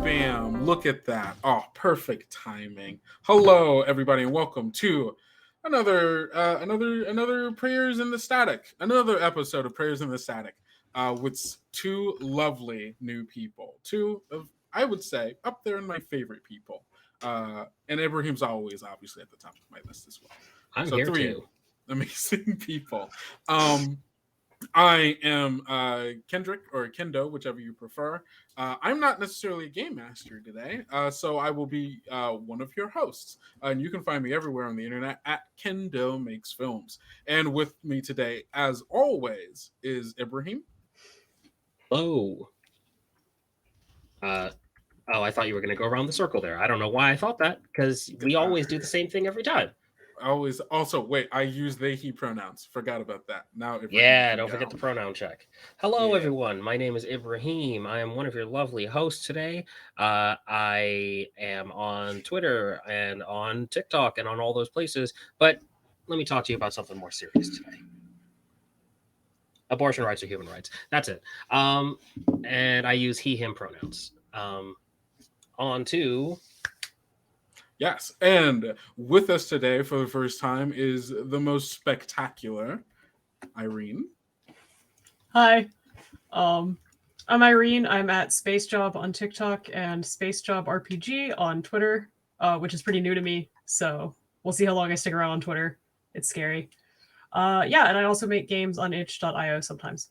Bam, look at that. Oh, perfect timing. Hello, everybody, and welcome to another Prayers in the Static, another episode of Prayers in the Static, with two lovely new people. Two of, I would say, up there in my favorite people. And Ibrahim's always obviously at the top of my list as well. I'm So here three too. amazing people. I am Kendrick or Kendo, whichever you prefer. I'm not necessarily a game master today, so I will be one of your hosts. And you can find me everywhere on the internet at Kendo Makes Films. And with me today, as always, is Ibrahim. Oh. I thought you were going to go around the circle there. I don't know why I thought that, because we always do the same thing every time. Always. Also, wait, I use they, he pronouns. Forgot about that. Now, Ibrahim, Yeah, don't forget the pronoun check. Hello, everyone. My name is Ibrahim. I am one of your lovely hosts today. I am on Twitter and on TikTok and on all those places. But let me talk to you about something more serious today. Abortion rights are human rights. That's it. And I use he, him pronouns. On to... Yes, and with us today for the first time is the most spectacular Irene. Hi, I'm Irene. I'm at Space Job on TikTok and Space Job RPG on Twitter, which is pretty new to me. So we'll see how long I stick around on Twitter. It's scary. Yeah, and I also make games on Ech0 sometimes.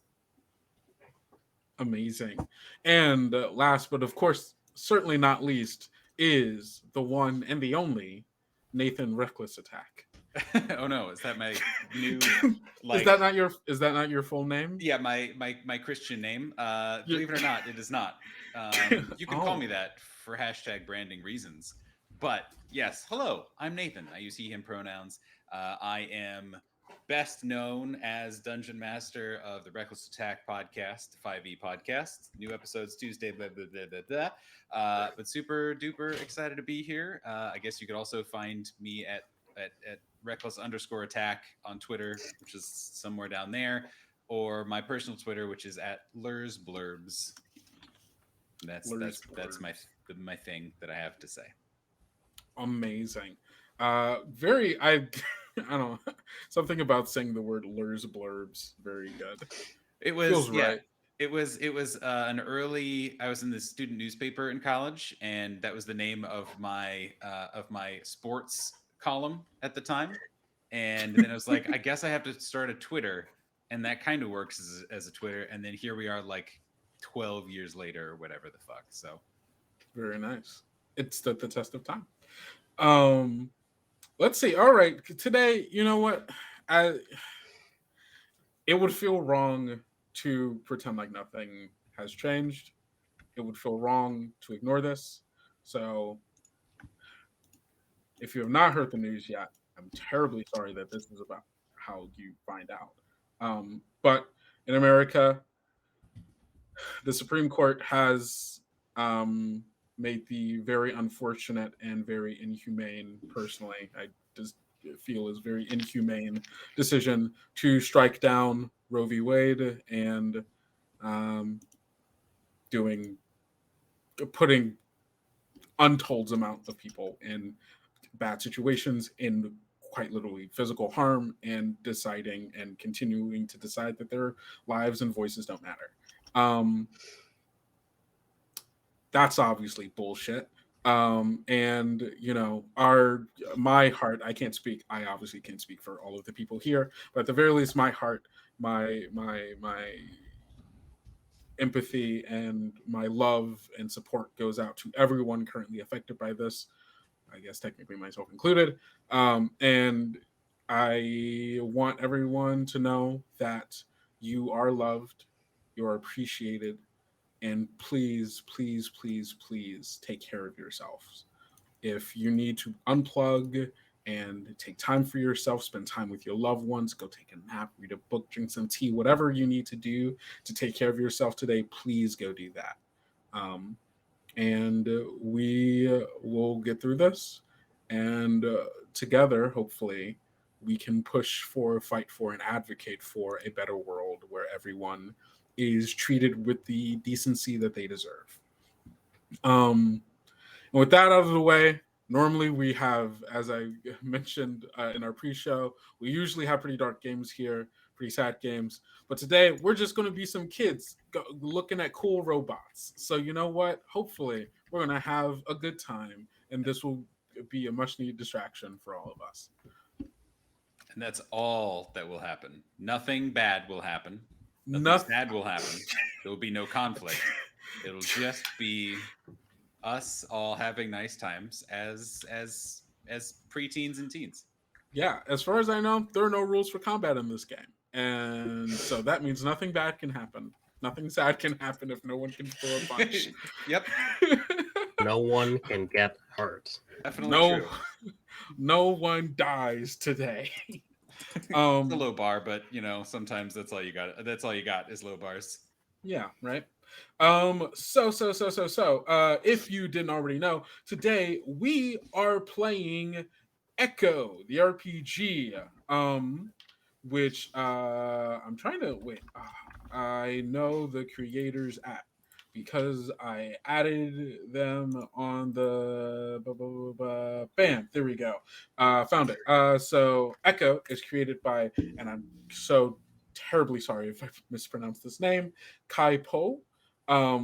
Amazing. And last, but of course, certainly not least, is the one and the only Nathan Reckless Attack. Oh no, is that my new Is that not your full name? Yeah, my Christian name. Believe it or not, it is not. You can call me that for #branding reasons. But yes, hello, I'm Nathan. I use he him pronouns. I am best known as Dungeon Master of the Reckless Attack podcast, 5e podcast. New episodes Tuesday, blah, blah, blah, blah, blah. But super duper excited to be here. I guess you could also find me at reckless_attack on Twitter, which is somewhere down there, or my personal Twitter, which is at lursblurbs. That's my thing that I have to say. Amazing. I don't know, something about saying the word lurs blurbs very good. It was feels right. It was an early. I was in the student newspaper in college, and that was the name of my sports column at the time. And then I was like, I guess I have to start a Twitter, and that kind of works as a Twitter. And then here we are, like 12 years later, or whatever the fuck. So very nice. It stood the test of time. Let's see. All right, today, you know what? It would feel wrong to pretend like nothing has changed. It would feel wrong to ignore this. So, if you have not heard the news yet, I'm terribly sorry that this is about how you find out. But in America, the Supreme Court has made the very unfortunate and very inhumane, personally, I just feel is very inhumane decision to strike down Roe v. Wade and putting untold amount of people in bad situations, in quite literally physical harm, and deciding and continuing to decide that their lives and voices don't matter. That's obviously bullshit. And you know, my heart, I obviously can't speak for all of the people here, but at the very least, my heart my empathy and my love and support goes out to everyone currently affected by this. I guess technically myself included. And I want everyone to know that you are loved, you are appreciated, and please, please, please, please take care of yourselves. If you need to unplug and take time for yourself, spend time with your loved ones, go take a nap, read a book, drink some tea, whatever you need to do to take care of yourself today, please go do that. Um, and we will get through this. And together, hopefully, we can push for, fight for, and advocate for a better world where everyone is treated with the decency that they deserve. And with that out of the way, normally we have, as I mentioned in our pre-show, we usually have pretty dark games here, pretty sad games. But today we're just going to be some kids looking at cool robots. So you know what? Hopefully we're going to have a good time, and this will be a much-needed distraction for all of us. And that's all that will happen. Nothing bad will happen. Nothing Nothing sad will happen. There will be no conflict. It'll just be us all having nice times as preteens and teens. Yeah, as far as I know, there are no rules for combat in this game. And so that means nothing bad can happen. Nothing sad can happen if no one can throw a punch. Yep. No one can get hurt. Definitely true. No one dies today. It's a low bar, but sometimes that's all you got. That's all you got is low bars. Yeah, right. So, if you didn't already know, today we are playing Ech0, the RPG, which I'm trying to wait. I know the creators at because I added them on the bam. There we go. Found it. So Ech0 is created by, and I'm so terribly sorry if I mispronounced this name, Kai Po,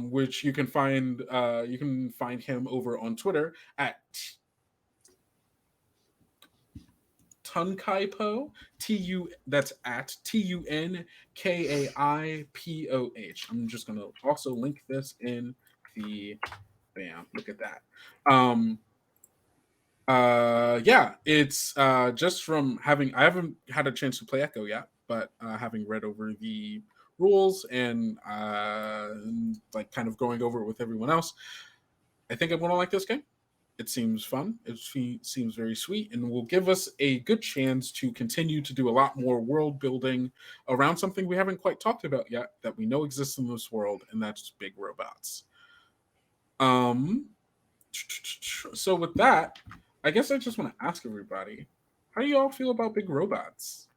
which you can find him over on Twitter at Tunkaipo, that's at TUNKAIPOH. I'm just gonna also link this in the bam. Look at that. Yeah, it's just from I haven't had a chance to play Ech0 yet, but having read over the rules and like kind of going over it with everyone else, I think I'm gonna like this game. It seems fun. It seems very sweet, and will give us a good chance to continue to do a lot more world building around something we haven't quite talked about yet that we know exists in this world, and that's big robots. So with that, I guess I just want to ask everybody, how do you all feel about big robots?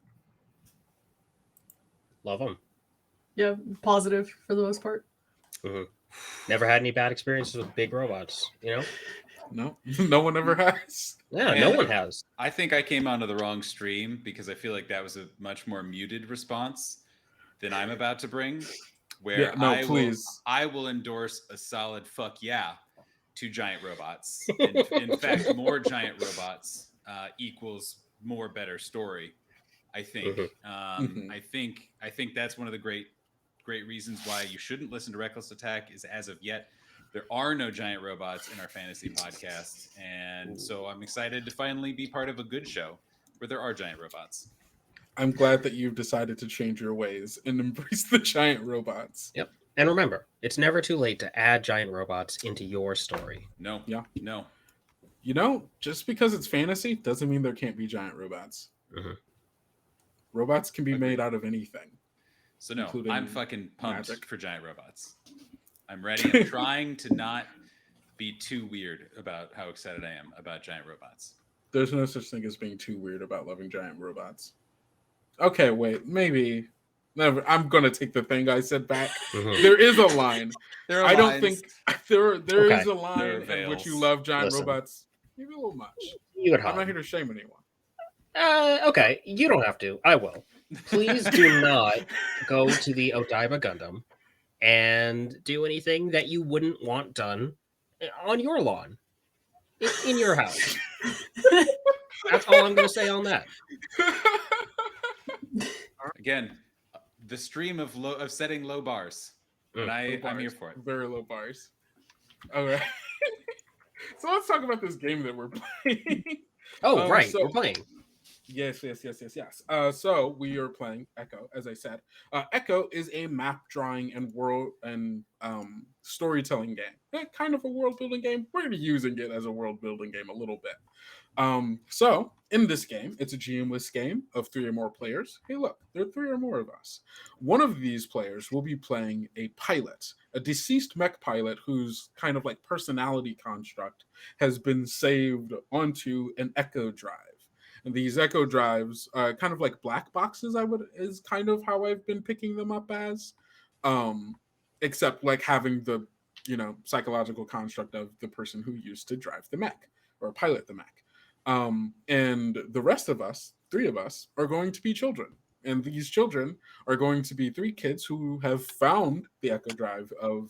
Love them. Yeah, positive for the most part. Mm-hmm. Never had any bad experiences with big robots, No, no one ever has. Yeah, no one has. I think I came onto the wrong stream because I feel like that was a much more muted response than I'm about to bring. Where I will endorse a solid fuck yeah to giant robots. In fact, more giant robots equals more better story. I think. Mm-hmm. I think that's one of the great reasons why you shouldn't listen to Reckless Attack is as of yet there are no giant robots in our fantasy podcast, and so I'm excited to finally be part of a good show where there are giant robots. I'm glad that you've decided to change your ways and embrace the giant robots. Yep. And remember, it's never too late to add giant robots into your story. No. Yeah. No. Just because it's fantasy doesn't mean there can't be giant robots. Mm-hmm. Robots can be made out of anything. So no, I'm fucking pumped magic. For giant robots. I'm ready. I'm trying to not be too weird about how excited I am about giant robots. There's no such thing as being too weird about loving giant robots. Okay, wait, maybe. Never. I'm gonna take the thing I said back. Mm-hmm. There is a line. I don't think there is a line in which you love giant robots. Maybe a little much. I'm not here to shame anyone. Okay, you don't have to. I will. Please do not go to the Odaiba Gundam and do anything that you wouldn't want done on your lawn, in your house. That's all I'm going to say on that. Again, the stream of setting low bars. And I'm here for it. Very low bars. All right. So let's talk about this game that we're playing. Oh, right. We're playing. Yes. So we are playing Ech0, as I said. Ech0 is a map drawing and world and storytelling game. Kind of a world building game. We're using it as a world building game a little bit. So in this game, it's a GM-less game of 3 or more players. Hey, look, there are 3 or more of us. One of these players will be playing a pilot, a deceased mech pilot whose kind of like personality construct has been saved onto an Ech0 drive. And these Ech0 drives, kind of like black boxes, is kind of how I've been picking them up as, except like having the psychological construct of the person who used to drive the mech or pilot the mech. And the rest of us, 3 of us, are going to be children. And these children are going to be 3 kids who have found the Ech0 drive of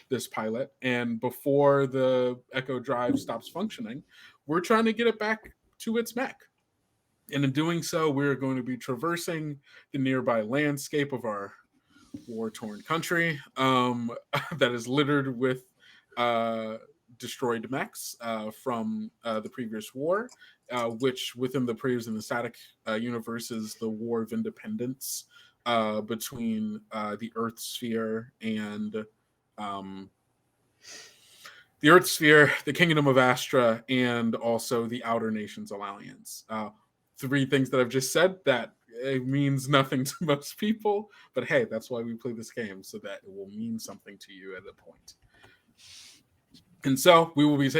this pilot. And before the Ech0 drive stops functioning, we're trying to get it back to its mech. And in doing so, we're going to be traversing the nearby landscape of our war-torn country that is littered with destroyed mechs from the previous war, which within the previous and the static universe is the War of Independence between the Earth Sphere and the Kingdom of Astra, and also the Outer Nations Alliance. 3 things that I've just said that it means nothing to most people, but hey, that's why we play this game, so that it will mean something to you at a point. And so we will be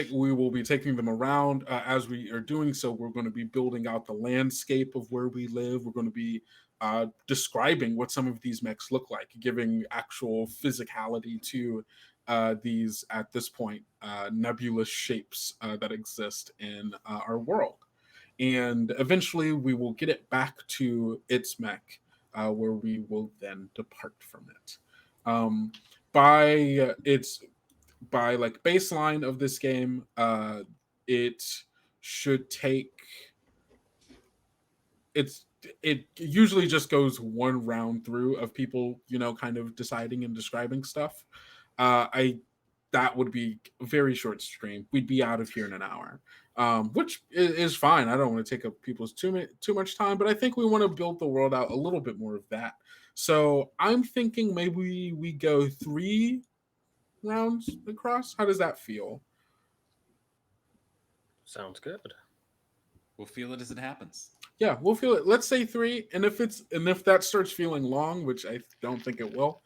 taking them around. As we are doing so, we're going to be building out the landscape of where we live. We're going to be describing what some of these mechs look like, giving actual physicality to these, at this point, nebulous shapes that exist in our world. And eventually we will get it back to its mech, where we will then depart from it. By like baseline of this game, it should take. It usually just goes 1 round through of people, kind of deciding and describing stuff. That would be a very short stream. We'd be out of here in an hour, which is fine. I don't want to take up people's too much time, but I think we want to build the world out a little bit more of that. So I'm thinking maybe we go 3 rounds across. How does that feel? Sounds good. We'll feel it as it happens. Yeah, we'll feel it. Let's say 3, and if that starts feeling long, which I don't think it will,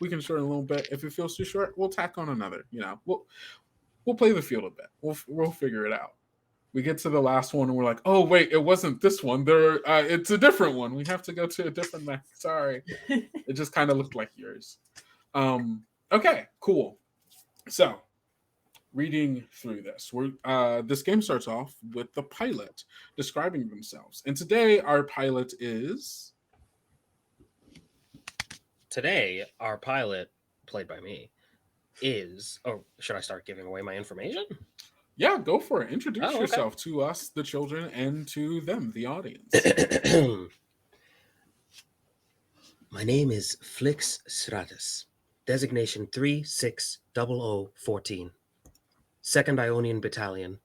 we can shorten a little bit. If it feels too short, we'll tack on another. We'll play the field a bit. We'll figure it out. We get to the last one, and we're like, oh wait, it wasn't this one. It's a different one. We have to go to a different mech. Sorry, it just kind of looked like yours. Okay, cool. So, reading through this, this game starts off with the pilot describing themselves. And today, our pilot is... Today, our pilot, played by me, is... Oh, should I start giving away my information? Yeah, go for it. Introduce yourself to us, the children, and to them, the audience. My name is Flix Stratus. Designation 360014. 2nd Ionian Battalion,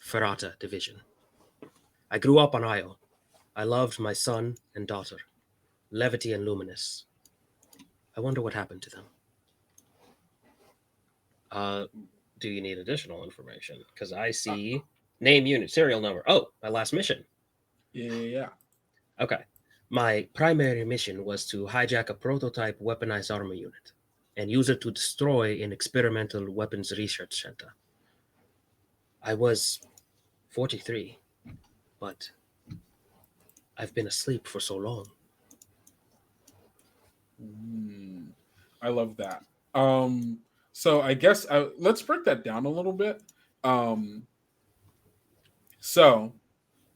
Ferrata Division. I grew up on Io. I loved my son and daughter, Levity and Luminous. I wonder what happened to them. Do you need additional information? Because I see name, unit, serial number. Oh, my last mission. Yeah. Okay. My primary mission was to hijack a prototype weaponized armor unit and use it to destroy an experimental weapons research center. I was 43, but I've been asleep for so long. I love that. So I guess let's break that down a little bit. So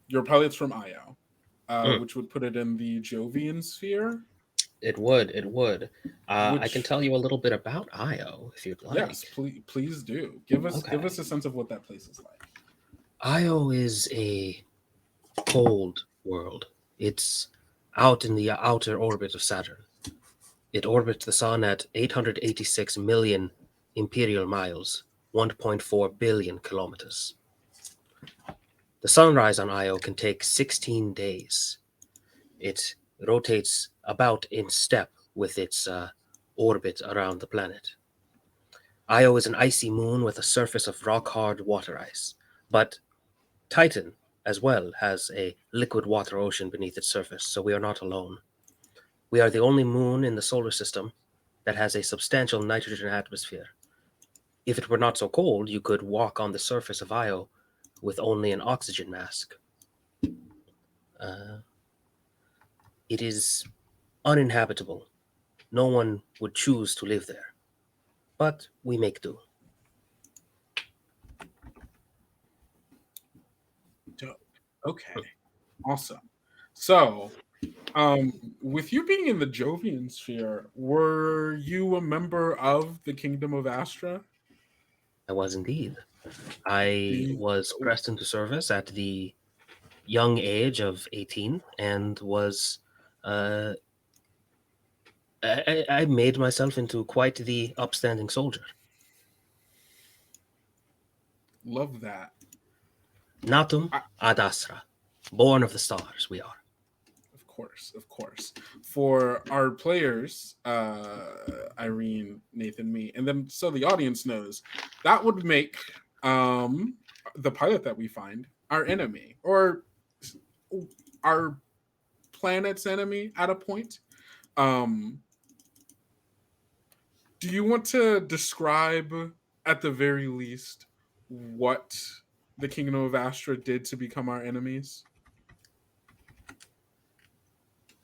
your pilot's from Io, which would put it in the Jovian sphere. It would. I can tell you a little bit about Io if you'd like. Yes, please do. Give us a sense of what that place is like. Io is a cold world. It's out in the outer orbit of Saturn. It orbits the sun at 886 million imperial miles, 1.4 billion kilometers. The sunrise on Io can take 16 days. It rotates about in step with its orbit around the planet. Io is an icy moon with a surface of rock-hard water ice, but Titan, as well, has a liquid water ocean beneath its surface, so we are not alone. We are the only moon in the solar system that has a substantial nitrogen atmosphere. If it were not so cold, you could walk on the surface of Io with only an oxygen mask. It is uninhabitable. No one would choose to live there, but we make do. Dope. Okay. Awesome. So, with you being in the Jovian sphere, were you a member of the Kingdom of Astra? I was indeed. I was pressed into service at the young age of 18 and was I made myself into quite the upstanding soldier. Love that. Natum ad Astra, born of the stars, we are. Of course. For our players, Irene, Nathan, me, and then so the audience knows, that would make the pilot that we find our enemy, or our planet's enemy at a point. Do you want to describe, at the very least, what the Kingdom of Astra did to become our enemies?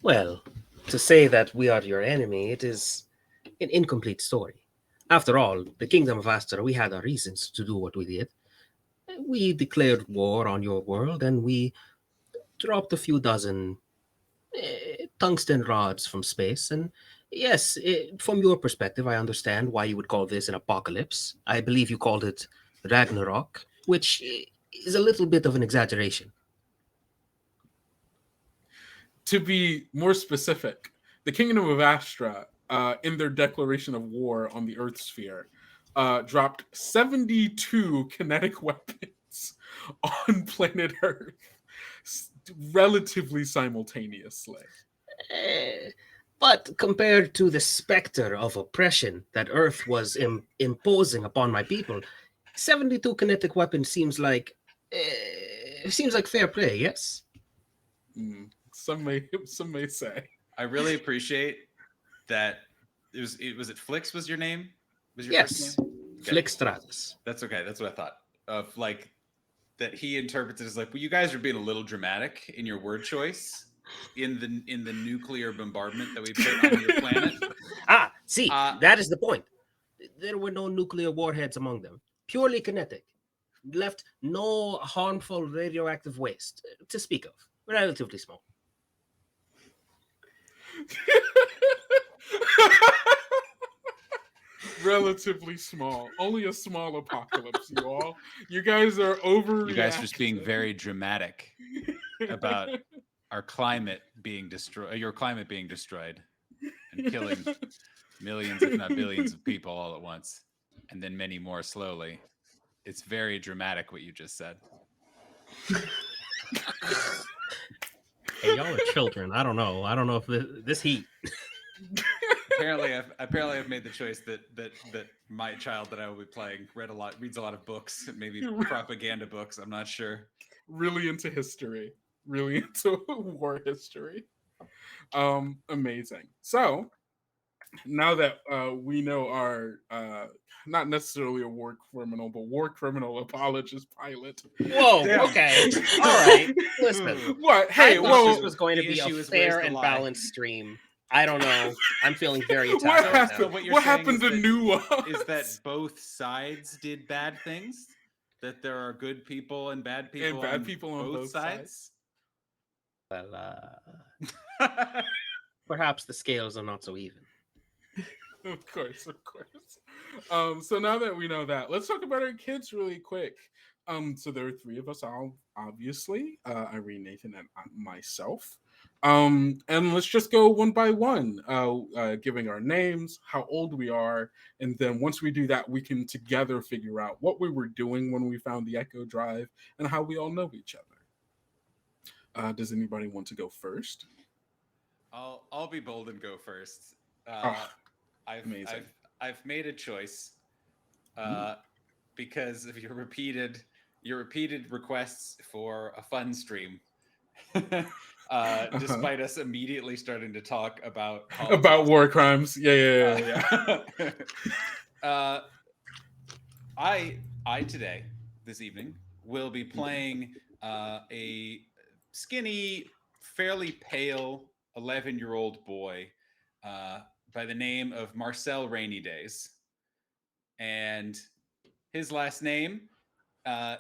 Well, to say that we are your enemy, it is an incomplete story. After all, the Kingdom of Astra, we had our reasons to do what we did. We declared war on your world, and we dropped a few dozen tungsten rods from space. And yes, from your perspective, I understand why you would call this an apocalypse. I believe you called it Ragnarok, which is a little bit of an exaggeration. To be more specific, the Kingdom of Astra, in their declaration of war on the Earth sphere, dropped 72 kinetic weapons on planet Earth relatively simultaneously. But compared to the specter of oppression that Earth was imposing upon my people, 72 kinetic weapons seems like fair play. Yes. Some may say. I really appreciate that. Was it Flix? Was your name? Was your yes. first name? Okay. Flix Stratus. That's okay. That's what I thought. Of like that he interprets it as like, well, you guys are being a little dramatic in your word choice in the nuclear bombardment that we put on your planet. See, that is the point. There were no nuclear warheads among them. Purely kinetic. Left no harmful radioactive waste to speak of. Relatively small. Relatively small. Only a small apocalypse, you all. You guys are overreacting. You guys are just being very dramatic about our climate being destroyed, your climate being destroyed and killing millions, if not billions of people all at once, and then many more slowly. It's very dramatic what you just said. Hey, y'all are children. I don't know. I don't know if this heat. Apparently, I've made the choice that my child that I will be playing reads a lot of books, maybe propaganda books. I'm not sure. Really into history. Really into war history. Amazing. So now that we know our not necessarily a war criminal, but war criminal apologist pilot. Whoa, damn. Okay. All right. Listen. What? Hey, this was going to be a fair and balanced stream. I don't know. I'm feeling very attacked. What happened to New? Is that both sides did bad things? That there are good people and bad people, on both sides? Well, perhaps the scales are not so even. Of course. So now that we know that, let's talk about our kids really quick. So there are three of us, all obviously, Irene, Nathan, and myself. And let's just go one by one, giving our names, how old we are, and then once we do that, we can together figure out what we were doing when we found the Echo Drive and how we all know each other. Does anybody want to go first? I'll be bold and go first. Oh, I've amazing. I've made a choice Ooh. because of your repeated requests for a fun stream. Uh-huh. Despite us immediately starting to talk about About politics. war crimes. Yeah. Uh, I today this evening will be playing a skinny, fairly pale 11-year-old boy uh, by the name of Marcel Rainy Days, and his last name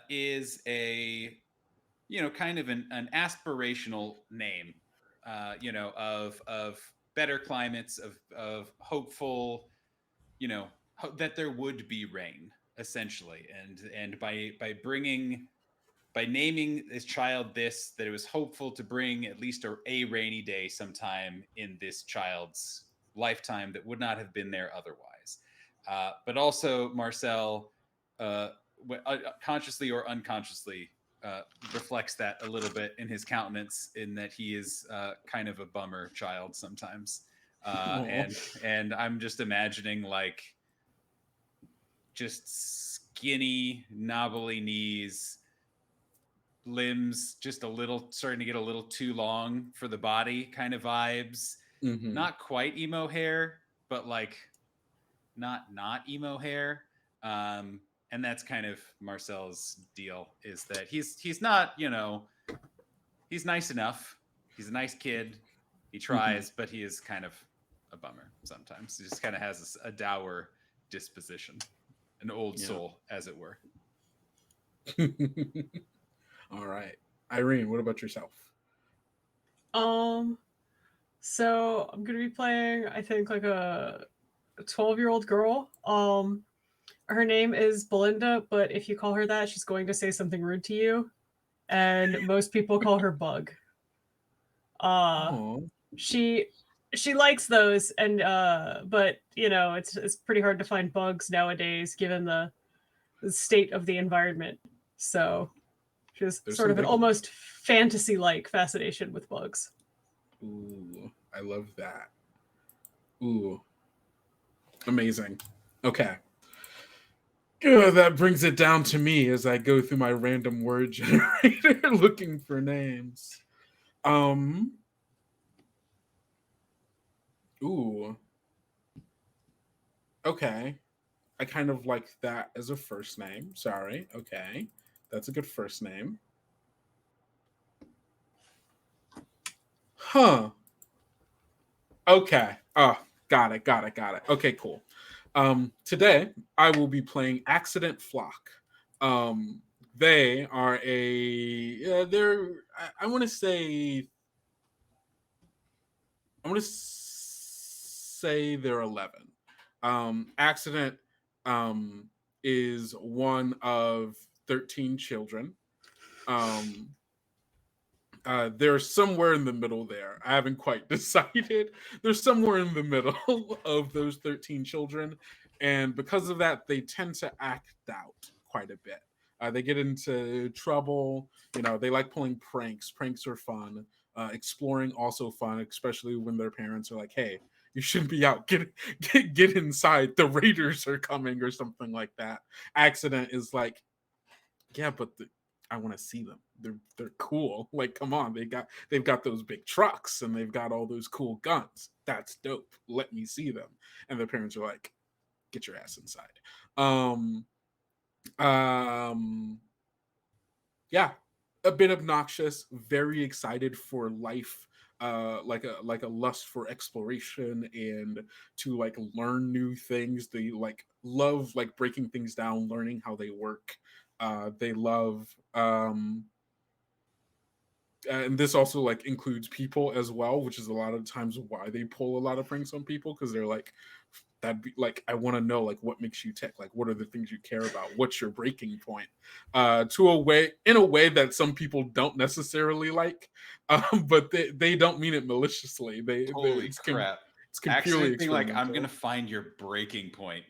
is a kind of an aspirational name, of better climates, of hopeful, that there would be rain, essentially, and by naming this child this, that it was hopeful to bring at least a rainy day sometime in this child's lifetime that would not have been there otherwise. But also, Marcel, uh, consciously or unconsciously, reflects that a little bit in his countenance, in that he is kind of a bummer child sometimes. Aw. And I'm just imagining, like, just skinny, knobbly knees, limbs just a little starting to get a little too long for the body kind of vibes. Mhm. Not quite emo hair, but like not emo hair. And that's kind of Marcel's deal, is that he's not, he's nice enough. He's a nice kid. He Mhm. tries, but he is kind of a bummer sometimes. He just kind of has a dour disposition, an old Yeah. soul, as it were. All right. Irene, what about yourself? Um, so I'm gonna be playing, I think, like a 12-year-old girl. Her name is Belinda, but if you call her that, she's going to say something rude to you. And most people call her Bug. Uh, Oh. she she likes those, and but it's pretty hard to find bugs nowadays given the state of the environment. So she has There's sort some of an big ones. almost fantasy-like fascination with bugs. Ooh, I love that. Ooh, amazing. Okay. That brings it down to me as I go through my random word generator looking for names. Um, ooh, okay. I kind of like that as a first name. Sorry. Okay. That's a good first name. Huh. Okay. Oh, got it. Okay, cool. Today I will be playing Accident Flock. Um, they are I want to say they're 11. Accident um is one of 13 children. Um, they're somewhere in the middle there. I haven't quite decided. They're somewhere in the middle of those 13 children. And because of that, they tend to act out quite a bit. They get into trouble. They like pulling pranks. Pranks are fun. Exploring also fun, especially when their parents are like, "Hey, you shouldn't be out. Get inside. The raiders are coming," or something like that. Accident is like, yeah, but I want to see them. They're cool. Like, come on, they've got those big trucks and they've got all those cool guns. That's dope. Let me see them. And the parents are like, get your ass inside. Um, um, yeah, a bit obnoxious. Very excited for life. Like a lust for exploration and to like learn new things. They like love like breaking things down, learning how they work. They love and this also like includes people as well, which is a lot of times why they pull a lot of pranks on people, because they're like, that'd be like, I want to know like what makes you tick, like what are the things you care about, what's your breaking point, to a way, in a way that some people don't necessarily like, but they don't mean it maliciously. Holy crap! It's purely Actually, being like, I'm experimental. gonna find your breaking point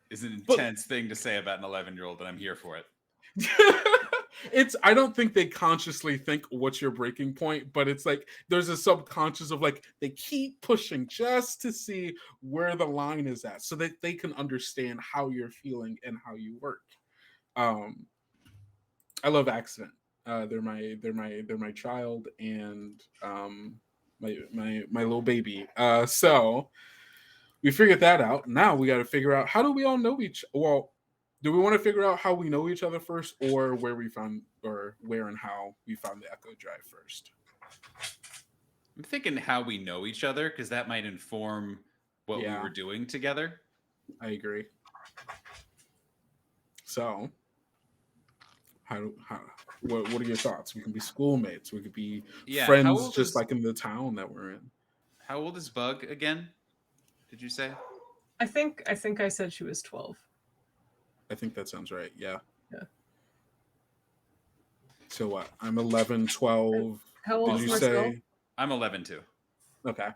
is an But- intense thing to say about an 11-year-old, and I'm here for it. It's, I don't think they consciously think what's your breaking point, but it's like there's a subconscious of like they keep pushing just to see where the line is at so that they can understand how you're feeling and how you work. I love Accident. They're my child, and my little baby. So we figured that out. Now we got to figure out, how do we all know each, well, do we want to figure out how we know each other first, or where we found, or where and how we found the Echo Drive first? I'm thinking how we know each other, because that might inform what we Yeah. were doing together. I agree. So, what are your thoughts? We can be schoolmates. We could be Yeah, how friends, old just is- like in the town that we're in. How old is Bug again? Did you say? I think I said she was 12. I think that sounds right. Yeah. Yeah. So what? I'm 11, 12. How old Did is you Marcel? say? I'm 11 too. Okay.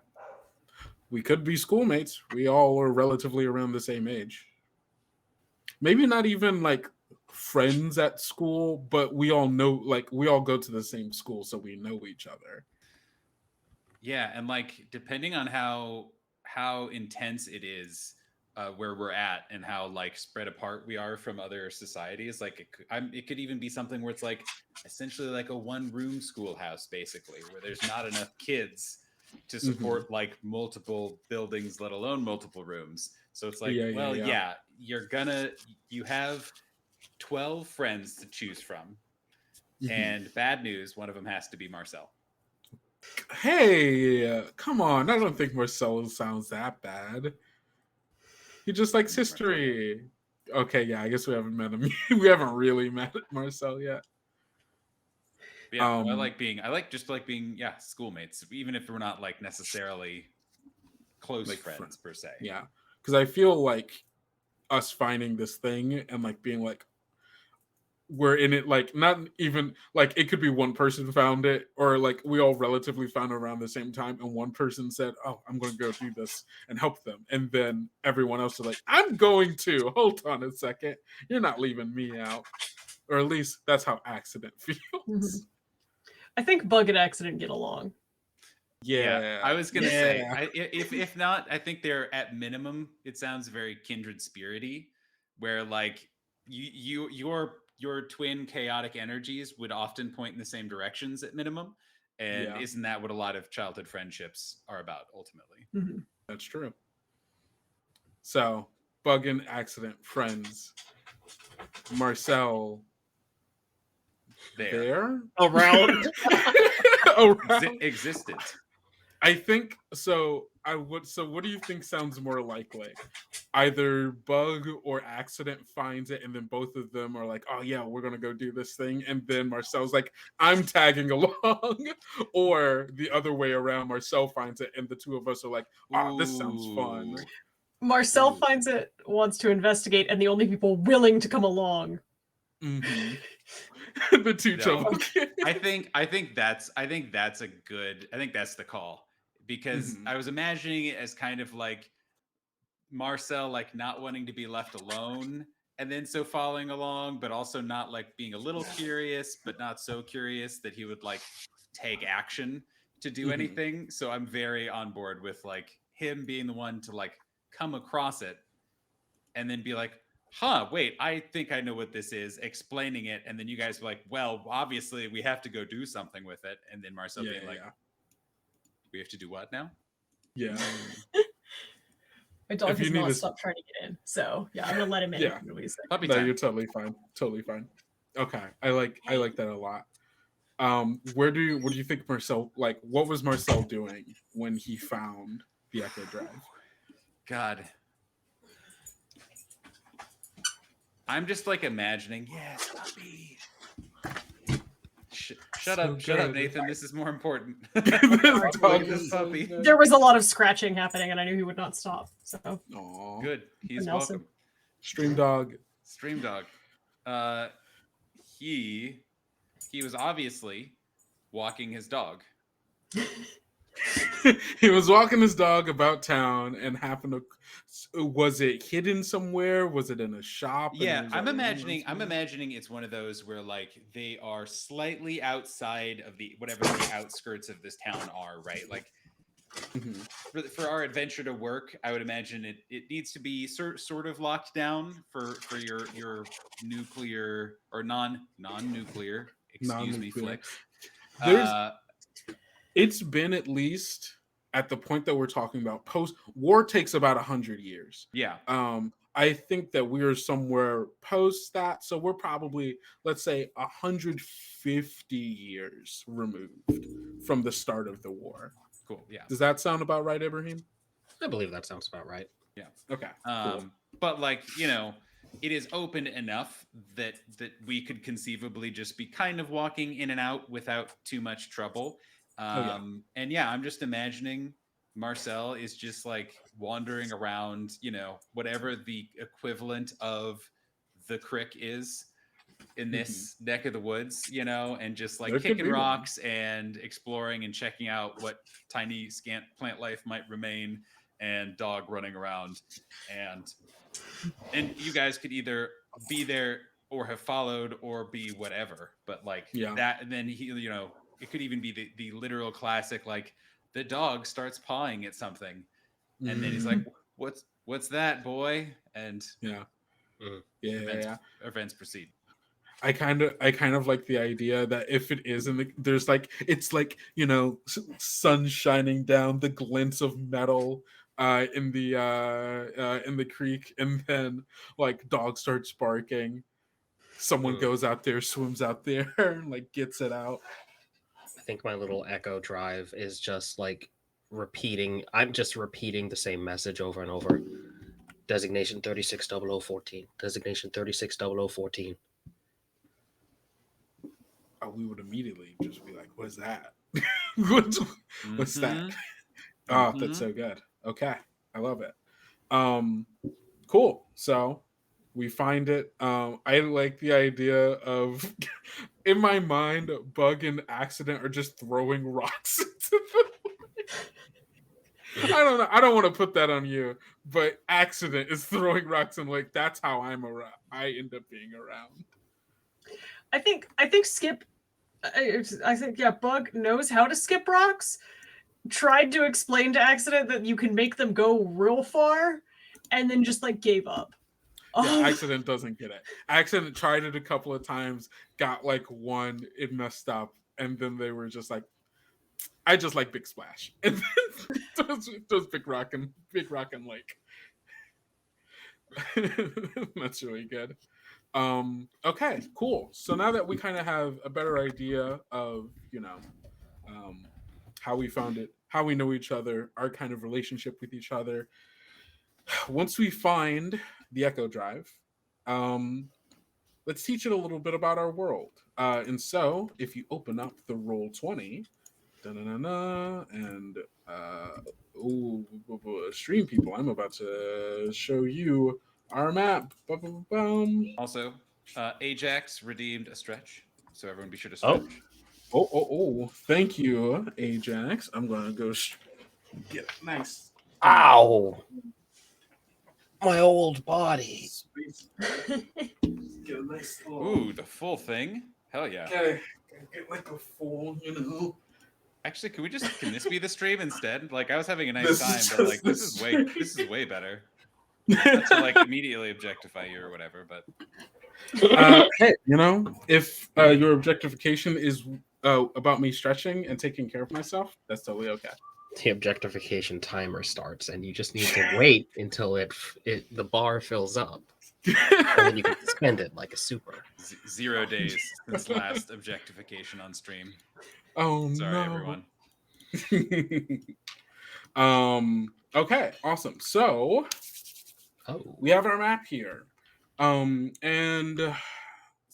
We could be schoolmates. We all are relatively around the same age. Maybe not even like friends at school, but we all know, like we all go to the same school, so we know each other. Yeah, and like depending on how intense it is, where we're at, and how like spread apart we are from other societies, like it could even be something where it's like essentially like a one-room schoolhouse, basically, where there's not enough kids to support like multiple buildings, let alone multiple rooms. So it's like, Yeah. you have 12 friends to choose from, Mhm. and bad news, one of them has to be Marcel. Hey, come on. I don't think Marcelo sounds that bad. He just likes history. Okay, yeah, I guess we haven't met him. We haven't really met Marcel yet. Yeah, I like being schoolmates, even if we're not like necessarily close Like friends per se. Yeah, because I feel like us finding this thing and like being like, we're in it, like not even like it could be one person found it, or like we all relatively found it around the same time, and one person said, oh, I'm going to go do this and help them, and then everyone else is like, I'm going to, hold on a second, you're not leaving me out. Or at least that's how Accident feels. Mhm. I think Bug and Accident get along. Yeah, I was gonna say, if not, I think they're at minimum. It sounds very kindred spirity, where like your twin chaotic energies would often point in the same directions at minimum, and Yeah. isn't that what a lot of childhood friendships are about ultimately? Mhm. That's true. So, Bug and Accident friends. Marcel there? Around. Around. Existed. I think so. So what do you think sounds more likely? Either Bug or Accident finds it, and then both of them are like, oh yeah, we're gonna go do this thing, and then Marcel's like, I'm tagging along. Or the other way around, Marcel finds it and the two of us are like, oh, this sounds fun. Ooh. Marcel Ooh. finds it, wants to investigate, and the only people willing to come along. Mm-hmm. The two No. trouble kids. I think that's the call, because Mhm. I was imagining it as kind of like Marcel like not wanting to be left alone, and then so following along, but also not like being a little curious, but not so curious that he would like take action to do Mhm. anything. So I'm very on board with like him being the one to like come across it and then be like, huh, wait, I think I know what this is, explaining it, and then you guys are like, well, obviously we have to go do something with it, and then Marcel being like, we have to do what now? Yeah. My dog If you has need not to- stopped trying to get in, so yeah, I'm gonna let him in. Yeah. What do you say? Puppy No, time. you're totally fine. Totally fine. Okay. I like that a lot. What do you think Marcel, like, what was Marcel doing when he found the Echo Drive? God. I'm just like imagining, yes, puppy. Shut So up, good. Nathan. This is more important. This dog This is so puppy. good. There was a lot of scratching happening, and I knew he would not stop. So Aw. Good. He's Nelson. welcome. Stream dog. Stream dog. He was obviously walking his dog. He was walking his dog about town and happened to. Was it hidden somewhere? Was it in a shop? And Yeah, it was I'm at imagining Walmart? it's one of those where like they are slightly outside of the whatever the outskirts of this town are, right? Like Mhm. for our adventure to work, I would imagine it needs to be sort of locked down for your nuclear or non-nuclear, excuse me, Non-nuclear. Flicks. There's. It's been at least at the point that we're talking about. Post war takes about 100 years. Yeah. I think that we're somewhere post that, so we're probably, let's say, 150 years removed from the start of the war. Cool. Yeah. Does that sound about right, Ibrahim? I believe that sounds about right. Yeah. Okay. Cool. But like, it is open enough that we could conceivably just be kind of walking in and out without too much trouble. And yeah, I'm just imagining Marcel is just like wandering around, whatever the equivalent of the crick is in this neck of the woods, and just like There could kicking be one. rocks and exploring and checking out what tiny scant plant life might remain, and dog running around, and you guys could either be there or have followed or be whatever, but like that, and then he, it could even be the literal classic, like the dog starts pawing at something, and then he's like, what's that, boy? And events proceed. I kind of like the idea that if it is there's like, it's like, sun shining down, the glints of metal in the creek, and then like dog starts barking. Someone goes out there, swims out there, and like gets it out. I think my little echo drive is just like repeating. I'm just repeating the same message over and over. Designation 360014. Designation 360014. We would immediately just be like, what is that? What's that? Oh, that's so good. Okay. I love it. Cool. So we find it. I like the idea of, in my mind, Bug and Accident are just throwing rocks into the I don't know. I don't want to put that on you, but Accident is throwing rocks, and like that's how I'm around. I end up being around. I think Skip. I think Bug knows how to skip rocks. Tried to explain to Accident that you can make them go real far, and then just like gave up. Yeah, Accident doesn't get it. Accident tried it a couple of times, got like one, it messed up, and then they were just like, I just like Big Splash. And then those Big Rock and Lake. That's really good. Okay, cool. So now that we kind of have a better idea of, how we found it, how we know each other, our kind of relationship with each other, once we find the Echo Drive, let's teach it a little bit about our world. And so if you open up the Roll20, and stream people, I'm about to show you our map. Also, Ajax redeemed a stretch, so everyone be sure to stretch. Oh! Thank you, Ajax. I'm gonna go get it. Nice. Ow! My old body. Get a nice little... Ooh, the full thing. Hell yeah. Okay, get like a full, Actually, can this be the stream instead? Like, I was having a nice time, but like, this is way better. Not to like immediately objectify you or whatever, but hey, if your objectification is about me stretching and taking care of myself, that's totally okay. The objectification timer starts, and you just need to wait until the bar fills up, and then you can spend it like a super. 0 days since last objectification on stream. Oh, sorry, everyone. Okay, awesome. So we have our map here. And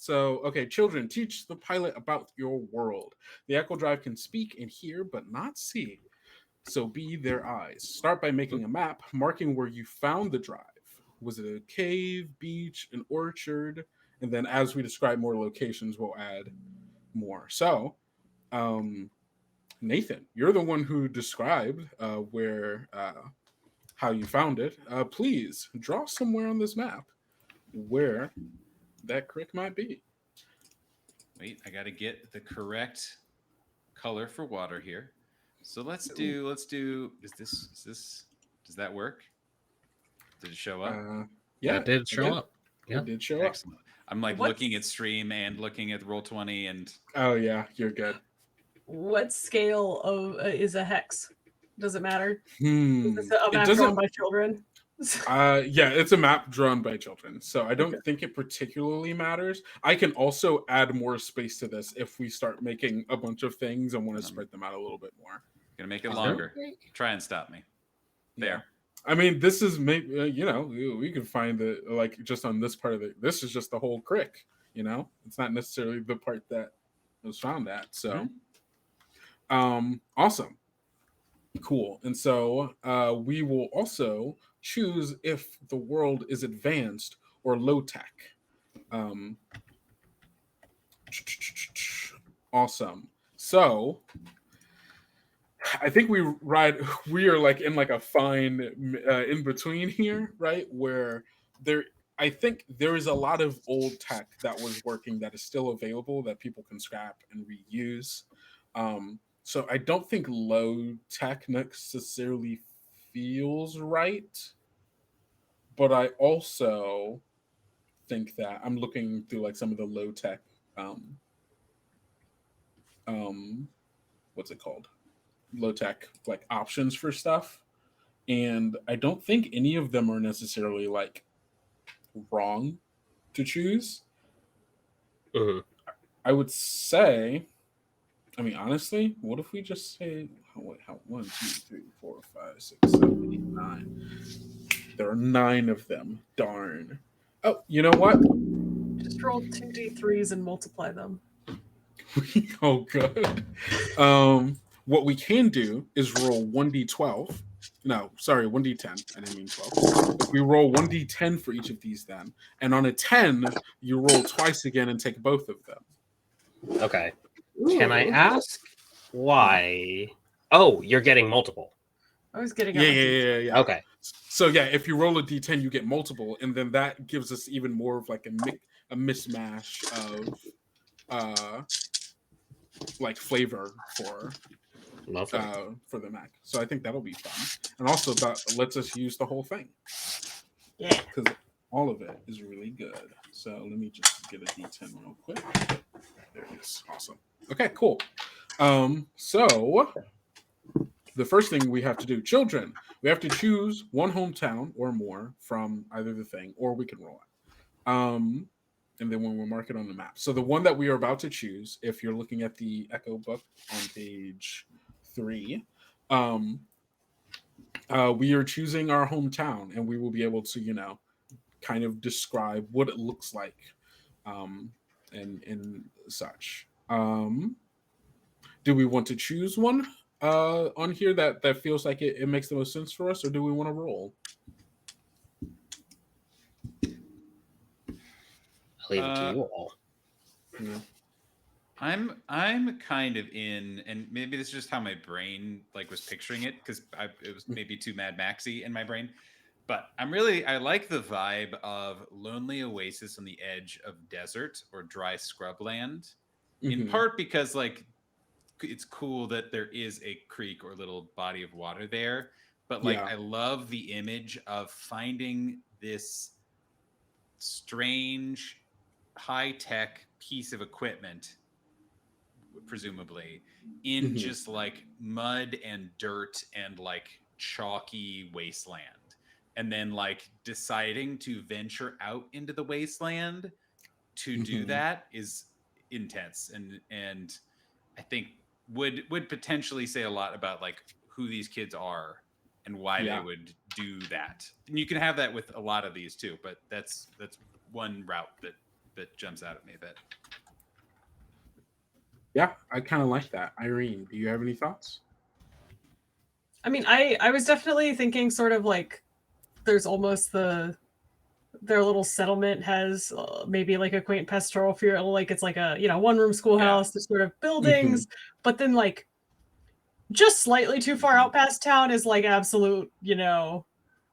So, okay, children, teach the pilot about your world. The Echo Drive can speak and hear, but not see. So be their eyes. Start by making a map, marking where you found the drive. Was it a cave, beach, an orchard? And then as we describe more locations, we'll add more. So, um, Nathan, you're the one who described where how you found it. Please draw somewhere on this map where that crick might be. Wait, I got to get the correct color for water here. So let's do does that work? Did it show up? Yeah, That did show up. Yeah. It did show up. Excellent. I'm like What's- looking at stream and looking at Roll20 and Oh yeah, you're good. What scale of is a hex? Does it matter? Hmm. Is this a It map doesn't. drawn by children? Yeah, it's a map drawn by children, so I don't Okay. think it particularly matters. I can also add more space to this if we start making a bunch of things and want to spread them out a little bit more. gonna make it longer. Try and stop me. There. I mean, this is maybe we can find the like just on this part of it. This is just the whole crick. It's not necessarily the part that was found at. So, awesome, cool. And so we will also choose if the world is advanced or low tech. Awesome. So I think we are like in like a fine in between here, right? Where I think there is a lot of old tech that was working that is still available that people can scrap and reuse. So I don't think low tech necessarily feels right, but I also think that I'm looking through like some of the low tech, what's it called? Low tech like options for stuff, and I don't think any of them are necessarily like wrong to choose. Mhm. I would say, I mean, honestly, what if we just say, how 1, 2, 3, 4, 5, 6, 7, 8, 9. There are 9 of them. Darn. Oh, you know what? Just roll 2d3s and multiply them. Oh, good. What we can do is roll 1d12. No, sorry, 1d10. I didn't mean 12. If we roll 1d10 for each of these, then, and on a 10, you roll twice again and take both of them. Okay. Can I Ooh. ask why? Oh, you're getting multiple. I was getting Yeah. Okay. So yeah, if you roll a d10, you get multiple, and then that gives us even more of like a mismatch of like flavor for Lovely. for the Mac. So I think that'll be fun, and also that lets us use the whole thing. Yeah. Because all of it is really good. So let me just get a d10 real quick. There it is. Awesome. Okay, cool. So the first thing we have to do, children, we have to choose one hometown or more from either the thing, or we can roll it. And then when we'll mark it on the map. So the one that we are about to choose, if you're looking at the Echo book on page 3, we are choosing our hometown, and we will be able to, kind of describe what it looks like, and such. Do we want to choose one on here that feels like it makes the most sense for us, or do we want to roll? I'll leave it to you all. Yeah. I'm kind of in, and maybe this is just how my brain like was picturing it because it was maybe too Mad Maxy in my brain. But I like the vibe of lonely oasis on the edge of desert or dry scrubland, in part because like it's cool that there is a creek or little body of water there. But like I love the image of finding this strange high-tech piece of equipment, presumably in just like mud and dirt and like chalky wasteland, and then like deciding to venture out into the wasteland to do that is intense, and I think would potentially say a lot about like who these kids are and why they would do that. And you can have that with a lot of these too, but that's one route that that jumps out at me a bit. Yeah, I kind of like that. Irene, do you have any thoughts? I mean, I was definitely thinking sort of like there's almost their little settlement has maybe like a quaint pastoral feel, like it's like a one room schoolhouse, there's sort of buildings, but then like just slightly too far out past town is like absolute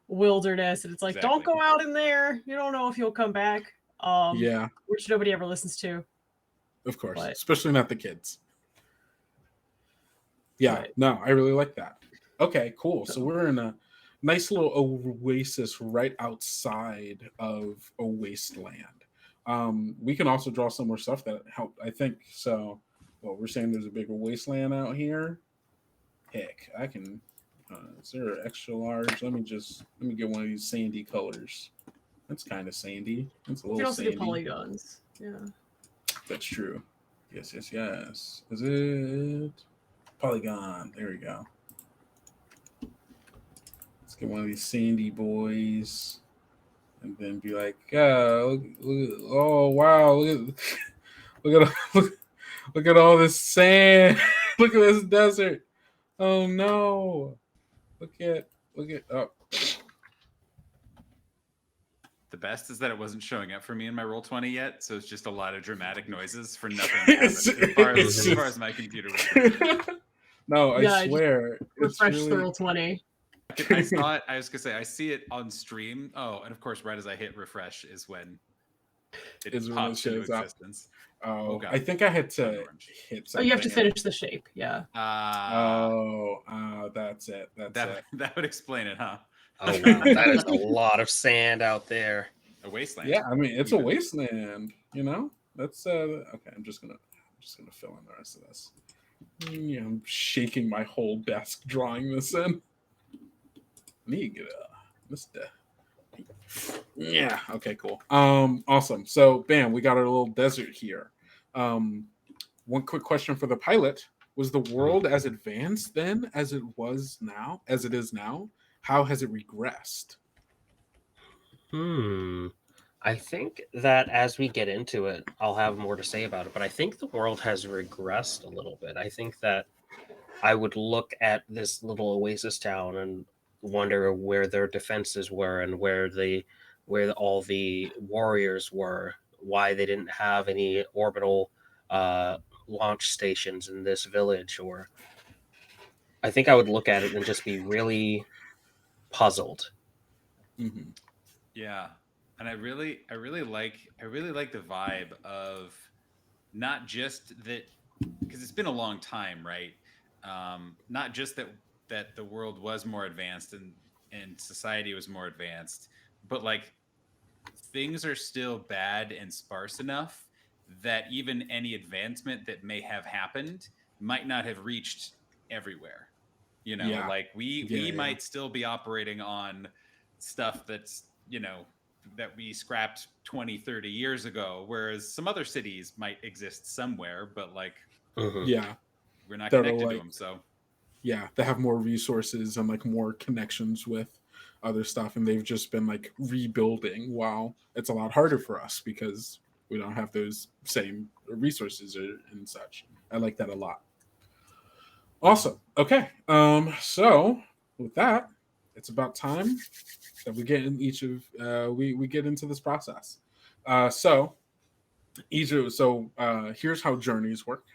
wilderness, and it's like don't go out in there, you don't know if you'll come back. Yeah, which nobody ever listens to, of course, but, especially not the kids. Yeah, but, no, I really like that. Okay, cool. So we're in a nice little oasis right outside of a wasteland. We can also draw some more stuff that help, I think. So, well, we're saying there's a bigger wasteland out here. Heck, I can. Is there an extra large? Let me get one of these sandy colors. That's kind of sandy. That's a you can little also sandy. do polygons. Yeah, That's true. Yes. Is it polygon? There we go. Let's get one of these sandy boys, and then be like, oh wow, look at all this sand. Look at this desert. Oh no. Look at oh. The best is that it wasn't showing up for me in my Roll20 yet, so it's just a lot of dramatic noises for nothing to happen, as far as my computer was concerned. No, I swear. Refresh the Roll20. I saw it. I was gonna say I see it on stream. Oh, and of course, right as I hit refresh is when it pops into existence. Oh, I think I had to hit something. Oh, you have to finish the shape. Yeah. That's it. That would explain it, huh? Oh wow, that is a lot of sand out there. A wasteland. Yeah, I mean it's a wasteland. That's okay. I'm just gonna fill in the rest of this. Yeah, I'm shaking my whole desk drawing this in. Need to get Yeah. Okay. Cool. Awesome. So, bam, we got our little desert here. One quick question for the pilot: was the world as advanced then as it was now, as it is now? How has it regressed? I think that as we get into it, I'll have more to say about it. But I think the world has regressed a little bit. I think that I would look at this little oasis town and wonder where their defenses were and where all the warriors were, why they didn't have any orbital launch stations in this village. Or I think I would look at it and just be really puzzled. Mm-hmm. Yeah, and I really like the vibe of not just that, because it's been a long time, right? Not just that the world was more advanced and society was more advanced, but like things are still bad and sparse enough that even any advancement that may have happened might not have reached everywhere. Like we might still be operating on stuff that's, that we scrapped 20, 30 years ago, whereas some other cities might exist somewhere, but like, we're not connected to them. So yeah, they have more resources and like more connections with other stuff, and they've just been like rebuilding. Wow, it's a lot harder for us because we don't have those same resources and such. I like that a lot. Awesome. Okay. So with that, it's about time that we get in we get into this process. Here's how journeys work.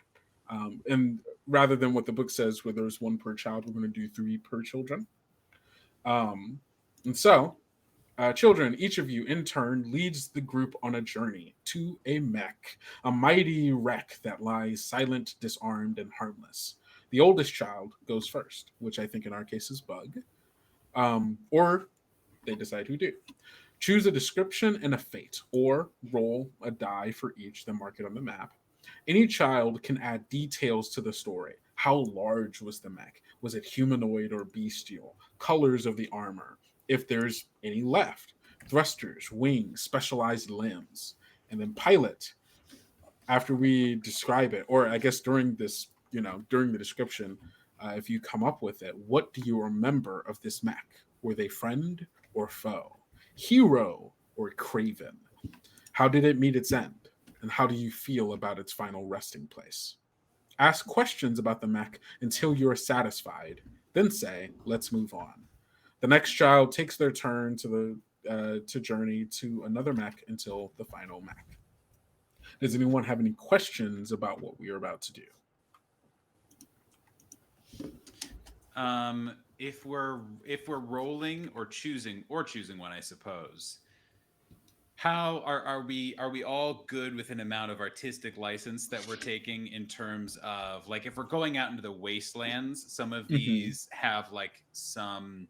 And rather than what the book says, where there's one per child, we're going to do 3 per children. Children, each of you in turn leads the group on a journey to a mech, a mighty wreck that lies silent, disarmed, and harmless. The oldest child goes first, which I think in our case is Bug. Or they decide who do. Choose a description and a fate, or roll a die for each, then mark it on the map. Any child can add details to the story. How large was the mech? Was it humanoid or bestial? Colors of the armor, if there's any left. Thrusters, wings, specialized limbs. And then pilot, after we describe it, or I guess during this, during the description, if you come up with it, what do you remember of this mech? Were they friend or foe? Hero or craven? How did it meet its end? And how do you feel about its final resting place? Ask questions about the mech until you are satisfied. Then say, let's move on. The next child takes their turn to journey to another mech until the final mech. Does anyone have any questions about what we are about to do? If we're rolling or choosing one, I suppose. How are we all good with an amount of artistic license that we're taking in terms of, like, if we're going out into the wastelands, some of Mm-hmm. these have like some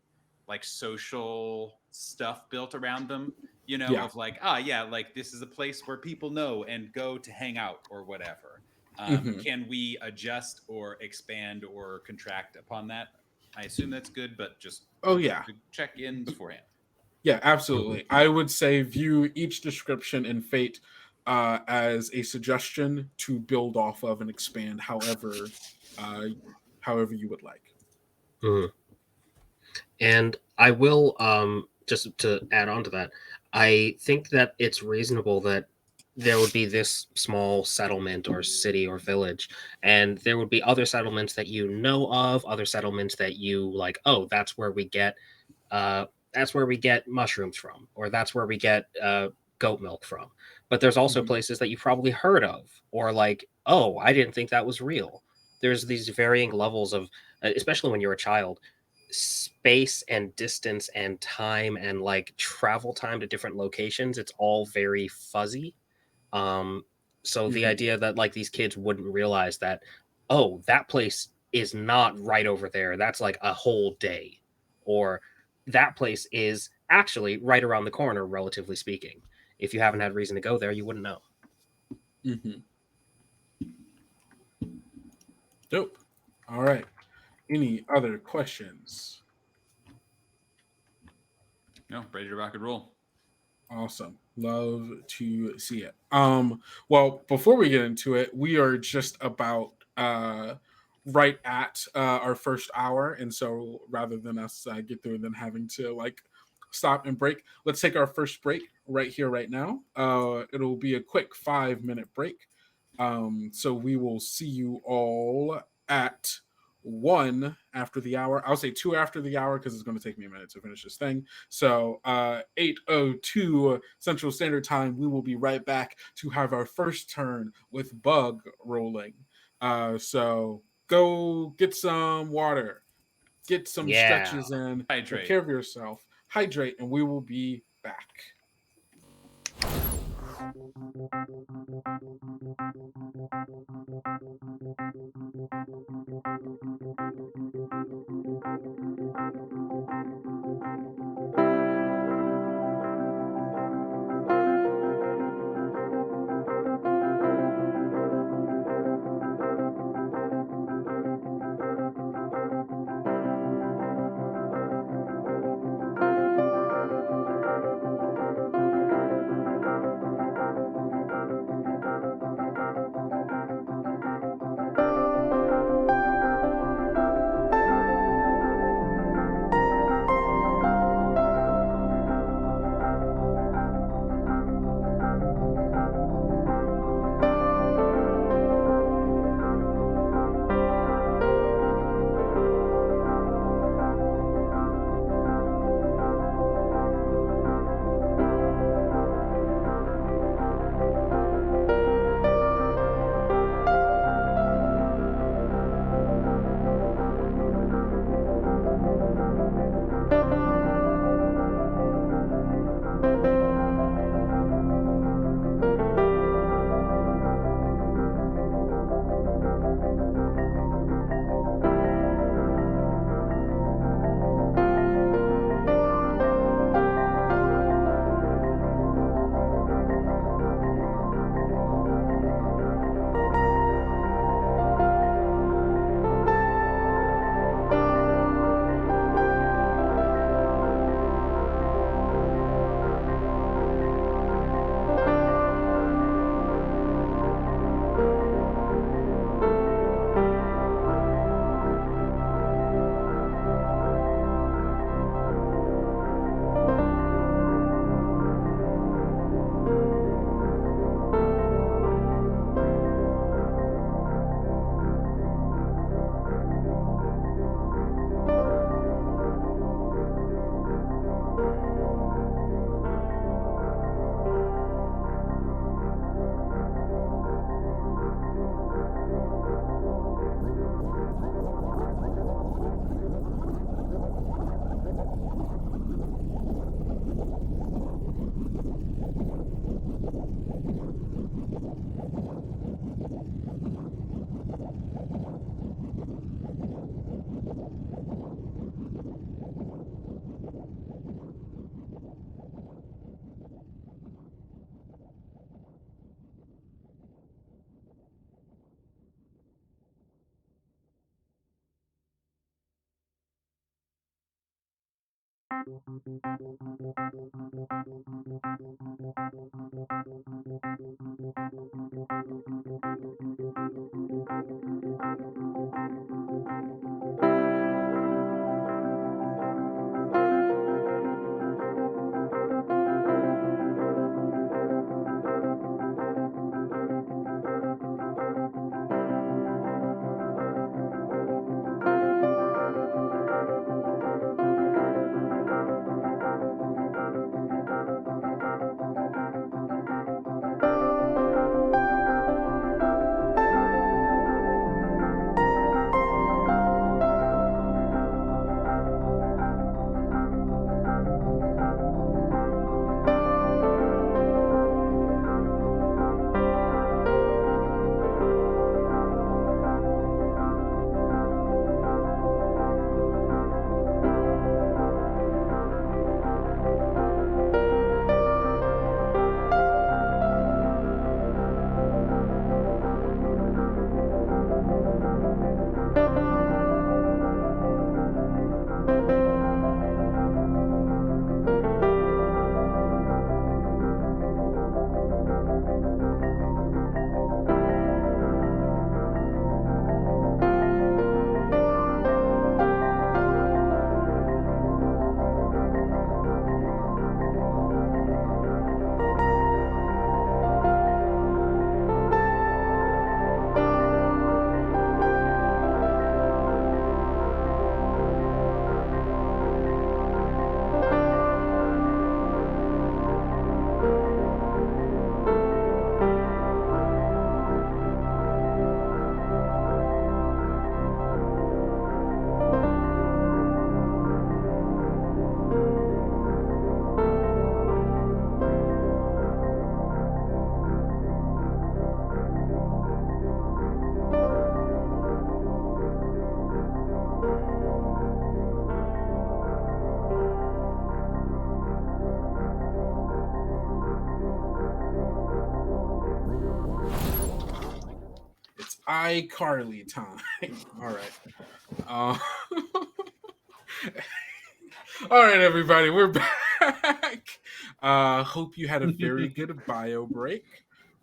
like social stuff built around them, Yeah. of like, yeah, like this is a place where people know and go to hang out or whatever. Mm-hmm. Can we adjust or expand or contract upon that? I assume that's good, but just Oh, yeah. to check in beforehand. Yeah, absolutely. I would say view each description in Fate as a suggestion to build off of and expand uh, however you would like. Mhm. And I will just to add on to that, I think that it's reasonable that there would be this small settlement or city or village, and there would be other settlements that you know of, other settlements that you like, oh, uh that's where we get mushrooms from, or that's where we get goat milk from. But there's also Mhm. places that you've probably heard of, or like, oh, I didn't think that was real. There's these varying levels of, especially when you're a child, space and distance and time and like travel time to different locations, it's all very fuzzy. So the Mhm. idea that like these kids wouldn't realize that, oh, that place is not right over there, that's like a whole day, or that place is actually right around the corner, relatively speaking. If you haven't had reason to go there, you wouldn't know. Mhm. Dope. All right. Any other questions? No, ready to rock and roll. Awesome. Love to see it. Well, before we get into it, we are just about right at our first hour, and so rather than us get through than having to like stop and break, let's take our first break right here, right now. It'll be a quick 5 minute break. So we will see you all at 1 after the hour. I'll say 2 after the hour because it's going to take me a minute to finish this thing. So 8:02 Central Standard Time, we will be right back to have our first turn with Bug rolling. So go get some water, get some Yeah. stretches in, take Hydrate. care of yourself, hydrate, and we will be back. It's iCarly time. All right. Uh, all right, everybody, we're back. Hope you had a very good bio break,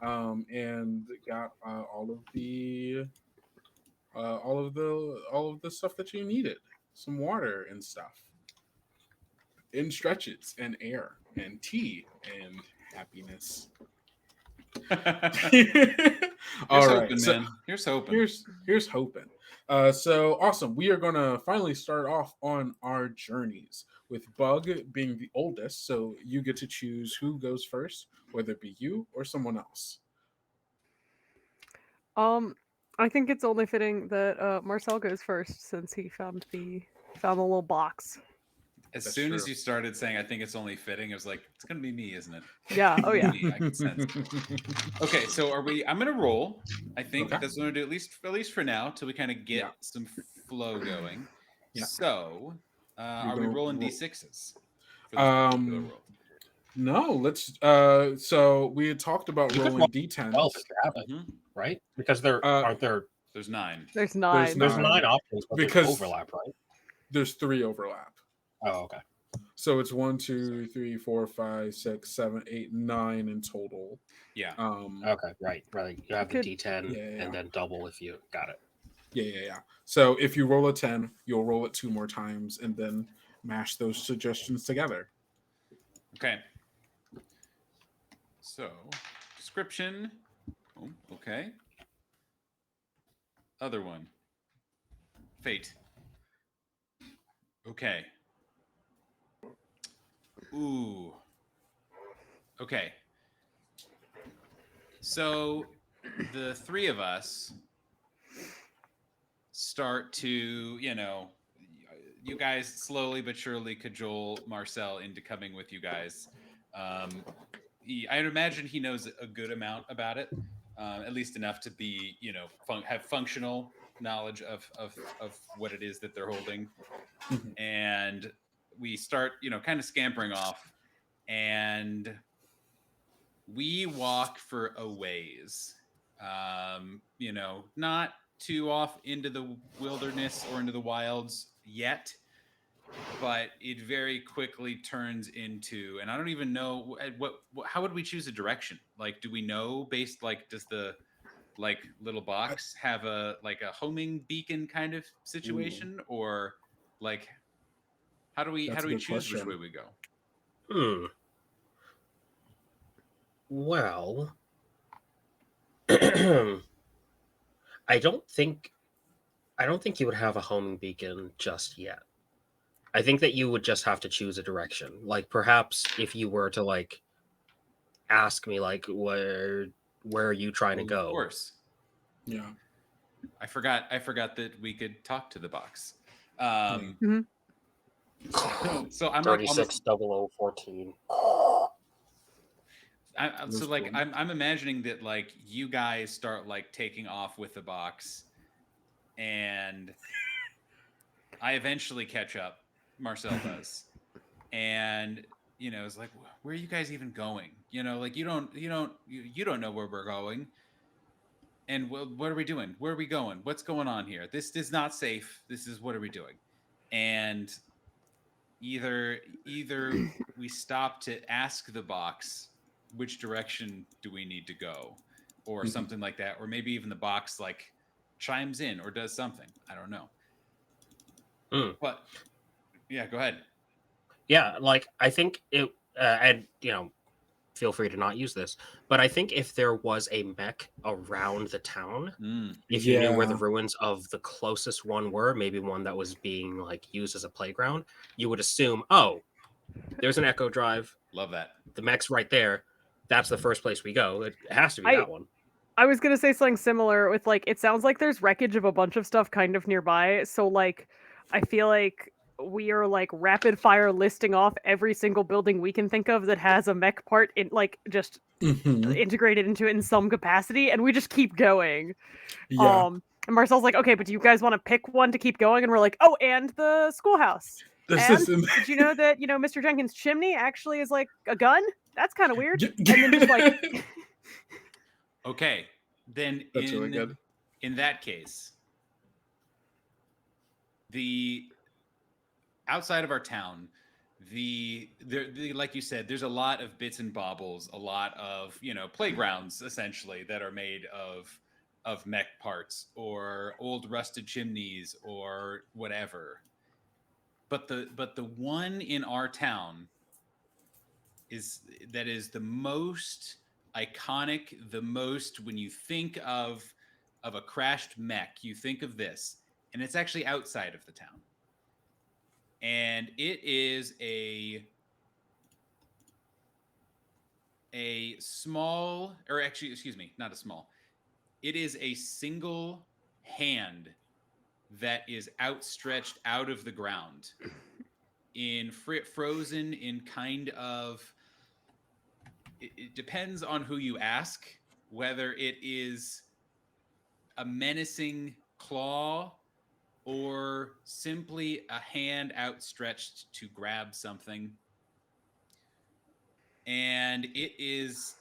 and got all of the stuff that you needed. Some water and stuff, and stretches, and air, and tea, and happiness. All right, hoping, so man. Here's hoping. here's hoping. So awesome. We are gonna finally start off on our journeys with Bug being the oldest. So you get to choose who goes first, whether it be you or someone else. I think it's only fitting that Marcel goes first since he found the little box. As That's soon as true. you started saying, I think it's only fitting, it was like, it's going to be me, isn't it? Yeah. Oh yeah. Me, I can sense. Okay, so are we? I'm going to roll. I think Okay. that's what I'm going to do, at least for now, till we kind of get Yeah. some flow going. Yeah. So, are we gonna rolling ro- D6s for this particular roll? No, let's. So we had talked about You could rolling roll D10s. 12 if you have it, Mhm. right? Because there aren't there. There's 9. There's There's 9. There's nine. 9 options, but Because- there's overlap, right? There's 3 overlap. Oh, okay. So it's 1, 2, 3, 4, 5, 6, 7, 8, 9 in total. Yeah. Okay, right. You have the Could- D10 Yeah. and then double if you got it. Yeah. So if you roll a 10, you'll roll it 2 more times and then mash those suggestions together. Okay. So, description. Oh, okay. Other one. Fate. Okay. Ooh. Okay. So, the 3 of us start to, you guys slowly but surely cajole Marcel into coming with you guys. I'd imagine he knows a good amount about it, at least enough to be, have functional knowledge of what it is that they're holding. And we start, kind of scampering off, and we walk for a ways. Not too off into the wilderness or into the wilds yet, but it very quickly turns into, and I don't even know how would we choose a direction? Like, do we know based, like, does the like little box have a homing beacon kind of situation, or like how do we That's a good choose which question. way we go? Well, I don't think you would have a homing beacon just yet. I think that you would just have to choose a direction. Like perhaps if you were to like ask me like where are you trying to Of go? course. Yeah. I forgot that we could talk to the box. Mhm. So I'm like almost 360014. so like I'm imagining that like you guys start like taking off with the box, and I eventually catch up. Marcel does, and it's like, where are you guys even going? Like you don't know where we're going, and what are we doing? Where are we going? What's going on here? This is not safe. This is, what are we doing? And either we stop to ask the box which direction do we need to go, or something like that, or maybe even the box like chimes in or does something. I don't know. But yeah, go ahead. Yeah, like I think it, and feel free to not use this, but I think if there was a mech around the town, if you knew where the ruins of the closest one were, maybe one that was being like used as a playground, you would assume, oh, there's an Echo drive. Love that. The mech's right there. That's the first place we go. It has to be that one. I was gonna say something similar with like, it sounds like there's wreckage of a bunch of stuff kind of nearby. So like, I feel like we are like rapid fire listing off every single building we can think of that has a mech part in, like, just integrated into it in some capacity, and we just keep going. Yeah. And Marcel's like, okay, but do you guys want to pick one to keep going? And we're like, oh, and the schoolhouse. And did you know that, Mr. Jenkins' chimney actually is like a gun? That's kind of weird. And then just like okay, then That's really good. In that case, the outside of our town, the like you said, there's a lot of bits and baubles, a lot of playgrounds essentially that are made of mech parts or old rusted chimneys or whatever. But the one in our town is the most iconic, the most, when you think of a crashed mech, you think of this, and it's actually outside of the town. And it is a small, or actually, excuse me, not a small. It is a single hand that is outstretched out of the ground, frozen in kind of. It depends on who you ask, whether it is a menacing claw or simply a hand outstretched to grab something. And it is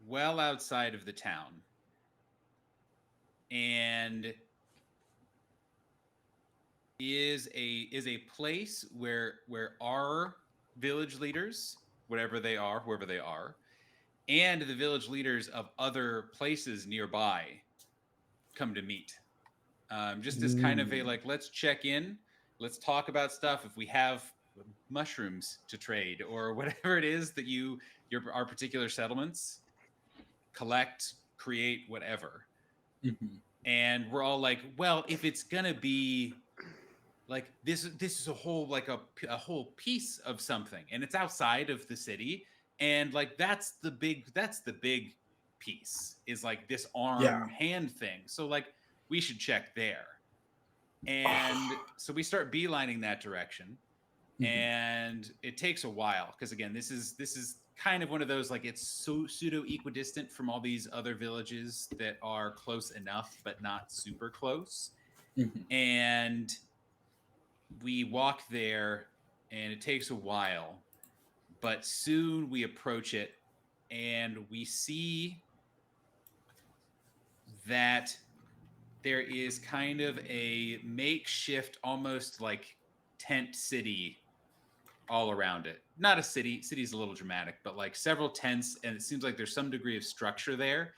well outside of the town. And is a place where our village leaders, whoever they are, and the village leaders of other places nearby come to meet. Just as kind of a like, let's check in, let's talk about stuff. If we have mushrooms to trade or whatever it is that our particular settlements collect, create, whatever. And we're all like, well, if it's gonna be like this is a whole like a whole piece of something, and it's outside of the city, and like that's the big piece, is like this arm hand thing. So like we should check there. And so we start beelining that direction. And it takes a while because, again, this is kind of one of those, like, it's so pseudo equidistant from all these other villages that are close enough but not super close. And we walk there, and it takes a while, but soon we approach it, and we see that there is kind of a makeshift, almost like tent city all around it. Not a city. City's a little dramatic, but like several tents, and it seems like there's some degree of structure there.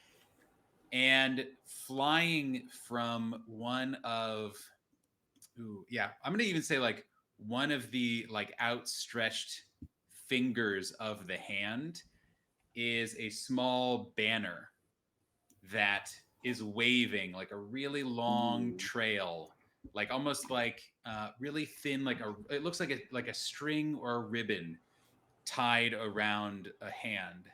And flying from one of, I'm gonna even say like one of the like outstretched fingers of the hand is a small banner that is waving like a really long trail, like almost like really thin, like it looks like a string or a ribbon tied around a hand.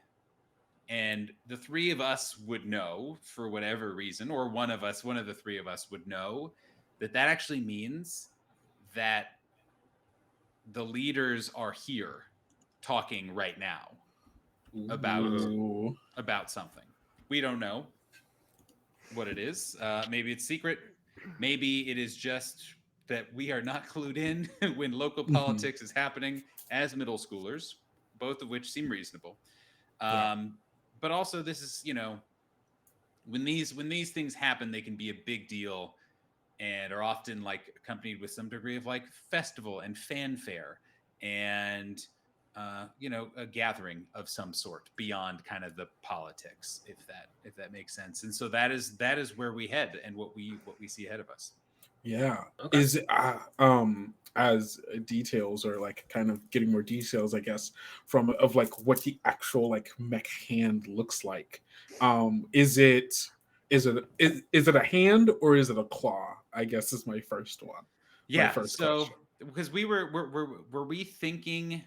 And the three of us would know, for whatever reason, or one of the three of us would know that actually means that the leaders are here talking right now about something. We don't know what it is. Maybe it's secret. Maybe it is just that we are not clued in when local politics is happening as middle schoolers, both of which seem reasonable. But also, this is, when these things happen, they can be a big deal and are often like accompanied with some degree of like festival and fanfare and a gathering of some sort beyond kind of the politics, if that makes sense. And so that is where we head and what we see ahead of us. Yeah. Okay. Is as details, or like kind of getting more details, I guess, of like what the actual like mech hand looks like. Is it a hand or is it a claw? I guess is my first one. Yeah. My first So question. because were we thinking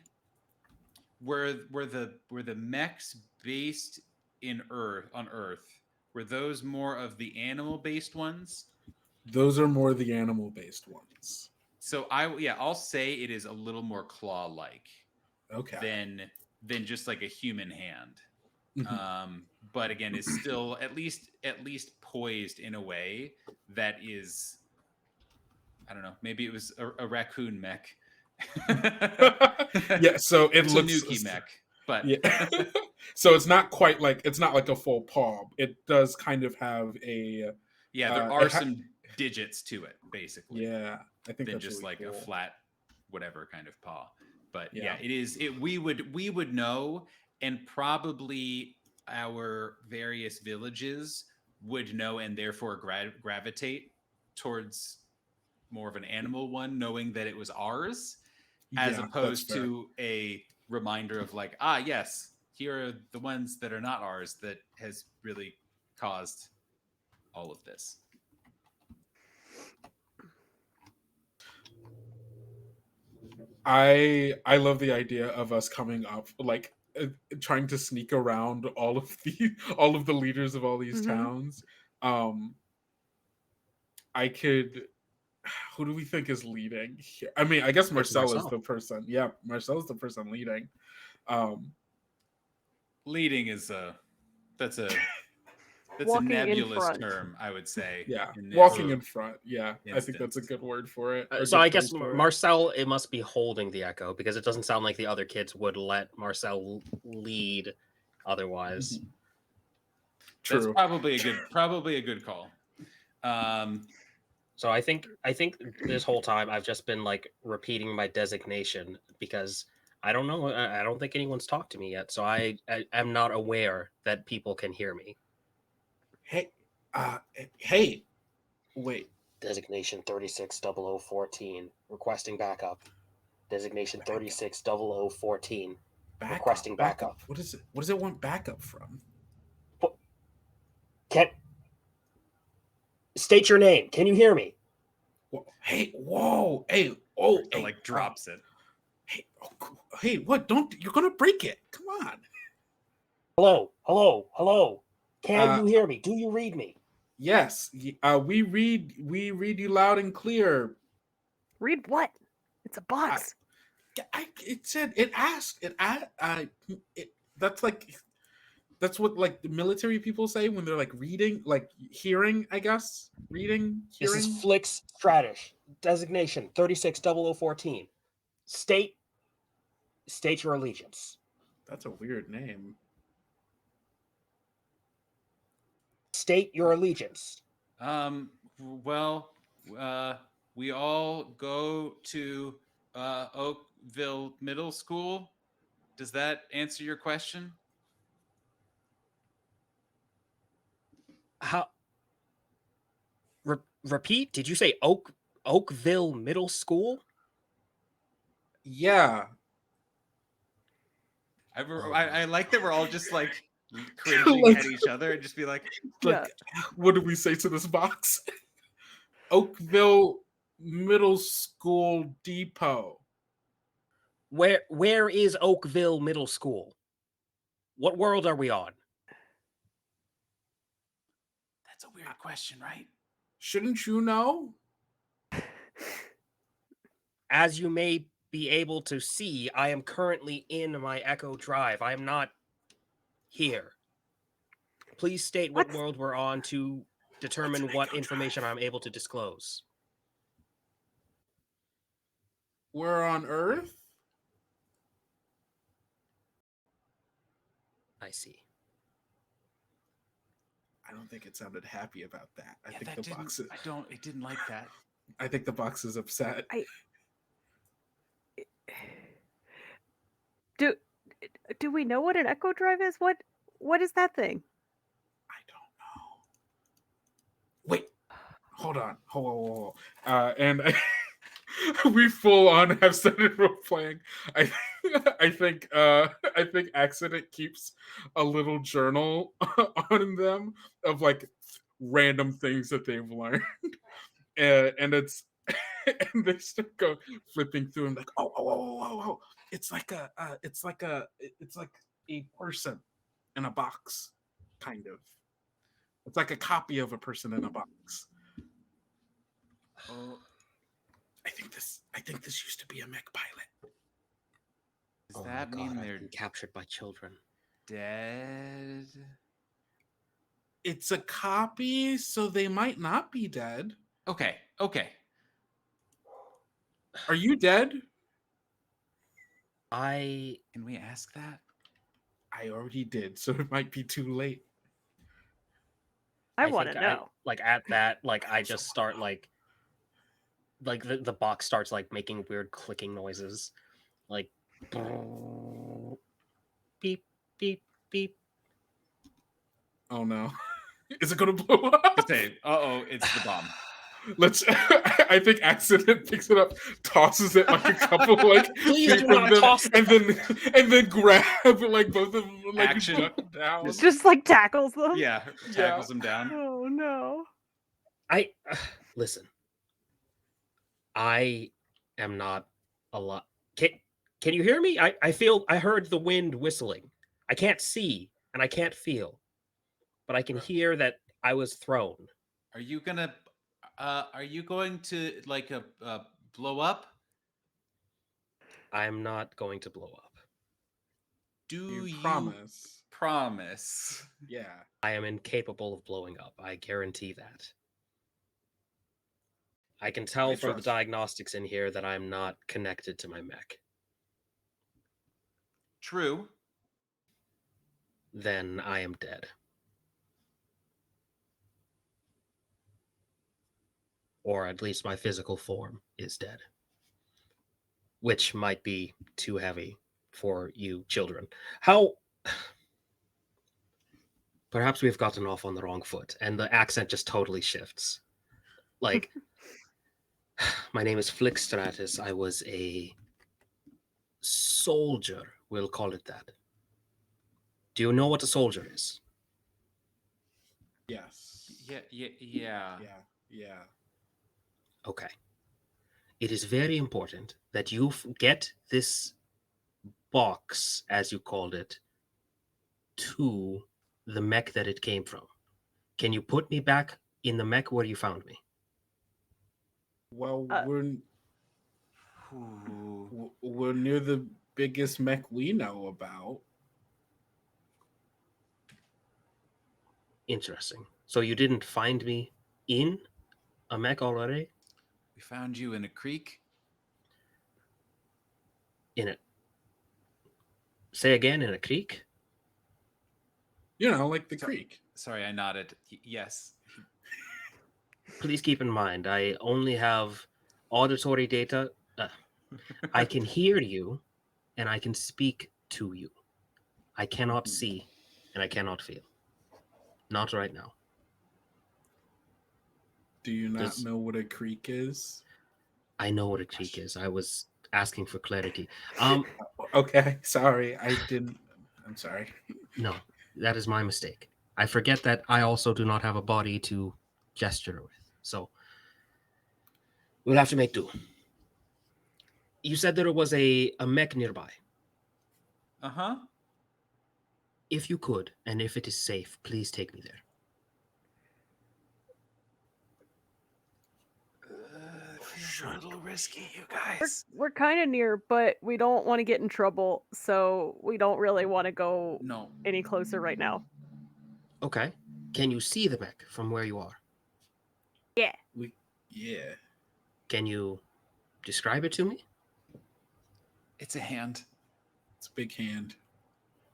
were the mechs based on Earth? Were those more of the animal based ones? Those are more the animal based ones. So I'll say it is a little more claw like Okay. than just like a human hand. Mhm. But again, is still at least poised in a way that is, I don't know, maybe it was a raccoon mech. Yeah, so it looks Tanuki mech, but yeah. So it's not quite like, it's not like a full paw. It does kind of have a there are some digits to it, basically. Yeah, I think than that's just really like cool. a flat whatever kind of paw. But Yeah. we would know, and probably our various villages would know, and therefore gravitate towards more of an animal one, knowing that it was ours, as Yeah, that's opposed fair. to a reminder of like, yes, here are the ones that are not ours that has really caused all of this. I love the idea of us coming up, like trying to sneak around all of the leaders of all these towns. I could Who do we think is leading here? I mean, I guess Marcel is the person. Yeah, Marcel is the person leading. Leading is that's a Walking in nebulous front. term, I would say. Yeah, in this walking in front. Yeah, I think that's a instance. good word for it. or So good I guess phrase for it. Marcel, it must be holding the echo, because it doesn't sound like the other kids would let Marcel lead otherwise. True. That's probably a good call. So I think this whole time I've just been like repeating my designation, because I don't know. I don't think anyone's talked to me yet, so I am not aware that people can hear me. Hey, wait. Designation 360014 requesting backup. Designation 360014 requesting backup. What is it? What does it want backup from? Can state your name? Can you hear me? Whoa, hey, oh, hey, like drops it. Hey, what? You're gonna break it. Come on. Hello. Can you hear me? Do you read me? Yes. We read you loud and clear. Read what? It's a box. It said, it asked, that's what like the military people say when they're like reading, like hearing, I guess. Hearing. This is Flix Stratish. Designation 360014. State your allegiance. That's a weird name. State your allegiance. Well, we all go to Oakville Middle School. Does that answer your question? How? Repeat? Did you say Oakville Middle School? Yeah. I like that we're all just like cringing Like- at each other and just be like, Like, what did we say to this box? Oakville Middle School Depot. Where is Oakville Middle School? What world are we on? that's a weird question, right? Shouldn't you know? As you may be able to see, I am currently in my Ech0 drive. I am not here. Please state what What? world we're on to determine what information I'm able to disclose. We're on Earth. I see. I don't think it sounded happy about that. I think that the didn't, box is. it didn't like that. I think the box is upset. Do we know what an Echo Drive is? What is that thing? I don't know. Wait, hold on. Hold. And we full on have started role playing. I think Accident keeps a little journal on them of like random things that they've learned, and it's and they start go flipping through and like oh, it's like a person in a box, kind of. It's like a copy of a person in a box. Oh, I think this used to be a mech pilot. does that mean I've they're been captured by children? dead? It's a copy, so they might not be dead. Okay. Are you dead? I Can we ask that? I already did, so it might be too late. I want to think know. like at that, like I just start like the box starts like making weird clicking noises, like beep beep beep. Oh no. Is it gonna blow up? Say, it's the bomb. Let's I think Accident picks it up, tosses it like a couple like Please feet do from not them, toss and then grab like both of them like Action. duck down. Just like tackles them. Yeah, tackles him down. Oh no. I listen. I am not a lot. Can you hear me? I heard the wind whistling. I can't see and I can't feel, but I can hear that I was thrown. Are you going to like blow up? I'm not going to blow up. Do you promise? Promise. Yeah. I am incapable of blowing up. I guarantee that. I can tell I from the trust. diagnostics in here that I'm not connected to my mech. True. Then I am dead. Or at least my physical form is dead. Which might be too heavy for you children. How... Perhaps we've gotten off on the wrong foot, and the accent just totally shifts. Like, my name is Flickstratus. I was a soldier, we'll call it that. Do you know what a soldier is? Yes. Yeah. Yeah. Okay. It is very important that you get this box, as you called it, to the mech that it came from. Can you put me back in the mech where you found me? Well, Ooh. we're near the biggest mech we know about. Interesting. So you didn't find me in a mech already? We found you in a creek. In a... Say again, in a creek? You know, like the creek. Sorry, I nodded. Yes. Please keep in mind, I only have auditory data. I can hear you, and I can speak to you. I cannot see, and I cannot feel. Not right now. Do you not Does- know what a creek is? I know what a creek is. I was asking for clarity. Okay, sorry, I didn't. I'm sorry. No, that is my mistake. I forget that I also do not have a body to gesture with. So we'll have to make do. You said there was a mech nearby. Uh-huh. If you could, and if it is safe, please take me there. Feels a little risky, you We're, guys. we're kind of near, but we don't want to get in trouble, so we don't really want to go No. any closer right now. Okay. Can you see the mech from where you are? Yeah. Yeah. Can you describe it to me? It's a hand. It's a big hand.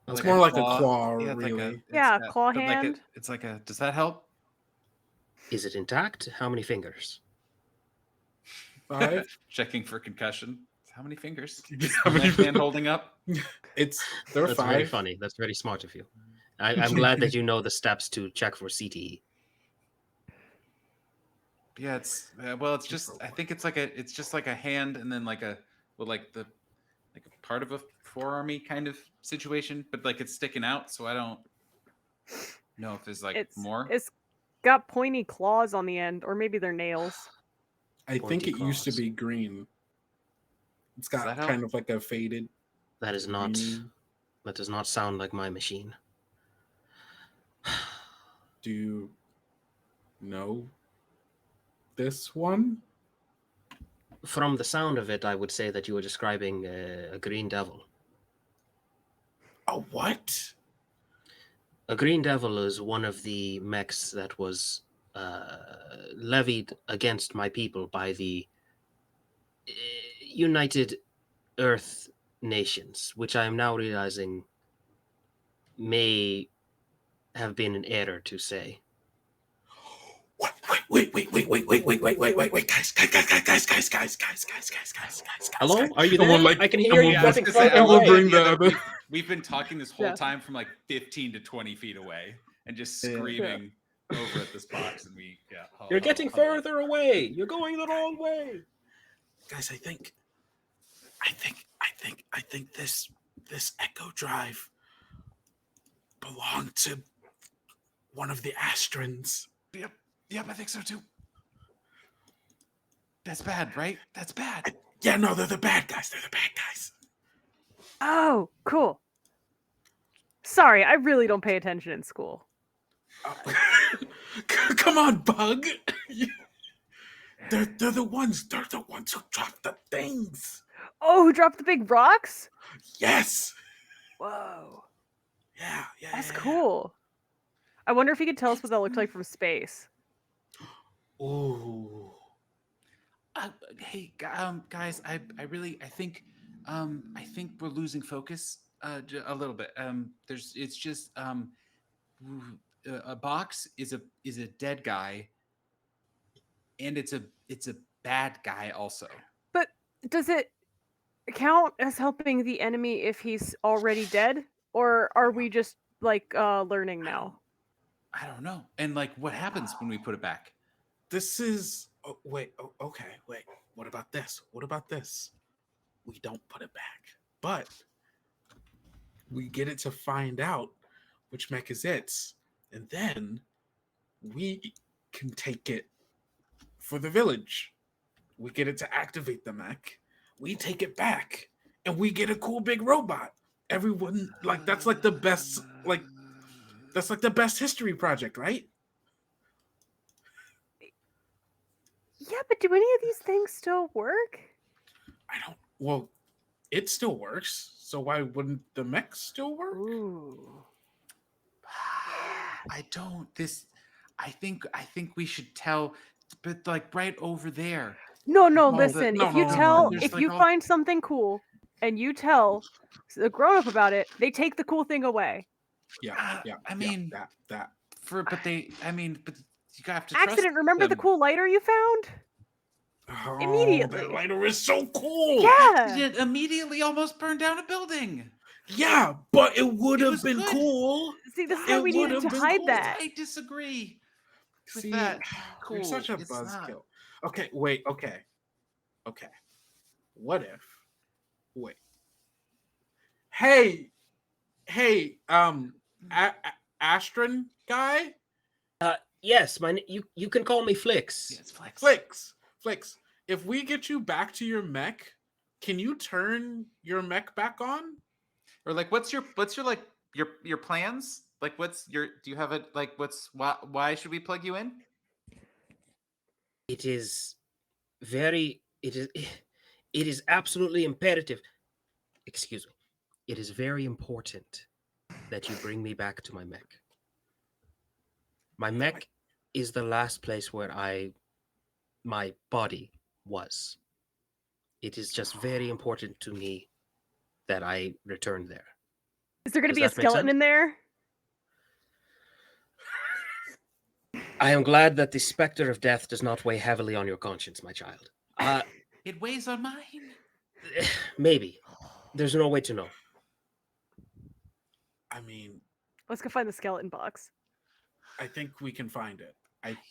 Okay. It's more like a claw, Yeah, it's like really. Yeah, it's claw but hand. it's like a. Does that help? Is it intact? How many fingers? 5. Checking for concussion. How many fingers? How many Left hand holding up. There are That's 5. very funny. That's very smart of you. I'm glad that you know the steps to check for CTE. Yeah, it's well, it's just. I think it's like a. It's just like a hand, and then like a. Well, like the. Like a part of a forearmy kind of situation, but like it's sticking out, so I don't know if there's like more. It's got pointy claws on the end, or maybe they're nails. I think Pointy it used to claws. be green. It's Does got that help? kind of like a faded. That is not. green. That does not sound like my machine. Do you know this one? From the sound of it, I would say that you were describing a green devil. A what? A green devil is one of the mechs that was levied against my people by the United Earth Nations, which I am now realizing may have been an error to say. Wait, guys. Hello? Are you And there? we'll, like- I can and hear we'll you bring- getting I was gonna say, further I and we'll love away. bring the idea the that other. we've been talking this whole Yeah. time from like 15 to 20 feet away and just Yeah. screaming over at this box, and we You're getting further away. You're going the wrong way. Guys, I think this Echo Drive belonged to one of the Astrons. Yep, I think so too. That's bad, right? That's bad. Yeah, no, they're the bad guys. Oh, cool. Sorry, I really don't pay attention in school. Oh. Come on, Bug. They're the ones. They're the ones who dropped the things. Oh, who dropped the big rocks? Yes. Whoa. Yeah. That's cool. I wonder if you could tell us what that looked like from space. Ooh. Hey, guys, I think we're losing focus a little bit. It's just a box is a dead guy, and it's a bad guy also. But does it count as helping the enemy if he's already dead? Or are we just like learning now? I don't know. And like, what happens when we put it back? This is. Okay. Wait. What about this? We don't put it back, but we get it to find out which mech is its, and then we can take it for the village. We get it to activate the mech. We take it back, and we get a cool big robot. Everyone that's like the best history project, right? Yeah, but do any of these things still work? Well, it still works. So why wouldn't the mech still work? Ooh. I think we should tell, but like right over there. No, No, listen. no, If you no, no, tell, no. if There's, you like, all- find something cool and you tell the grown up about it, they take the cool thing away. Yeah. I mean, that. but you have to trust Accident, remember the them. cool lighter you found? Oh, Immediately. that lighter is so cool. Yeah. It immediately almost burned down a building. Yeah, but it would It have was been good. cool. See, this is It why we would needed have to been hide cool. that. I disagree with See, that. you're Cool. such a It's not. buzzkill. Okay, wait. Okay. What if? Wait. Hey, Astron guy, Yes, you can call me Flix. Yeah, it's flex. Flicks. If we get you back to your mech, can you turn your mech back on? Or like, what's your like your plans? Like, what's your? Do you have a like? Why should we plug you in? It is very it is it is absolutely imperative. Excuse me. It is very important that you bring me back to my mech. My mech is the last place where my body was. It is just very important to me that I return there. Is there going to Does be a that make skeleton sense? in there? I am glad that the specter of death does not weigh heavily on your conscience, my child. It weighs on mine. Maybe. There's no way to know. I mean, Let's go find the skeleton box. I think we can find it.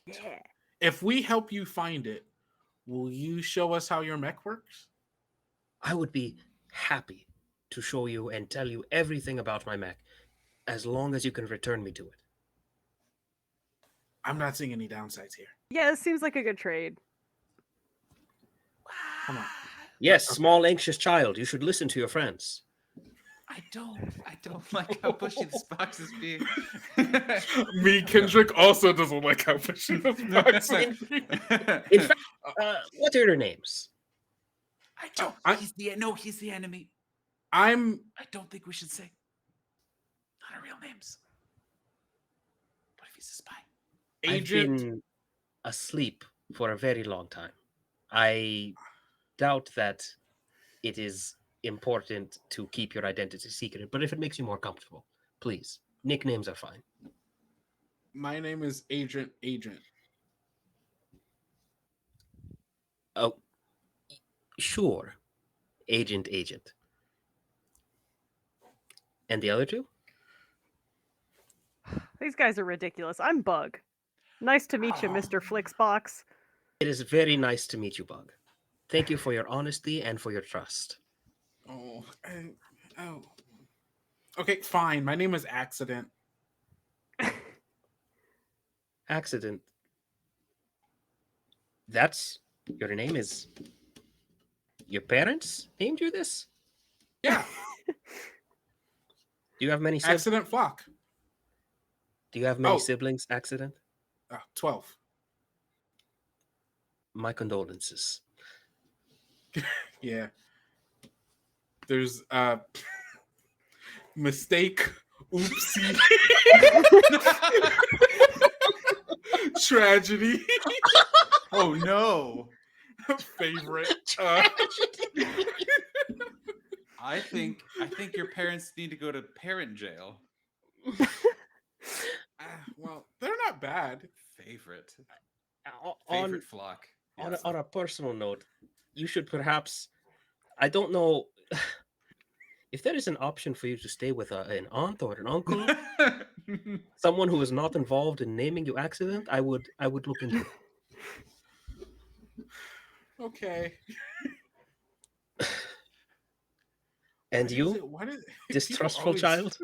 Yeah. If we help you find it, will you show us how your mech works? I would be happy to show you and tell you everything about my mech as long as you can return me to it. I'm not seeing any downsides here. Yeah, this seems like a good trade. Come on. Yes, Okay. small anxious child, you should listen to your friends. I don't like how pushy this box is being. Me, Kendrick also doesn't like how pushy this box is. In fact, what are your names? I don't. I- He's the enemy. I'm I don't think we should say. Not our real names. What if he's a spy? Agent. I've been asleep for a very long time. I doubt that it is important to keep your identity secret, but if it makes you more comfortable, please. Nicknames are fine. My name is Agent. Oh, sure. Agent. And the other two? These guys are ridiculous. I'm Bug. Nice to meet you, Mr. Flixbox. It is very nice to meet you, Bug. Thank you for your honesty and for your trust. Oh. Okay, fine. My name is Accident. Accident. That's your name is. Your parents named you this? Yeah, Do you have many siblings? Accident Flock. Do you have many Oh. siblings, Accident? 12. My condolences. Yeah. There's mistake, oopsie, tragedy, Oh no! favorite. I think your parents need to go to parent jail. Well, they're not bad. Favorite On, flock. on a personal note, you should perhaps, I don't know, if there is an option for you to stay with an aunt or an uncle, someone who is not involved in naming you Accident, I would look into it. Okay. And you, Why did distrustful child?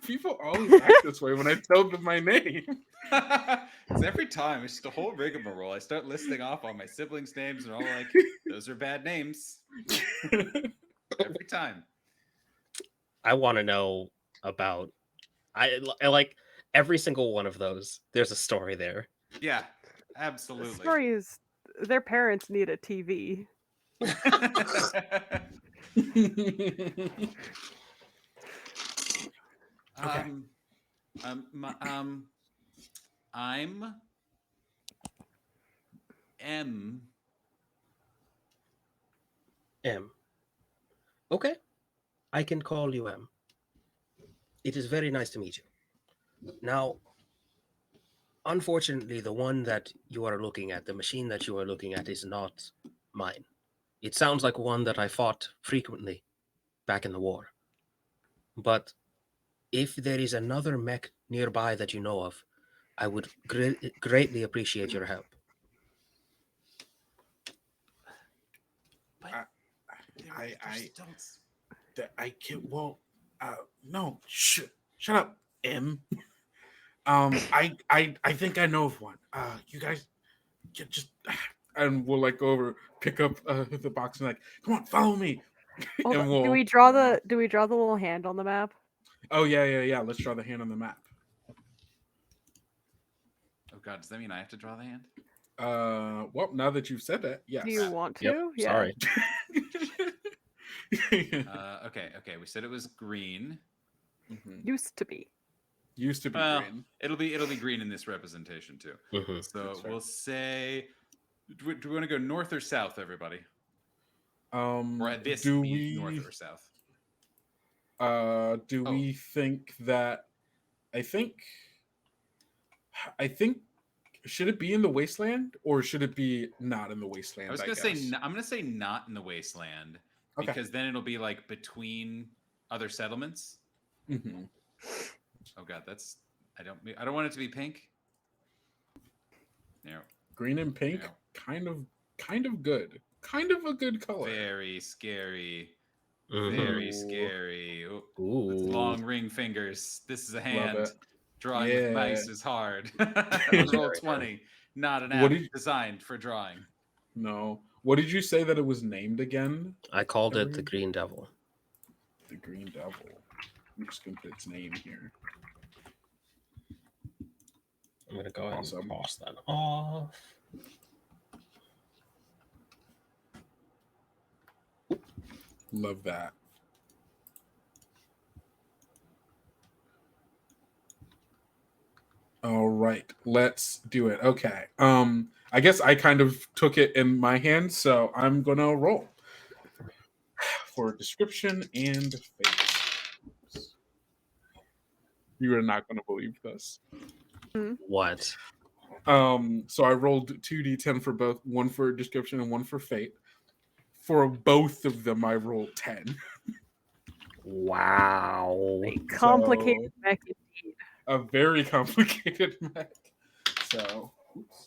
People always act this way when I tell them my name. Because every time it's just a whole rigmarole. I start listing off all my siblings' names, and all like, those are bad names. Every time. I want to know about. I like every single one of those. There's a story there. Yeah, The absolutely. story is their parents need a TV. Okay. I'm M. M. Okay. I can call you M. It is very nice to meet you. Now, Unfortunately, the one that you are looking at, the machine that you are looking at, is not mine. It sounds like one that I fought frequently back in the war. But if there is another mech nearby that you know of, I would greatly appreciate your help. But I- they're I- stunts. I can't. Well, no. Shut up, M. I think I know of one. You guys just and we'll like go over, pick up the box and like, come on, follow me, Hold and on. we'll. Do we draw the little hand on the map? Oh yeah. Let's draw the hand on the map. Oh God, does that mean I have to draw the hand? Well, now that you've said that, yes. Do you want Yep. to? Yeah. Sorry. Okay. We said it was green. Mhm. Used to be. Used to be Well, green. it'll be green in this representation too. Mhm. So That's fair. we'll say, do we want to go north or south, everybody? Or at this Do be north we? or south? Do Oh. we think that? I think. I think. Should it be in the wasteland or should it be not in the wasteland? I was gonna say I'm gonna say not in the wasteland Okay. because then it'll be like between other settlements. Mm-hmm. Oh God, that's I don't want it to be pink. No, Green and pink, no. kind of good. Kind of a good color. Very scary. Mhm. Very Ooh. scary. Ooh, with Ooh. long ring fingers. This is a Love hand. it. Drawing with Yeah. mice is hard. On roll Very 20, not an What app did- designed for drawing. No. What did you say that it was named again? I called it the Every- Green Devil. The Green Devil. I'm just gonna put its name here. I'm gonna go ahead Awesome. and cross that off. Love that. All right, let's do it. Okay. I guess I kind of took it in my hand, so I'm gonna roll for description and face. You are not gonna believe this. What? So I rolled 2d10 for both, one for description and one for fate. For both of them, I rolled 10. Wow. A complicated So- mech indeed. A very complicated mech. So, oops.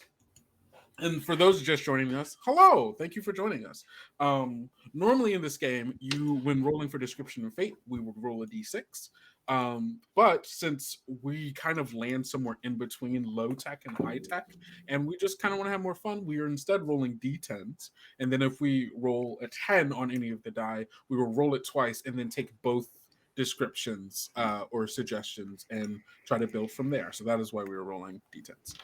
And for those just joining us, hello! Thank you for joining us. Normally in this game, when rolling for description and fate, we would roll a d6. But since we kind of land somewhere in between low tech and high tech, and we just kind of want to have more fun, we are instead rolling d10s. And then if we roll a 10 on any of the die, we will roll it twice and then take both descriptions or suggestions and try to build from there. So that is why we were rolling d10s.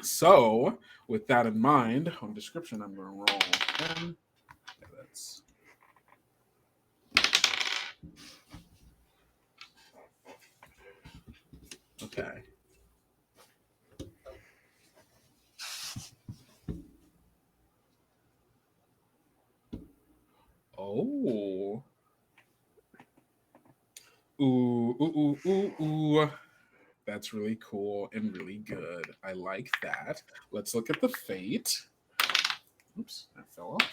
So, with that in mind, on description, I'm going to roll 10. Yeah, that's okay. Oh. Ooh. That's really cool and really good. I like that. Let's look at the fate. Oops, that fell off.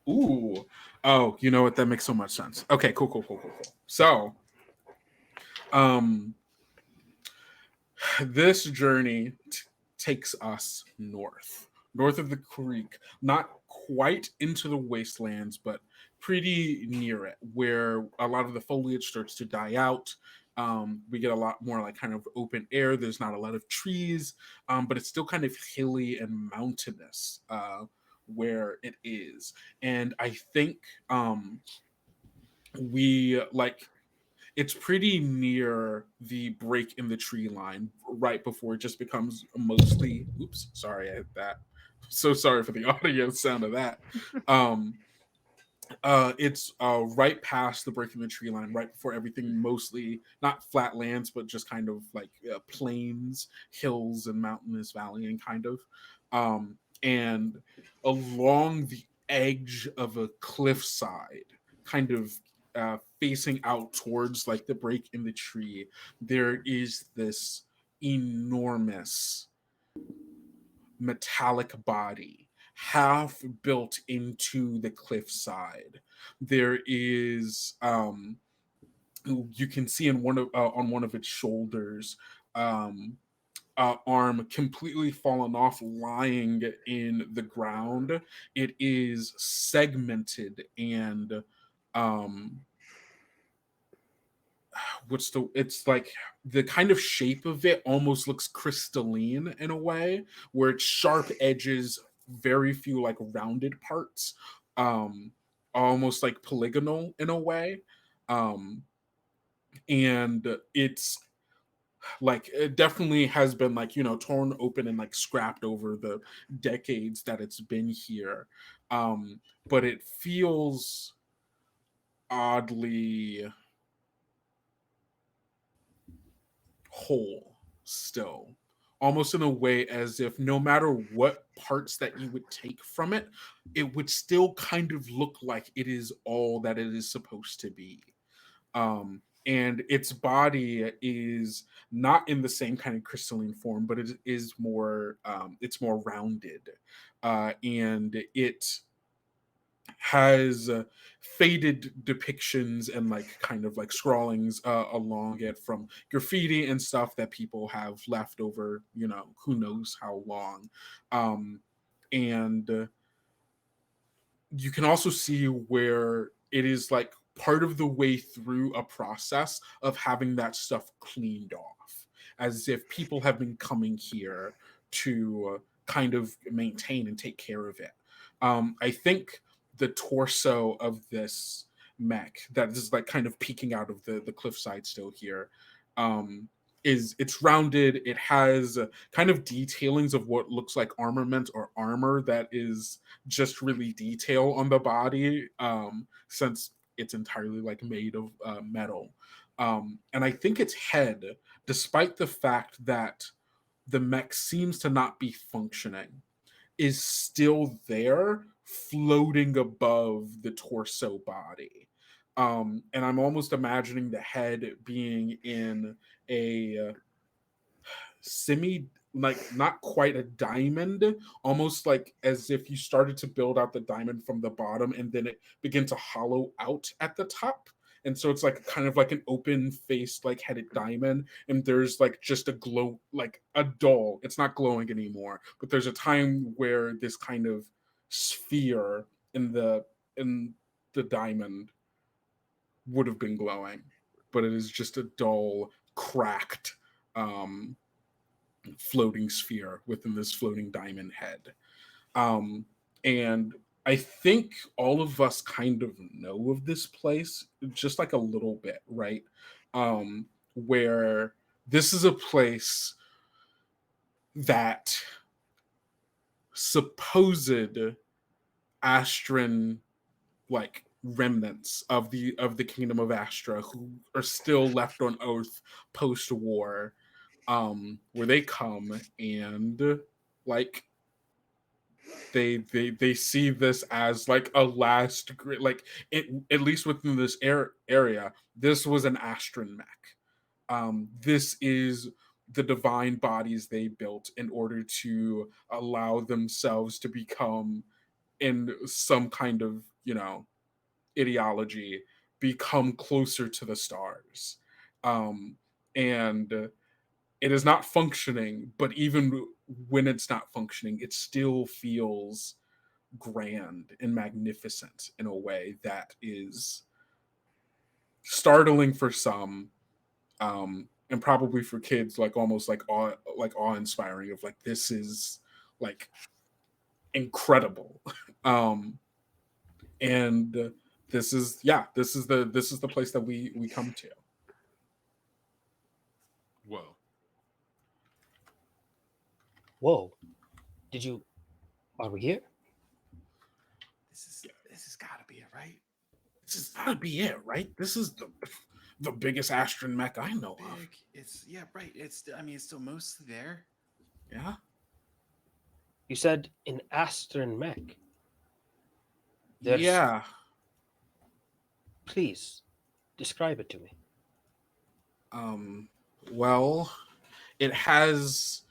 Ooh. Oh, you know what? That makes so much sense. Okay, cool. So, this journey takes us north of the creek, not quite into the wastelands, but pretty near it, where a lot of the foliage starts to die out. We get a lot more like kind of open air. There's not a lot of trees, but it's still kind of hilly and mountainous where it is. And I think we like it's pretty near the break in the tree line, right before it just becomes mostly. Oops, sorry, I hit that. So sorry for the audio sound of that. It's right past the break in the tree line, right before everything mostly not flat lands, but just kind of like plains, hills, and mountainous valley, and kind of. and along the edge of a cliffside, kind of facing out towards like the break in the tree, there is this enormous metallic body half built into the cliffside. There is you can see in one of on one of its shoulders um arm completely fallen off, lying in the ground. It is segmented and um what's the it's like the kind of shape of it almost looks crystalline in a way, where it's sharp edges, very few like rounded parts, um almost like polygonal in a way. um and it's like it definitely has been like torn open and like scrapped over the decades that it's been here. But it feels oddly whole still, almost in a way as if no matter what parts that you would take from it, it would still kind of look like it is all that it is supposed to be. And its body is not in the same kind of crystalline form, but it is more it's more rounded, and it has faded depictions and like kind of like scrawlings along it from graffiti and stuff that people have left over, who knows how long. And you can also see where it is like part of the way through a process of having that stuff cleaned off, as if people have been coming here to kind of maintain and take care of it. I think the torso of this mech that is like kind of peeking out of the cliffside still here, um, it's rounded. It has kind of detailings of what looks like armament or armor that is just really detail on the body, since it's entirely like made of metal. And I think its head, despite the fact that the mech seems to not be functioning, is still there, floating above the torso body. And I'm almost imagining the head being in a semi, like not quite a diamond, almost like as if you started to build out the diamond from the bottom and then it began to hollow out at the top. And so it's like kind of like an open faced like headed diamond, and there's like just a glow, like a dull, it's not glowing anymore, but there's a time where this kind of sphere in the diamond would have been glowing, but it is just a dull, cracked um floating sphere within this floating diamond head. Um, and I think all of us kind of know of this place just like a little bit, right? Where this is a place that supposed Astran like remnants of the kingdom of Astra who are still left on Oath post war, where they come and like they see this as like a last like at least within this area, this was an Astran mech. This is the divine bodies they built in order to allow themselves to become, in some kind of ideology, become closer to the stars. And it is not functioning, but even when it's not functioning, it still feels grand and magnificent in a way that is startling for some, and probably for kids like almost like awe-inspiring, of like this is like incredible. um and this is the place that we come to. Whoa. Whoa. Are we here? This has got to be it, right? This has got to be it, right? This is the biggest Astran mech I know of. Big. It's right. It's still mostly there. Yeah. You said in Astern Mech. There's... Yeah. Please describe it to me. Well, it has.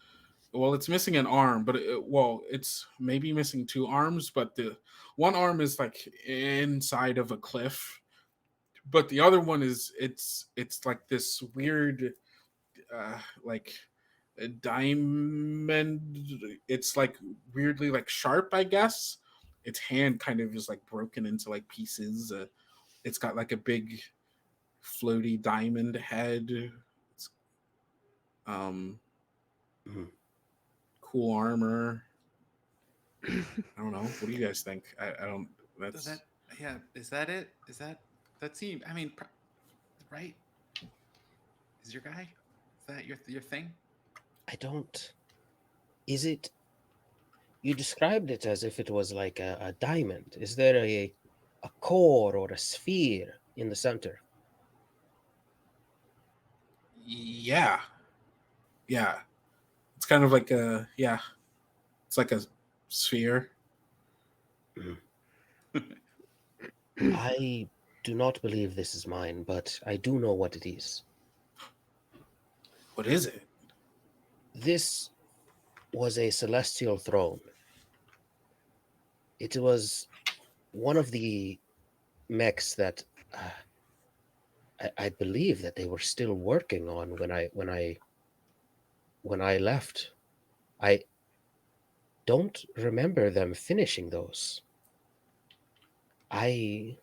Well, it's missing an arm, but it's maybe missing two arms, but the one arm is like inside of a cliff, but the other one is it's like this weird, like a diamond. It's like weirdly like sharp, I guess. Its hand kind of is like broken into like pieces. It's got like a big floaty diamond head. It's, um, Mhm. cool armor. I don't know. What do you guys think? I don't. That's That yeah. Is that it? Is that seem? I mean, right? Is your guy? Is that your thing? I don't. Is it? You described it as if it was like a diamond. Is there a core or a sphere in the center? yeah, yeah. It's kind of like a yeah. It's like a sphere. I do not believe this is mine, but I do know what it is. What is it? This was a celestial throne. It was one of the mechs that I believe that they were still working on when I left. I don't remember them finishing those. I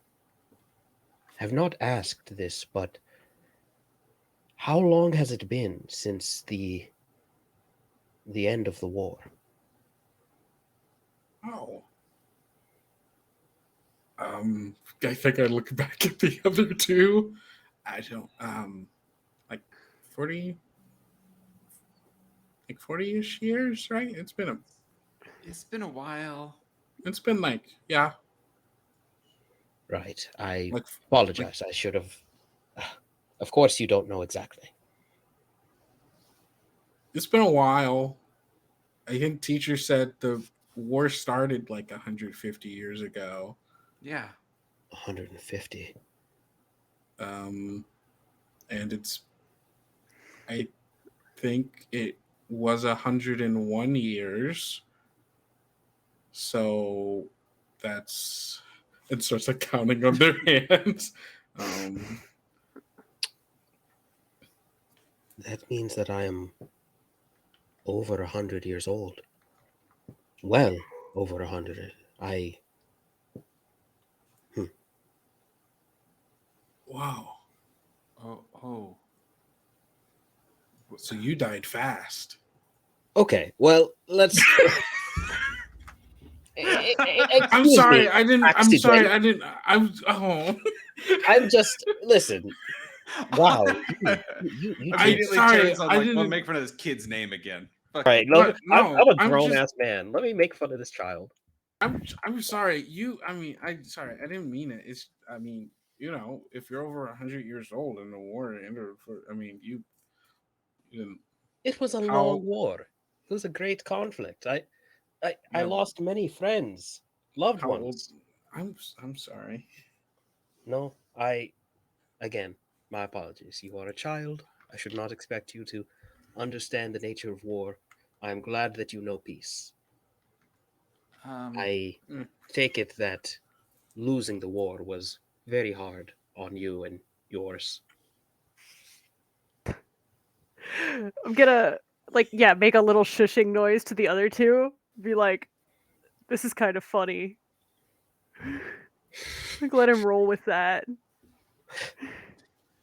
have not asked this, but how long has it been since the end of the war? Oh. I think I look back at the other two. I don't. Like 40, like 40-ish years, right? It's been a while. It's been like yeah, Right. I like apologize. I should have. Of course, you don't know exactly. it's been a while. I think teacher said the war started like 150 years ago. Yeah. 150. And I think it was 101 years. So that's it starts like counting on their hands. That means that I am over 100 years old. Well, over 100. Wow. Oh. So you died fast. Okay, well, let's. I'm sorry. Me, I'm sorry. I didn't. I'm. Oh. I'm just listen. Wow. You Immediately sorry, turns on I like, didn't- don't make fun of this kid's name again. Fuck Right. you. Look, No, I'm a I'm grown just- ass man. Let me make fun of this child. I'm sorry. I'm sorry. I didn't mean it. It's. I mean, if you're over 100 years old and the war ended, you didn't. It was a How- long war. It was a great conflict. I Yeah. lost many friends, loved How old? ones. I'm sorry. No, again, my apologies. You are a child. I should not expect you to understand the nature of war. I am glad that you know peace. I take it that losing the war was very hard on you and yours. I'm gonna make a little shushing noise to the other two. Be like, this is kind of funny. Like, let him roll with that.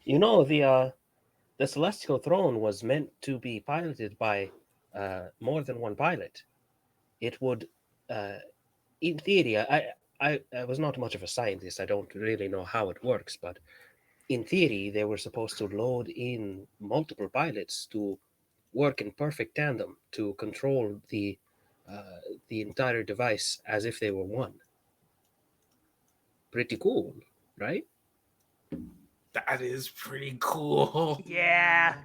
You know, the celestial throne was meant to be piloted by more than one pilot. It would, in theory, I was not much of a scientist. I don't really know how it works, but in theory, they were supposed to load in multiple pilots to work in perfect tandem to control the entire device as if they were one. Pretty cool, right? That is pretty cool. Yeah.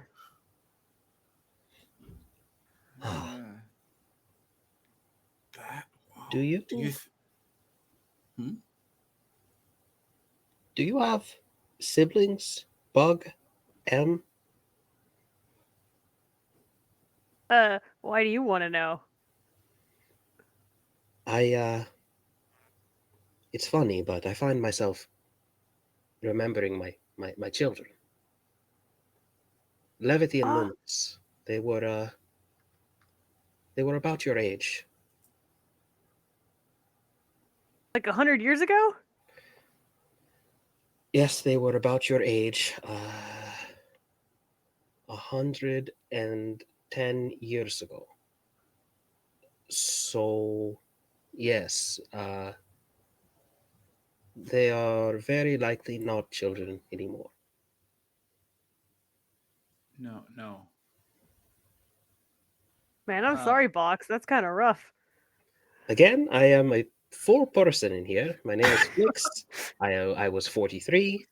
Do you do you have siblings, Bug, M? Why do you want to know? It's funny, but I find myself remembering my children. Levity and Ah. Mummets. They were about your age. Like 100 years ago? Yes, they were about your age. 110 years ago. So, yes, they are very likely not children anymore. No. Man, I'm sorry, Box. That's kind of rough. Again, I am a full person in here. My name is Flix. I was 43.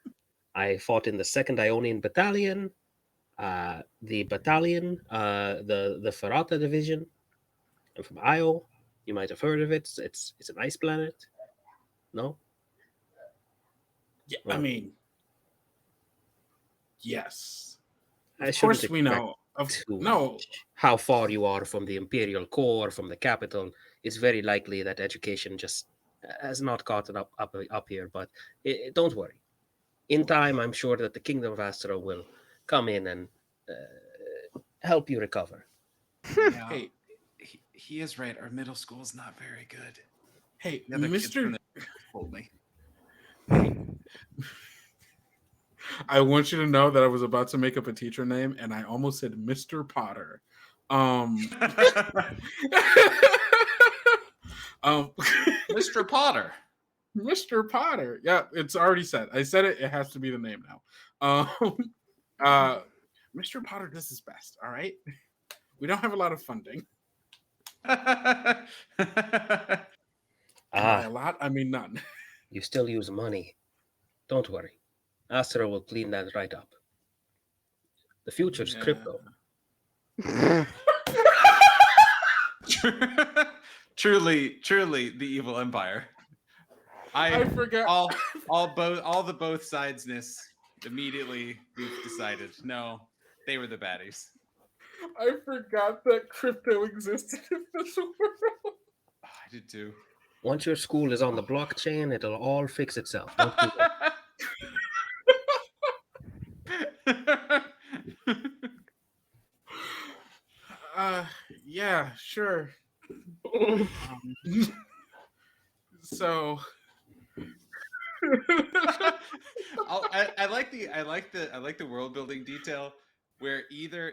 I fought in the 2nd Ionian Battalion. The battalion, the Ferrata Division. I'm from Io. You might have heard of it. It's an ice planet. No? Yeah, Well, I mean, yes. I Of shouldn't course we expect know. too No. much. How far you are from the imperial core, from the capital, it's very likely that education just has not gotten up here. But don't worry. In time, I'm sure that the Kingdom of Astro will come in and help you recover. Yeah. Hey, He is right. Our middle school is not very good. hey, The other kids from Mr. the told me. I want you to know that I was about to make up a teacher name and I almost said Mr. Potter. Mr. Potter. Mr. Potter. Yeah, it's already said. I said it. It has to be the name now. Mr. Potter does his best. All right. We don't have a lot of funding. By a lot, I mean none. You still use money. Don't worry. Astro will clean that right up. The future's crypto. Truly, the evil empire. I forgot. all the both sidesness. Immediately, we've decided no, they were the baddies. I forgot that crypto existed in this world. I did too. Once your school is on the blockchain, it'll all fix itself. Don't you worry. Yeah, sure. So I like the world building detail where either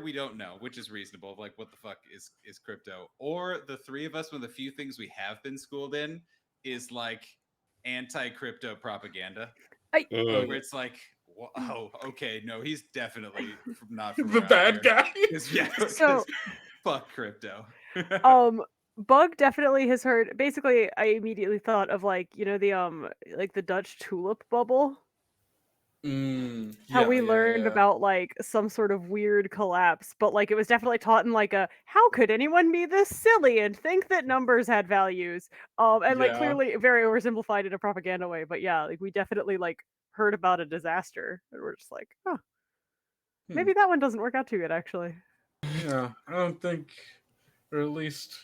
we don't know, which is reasonable, like what the fuck is crypto, or the three of us, one of the few things we have been schooled in is like anti-crypto propaganda. Where it's like, oh, okay, no, he's definitely not from the bad guy. So fuck crypto. Bug definitely has heard. Basically, I immediately thought of like the Dutch tulip bubble. How we learned about like some sort of weird collapse, but like it was definitely taught in like a how could anyone be this silly and think that numbers had values? And like clearly very oversimplified in a propaganda way. But yeah, like we definitely like heard about a disaster and we're just like, huh. Maybe that one doesn't work out too good actually. Yeah, I don't think, or at least,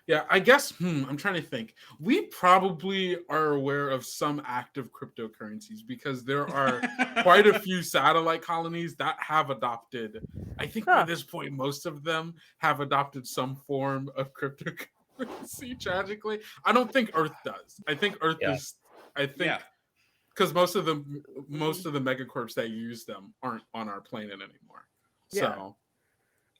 yeah, I guess, I'm trying to think. We probably are aware of some active cryptocurrencies because there are quite a few satellite colonies that have adopted. I think by this point, most of them have adopted some form of cryptocurrency, tragically. I don't think Earth does. I think Earth is, because most of the megacorps that use them aren't on our planet anymore. So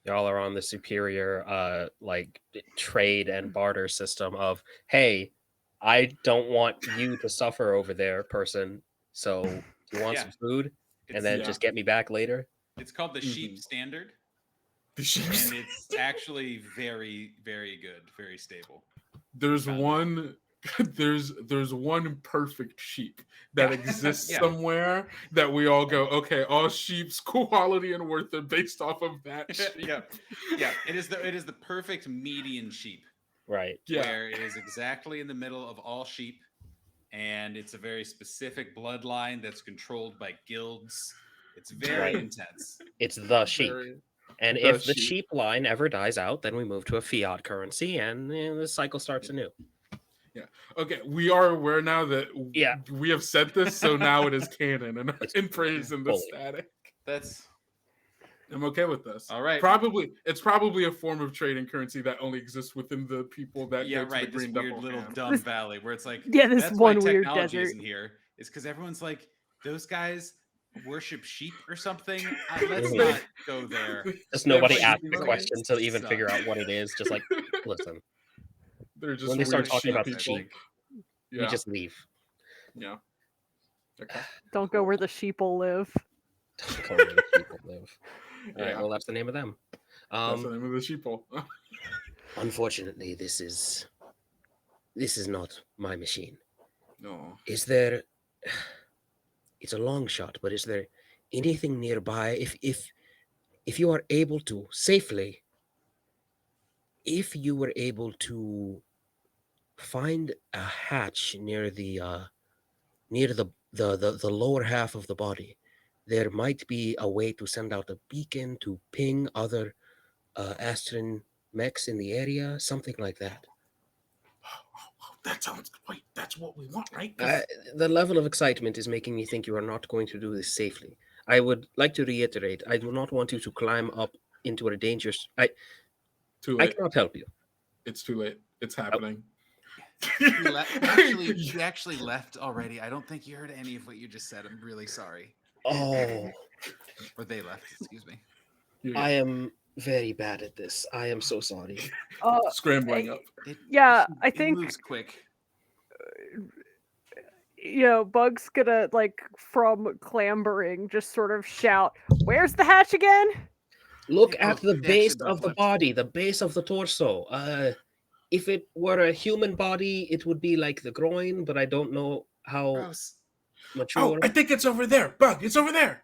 y'all are on the superior like trade and barter system of, hey, I don't want you to suffer over there, person. So you want some food and then just get me back later. It's called the sheep standard. And it's actually very, very good, very stable. There's one there's one perfect sheep that exists somewhere that we all go, okay, all sheep's quality and worth are based off of that sheep. Yeah. It is the perfect median sheep. Right. Yeah. where it is exactly in the middle of all sheep, and it's a very specific bloodline that's controlled by guilds. It's very Right. intense. It's the sheep. Very- And the if the sheep. sheep line ever dies out, then we move to a fiat currency and the cycle starts anew. Okay, we are aware now that Yeah. we have said this, so now it is canon and It's- in praise in the fully. static. That's I'm okay with this. all right. It's probably a form of trading currency that only exists within the people that Yeah, go to right. the This Green weird Double little Hand. dumb valley where it's like, Yeah, this that's one why weird technology desert. isn't here. Is because everyone's like, those guys worship sheep or something. Let's Mhm. not go there. Just They have nobody sheep asked the money. question to even Suck. figure out what it is. Just like, listen, They're just when they start weird talking sheep about people. sheep, Yeah, we just leave. yeah. Okay. Don't go where the sheeple live. Don't go where the people live. All right, Yeah. well, that's the name of them. That's the name of the sheeple. Unfortunately, this is not my machine. No. Is there? It's a long shot, but is there anything nearby? If you are able to safely, if you were able to find a hatch near the the lower half of the body, there might be a way to send out a beacon to ping other Astron mechs in the area, something like that. That sounds wait. That's what we want, right? 'Cause- The level of excitement is making me think you are not going to do this safely. I would like to reiterate, I do not want you to climb up into a dangerous. Too I late. cannot help you. It's too late. It's happening. He actually left already. I don't think you heard any of what you just said. I'm really sorry. Oh, Or they left, excuse me. I am very bad at this. I am so sorry. Scrambling up. Yeah, I It think moves quick. Bug's gonna like from clambering just sort of shout, "Where's the hatch again?" Look Oh, at the they actually base both of the left. body, the base of the torso. If it were a human body, it would be like the groin, but I don't know how Gross. mature. Oh, I think it's over there. Bug, it's over there.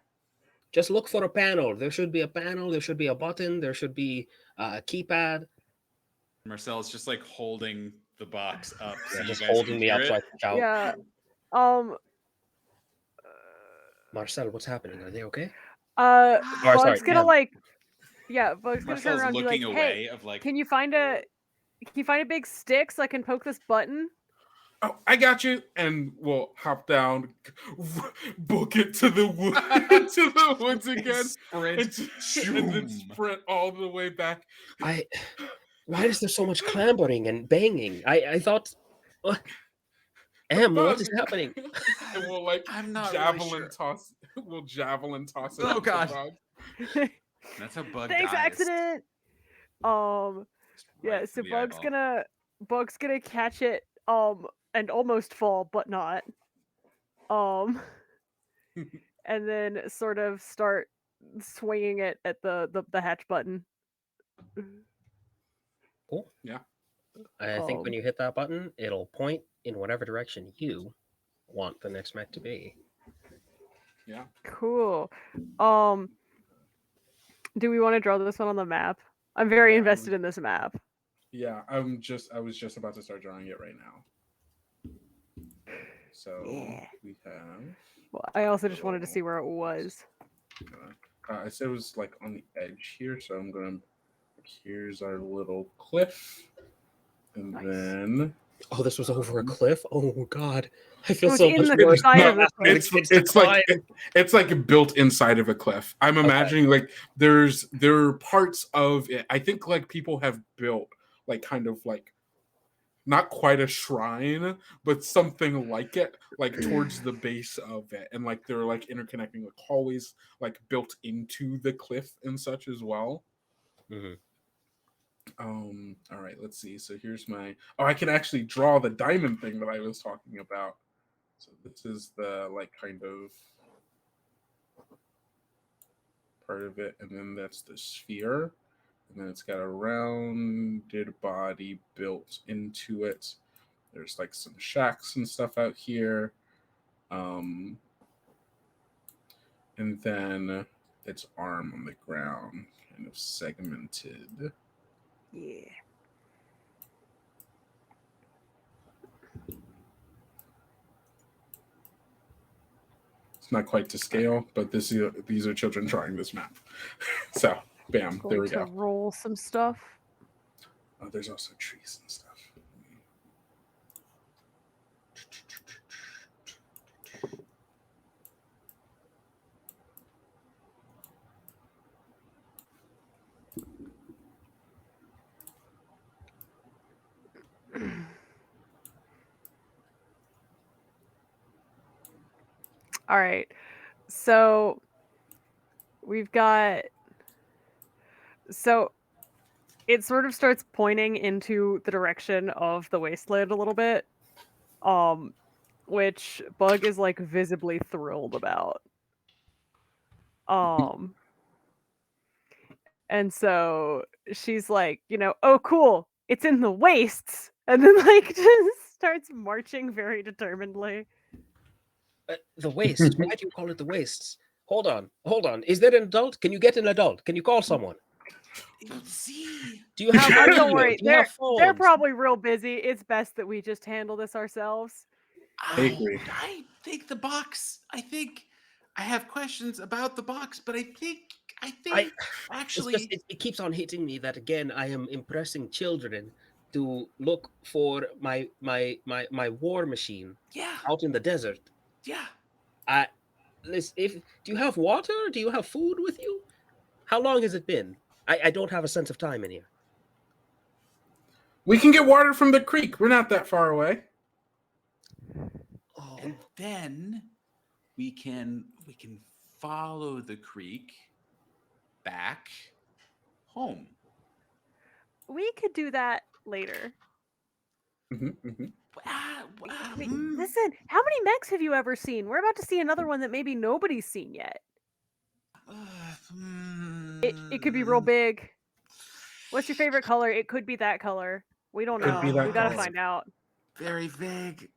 Just look for a panel. There should be a panel. There should be a button. There should be a keypad. Marcel's just like holding the box up so you Just guys holding can me hear up it. so I can shout. Yeah. Marcel, what's happening? Are they okay? Bug's sorry, gonna Em. Bug's gonna turn Marcel's around and be looking like, away "Hey, of like, can you find a big stick so I can poke this button?" Oh, I got you. And we'll hop down, book it to the wood, to the woods again, sprint, and then sprint all the way back. Why is there so much clambering and banging? I thought, what is happening? And we'll like I'm not javelin really sure. toss. We'll javelin toss it. Oh, up to God. Bug. That's how Bug Thanks, dies. accident. Just Yeah, right so through the eyeball. Bug's gonna catch it and almost fall, but not. And then sort of start swinging it at the hatch button. Cool. Yeah. I think when you hit that button, it'll point in whatever direction you want the next mech to be. Yeah. Cool. Do we want to draw this one on the map? I'm very invested in this map. Yeah, I was just about to start drawing it right now. So we have. Well, I also just wanted to see where it was. I said it was like on the edge here, so I'm gonna. Here's our little cliff, and then. Oh, this was over a cliff. Oh God, I feel It's so in much the worse. side now of the asking cliff. the kids to climb. It's like built inside of a cliff. I'm imagining like there are parts of it. I think like people have built like kind of like not quite a shrine, but something like it, like towards the base of it, and like they're like interconnecting like hallways, like built into the cliff and such as well. Mhm. All right, let's see. So here's my. Oh, I can actually draw the diamond thing that I was talking about. So this is the like kind of part of it, and then that's the sphere, and then it's got a rounded body built into it. There's like some shacks and stuff out here, and then its arm on the ground, kind of segmented. Yeah. not quite to scale, but these are children drawing this map. So, bam, there we to go. roll some stuff. Oh, there's also trees and stuff. All right. So we've got. So it sort of starts pointing into the direction of the wasteland a little bit, which Bug is like visibly thrilled about. And so she's like, oh cool, it's in the wastes, and then like just starts marching very determinedly. The wastes. Why do you call it the wastes? Hold on. Is there an adult? Can you get an adult? Can you call someone? See, Do you have? Don't worry, Do you have they're phones? probably real busy. It's best that we just handle this ourselves. I agree. I think the box. I think I have questions about the box, but I think It's actually. just it keeps on hitting me that again I am impressing children to look for my war machine Yeah, out in the desert. yeah. Do you have water? Do you have food with you? How long has it been? I don't have a sense of time in here. We can get water from the creek. We're not that far away. Oh, And then we can follow the creek back home. We could do that later. Listen, how many mechs have you ever seen? We're about to see another one that maybe nobody's seen yet. It could be real big. What's your favorite color? It could be that color. We don't Could know. be that We gotta color. find out. Very vague.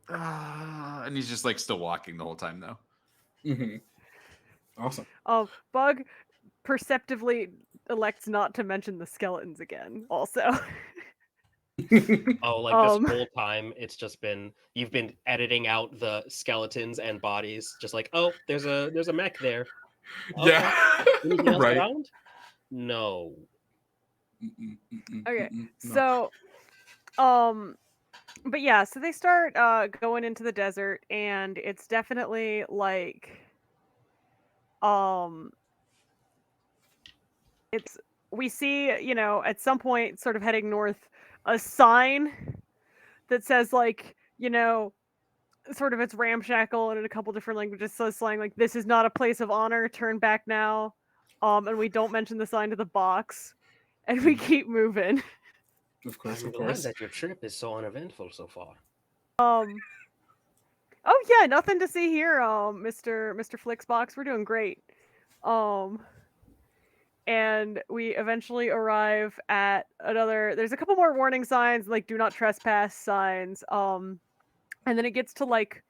And he's just like still walking the whole time though. Awesome. Oh, Bug perceptively elects not to mention the skeletons again. Also, Oh, like this whole time, it's just been you've been editing out the skeletons and bodies, just like, oh, there's a mech there. Okay. Yeah. Anything else Right. around? No. okay. No. So, but yeah, so they start going into the desert, and it's definitely like, it's we see, at some point, sort of heading north, a sign that says like, sort of it's ramshackle and in a couple different languages says slang like, this is not a place of honor, turn back now. And we don't mention the sign to the box, and we keep moving. Of course, I'm of glad course. that your trip is so uneventful so far. Oh yeah, nothing to see here, Mr. Flixbox. We're doing great. And we eventually arrive at there's a couple more warning signs, like do not trespass signs. And then it gets to like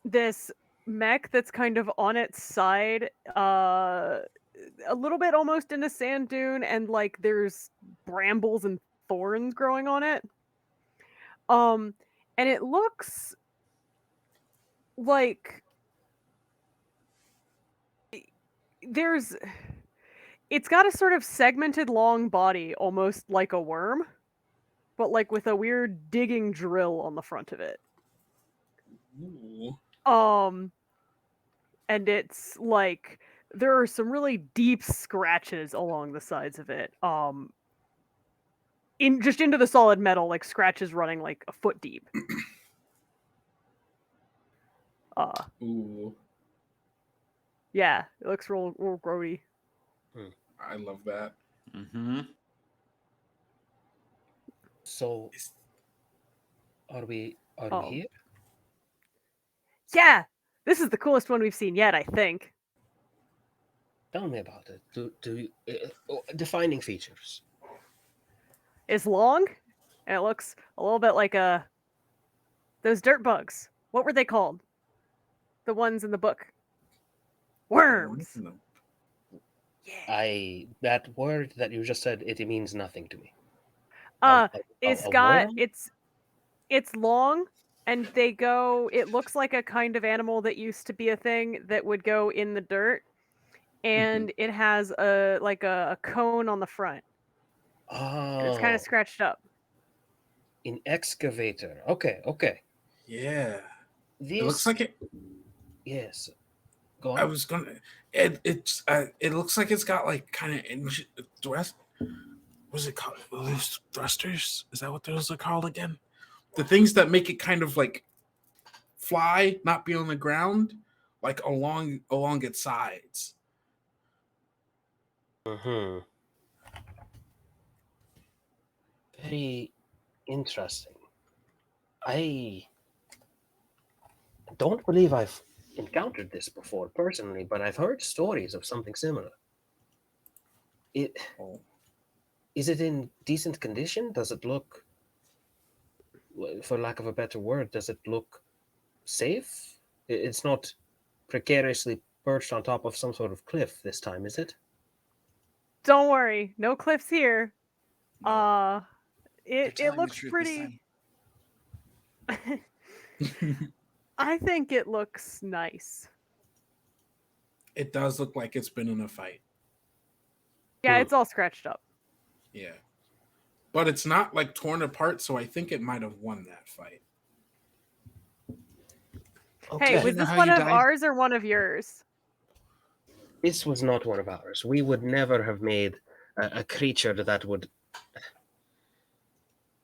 this mech that's kind of on its side, a little bit almost in a sand dune, and like there's brambles and thorns growing on it. And it looks like it's got a sort of segmented long body, almost like a worm, but like with a weird digging drill on the front of it. Ooh. And it's like there are some really deep scratches along the sides of it. Into the solid metal, like scratches running like a foot deep. Ooh. Yeah, it looks real grody. I love that. So, are we here? Yeah, this is the coolest one we've seen yet, I think. Tell me about it. Do defining features. It's long, and it looks a little bit like those dirt bugs. What were they called? The ones in the book. Worms. Yeah. That word that you just said, it means nothing to me. It's long. and they go. It looks like a kind of animal that used to be a thing that would go in the dirt, and it has a cone on the front, and it's kind Oh, of scratched up. an excavator. Okay, okay. Yeah. It looks This, like it. yes. Go I on. was gonna. It looks like it's got like kind of thrust. What's it called? Those thrusters? Is that what those are called again? The things that make it kind of like fly, not be on the ground, like along its sides. Mm-hmm. Very interesting. I don't believe I've encountered this before personally, but I've heard stories of something similar. It Oh. is it in decent condition? Does it look, for lack of a better word, does it look safe? It's not precariously perched on top of some sort of cliff this time, is it? Don't worry, no cliffs here. No, they're It telling the looks truth this pretty. time. I think it looks nice. It does look like it's been in a fight. Yeah, Hmm. it's all scratched up. Yeah. But it's not like torn apart, so I think it might have won that fight. Okay. Hey, Do you was know this how one you of died? ours or one of yours? This was not one of ours. We would never have made a creature that would.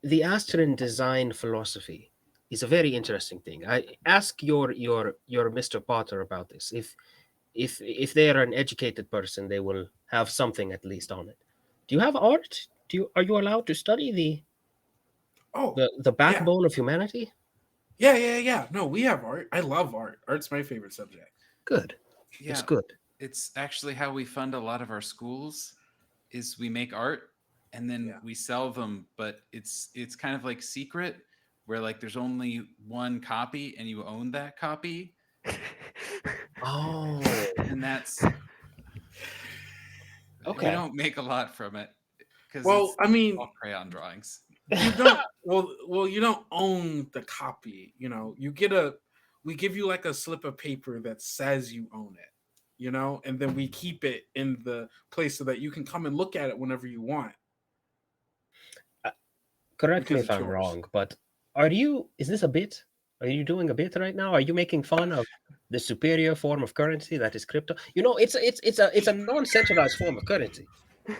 The Astron design philosophy is a very interesting thing. I ask your Mr. Potter about this. If they are an educated person, they will have something at least on it. Do you have art? Are you allowed to study Oh, the yeah. backbone of humanity? Yeah. No, we have art. I love art. Art's my favorite subject. Good. It's Yeah, good. it's actually how we fund a lot of our schools. Is we make art and then Yeah. we sell them, but it's kind of like secret, where like there's only one copy and you own that copy, Oh, and that's we okay. don't make a lot from it because Well, it's I mean, all crayon drawings. you don't you don't own the copy, we give you like a slip of paper that says you own it, and then we keep it in the place so that you can come and look at it whenever you want Correct me because if it's I'm yours. wrong, but is this a bit? Are you doing a bit right now? Are you making fun of the superior form of currency that is crypto? It's a non-centralized form of currency.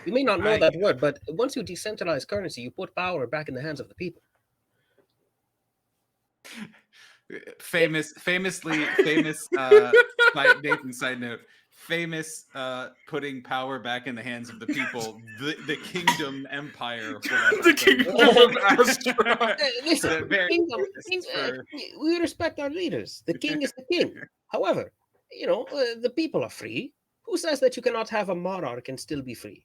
You may not know I that word, but once you decentralize currency, you put power back in the hands of the people. Famously famous Nathan side note, famous putting power back in the hands of the people, the kingdom empire, whatever. the kingdom of Astra. Listen, The very kingdom, for we respect our leaders. The king is the king. However, the people are free. Who says that you cannot have a monarch and still be free?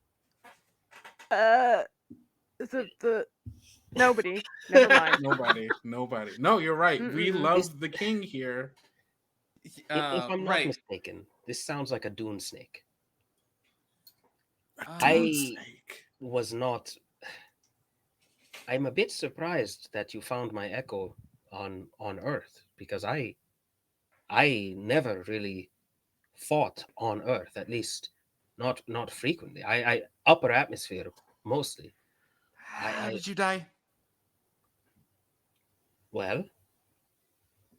The nobody. Never mind. Nobody. No, you're right. We Mm-mm. love the king here. If I'm not right. mistaken, this sounds like a dune snake. A I- dune snake. Was not. I'm a bit surprised that you found my echo on Earth because I never really fought on Earth, at least not frequently. I upper atmosphere mostly. How I did you die? Well,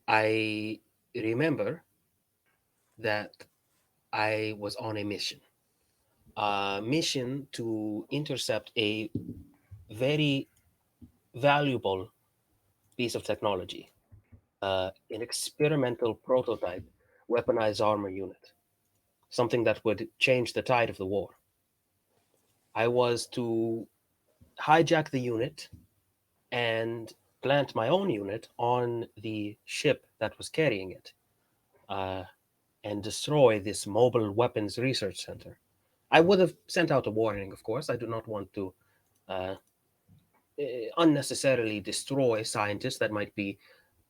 I remember that I was on a mission to intercept a very valuable piece of technology, an experimental prototype weaponized armor unit, something that would change the tide of the war. I was to hijack the unit and plant my own unit on the ship that was carrying it, uh, and destroy this mobile weapons research center. I would have sent out a warning, of course. I do not want to uh, unnecessarily destroy scientists that might be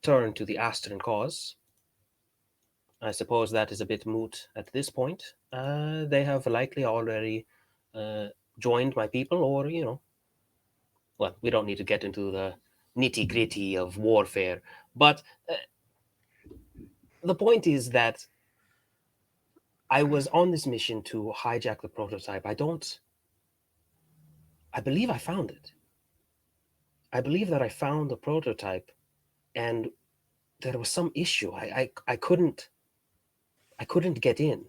turned to the Astron cause. I suppose that is a bit moot at this point. They have likely already joined my people, or well, we don't need to get into the nitty gritty of warfare. But the point is that I was on this mission to hijack the prototype. I believe I found it. I believe that I found the prototype, and there was some issue. I couldn't get in.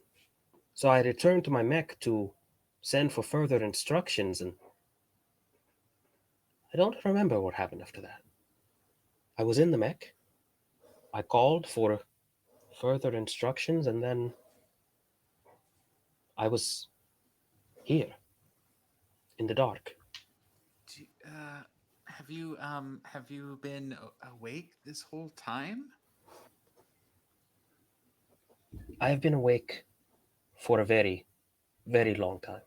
So I returned to my mech to send for further instructions, and I don't remember what happened after that. I was in the mech. I called for further instructions, and then I was here in the dark. Have you been awake this whole time? I have been awake for a very, very long time.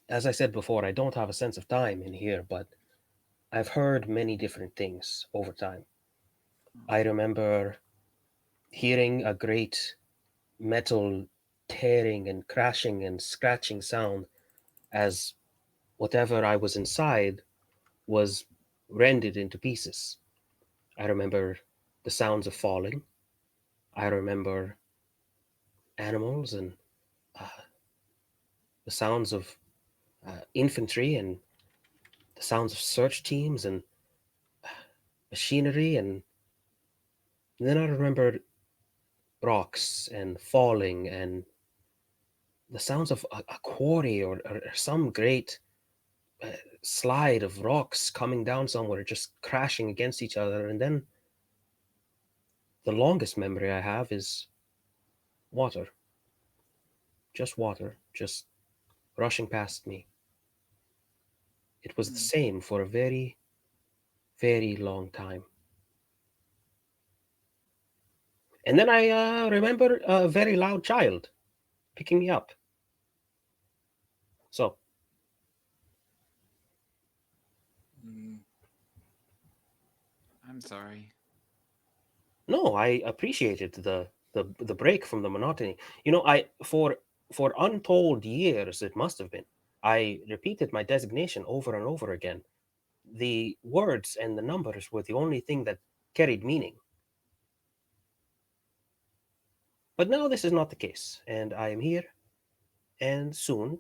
As I said before, I don't have a sense of time in here, but I've heard many different things over time. I remember hearing a great metal tearing and crashing and scratching sound as whatever I was inside was rended into pieces. I remember the sounds of falling. I remember animals and the sounds of infantry and the sounds of search teams and machinery. And then I remembered rocks and falling and the sounds of a quarry or some great slide of rocks coming down somewhere, just crashing against each other. And then the longest memory I have is water. Just water, just rushing past me. It was the same for a very, very long time. And then I remember a very loud child picking me up. So. I'm sorry. No, I appreciated the break from the monotony. You know, for untold years it must have been, I repeated my designation over and over again. The words and the numbers were the only thing that carried meaning. But now this is not the case, and I am here, and soon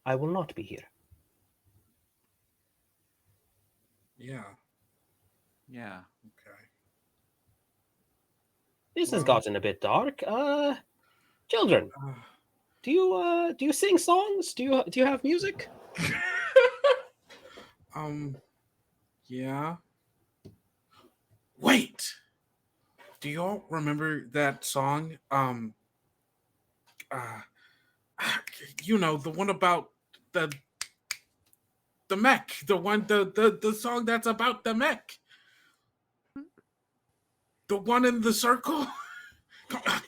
I will not be here. Yeah. Yeah. Okay. This has gotten a bit dark. Children, do you sing songs? Do you have music? Yeah. Wait. Do y'all remember that song? You know, the one about the mech, the song that's about the mech. The one in the circle.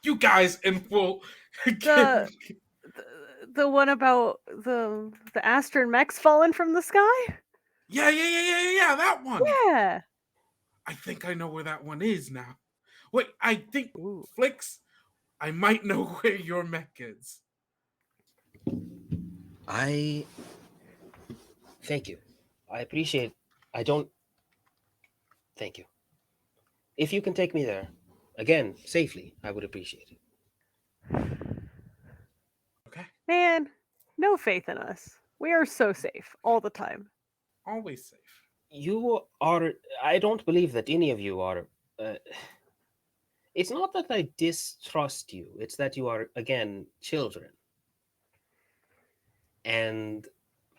You guys in full. The one about the Astron mechs falling from the sky? Yeah, that one. Yeah. I think I know where that one is now. Wait, I think Ooh. Flicks, I might know where your mech is. Thank you. I appreciate. I don't. Thank you. If you can take me there, again, safely, I would appreciate it. Okay. Man, no faith in us. We are so safe all the time. Always safe. You are. I don't believe that any of you are. It's not that I distrust you. It's that you are, again, children. And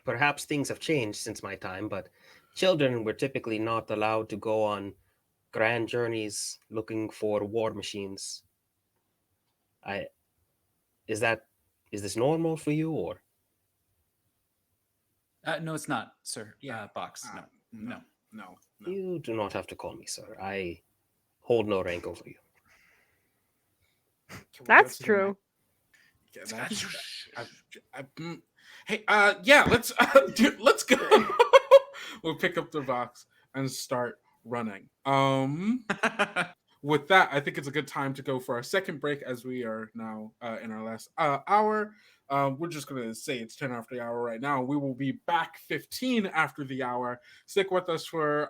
perhaps things have changed since my time, but children were typically not allowed to go on grand journeys looking for war machines. Is this normal for you, or? No, it's not, sir. Yeah. Box. No. You do not have to call me sir. I hold no rank over you. That's true. Hey, yeah, let's let's go. We'll pick up the box and start running. with that, I think it's a good time to go for our second break as we are now in our last hour. We're just going to say it's 10 after the hour right now. We will be back 15 after the hour. Stick with us for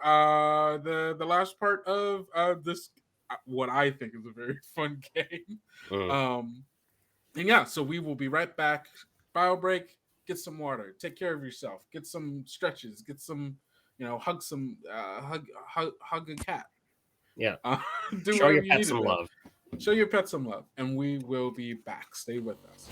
the last part of this, what I think is a very fun game. And yeah, so we will be right back. Bio break, get some water, take care of yourself, get some stretches, get some, hug a cat. Yeah. Do Show whatever your you pet need to some do. love. Show your pet some love, and we will be back. Stay with us.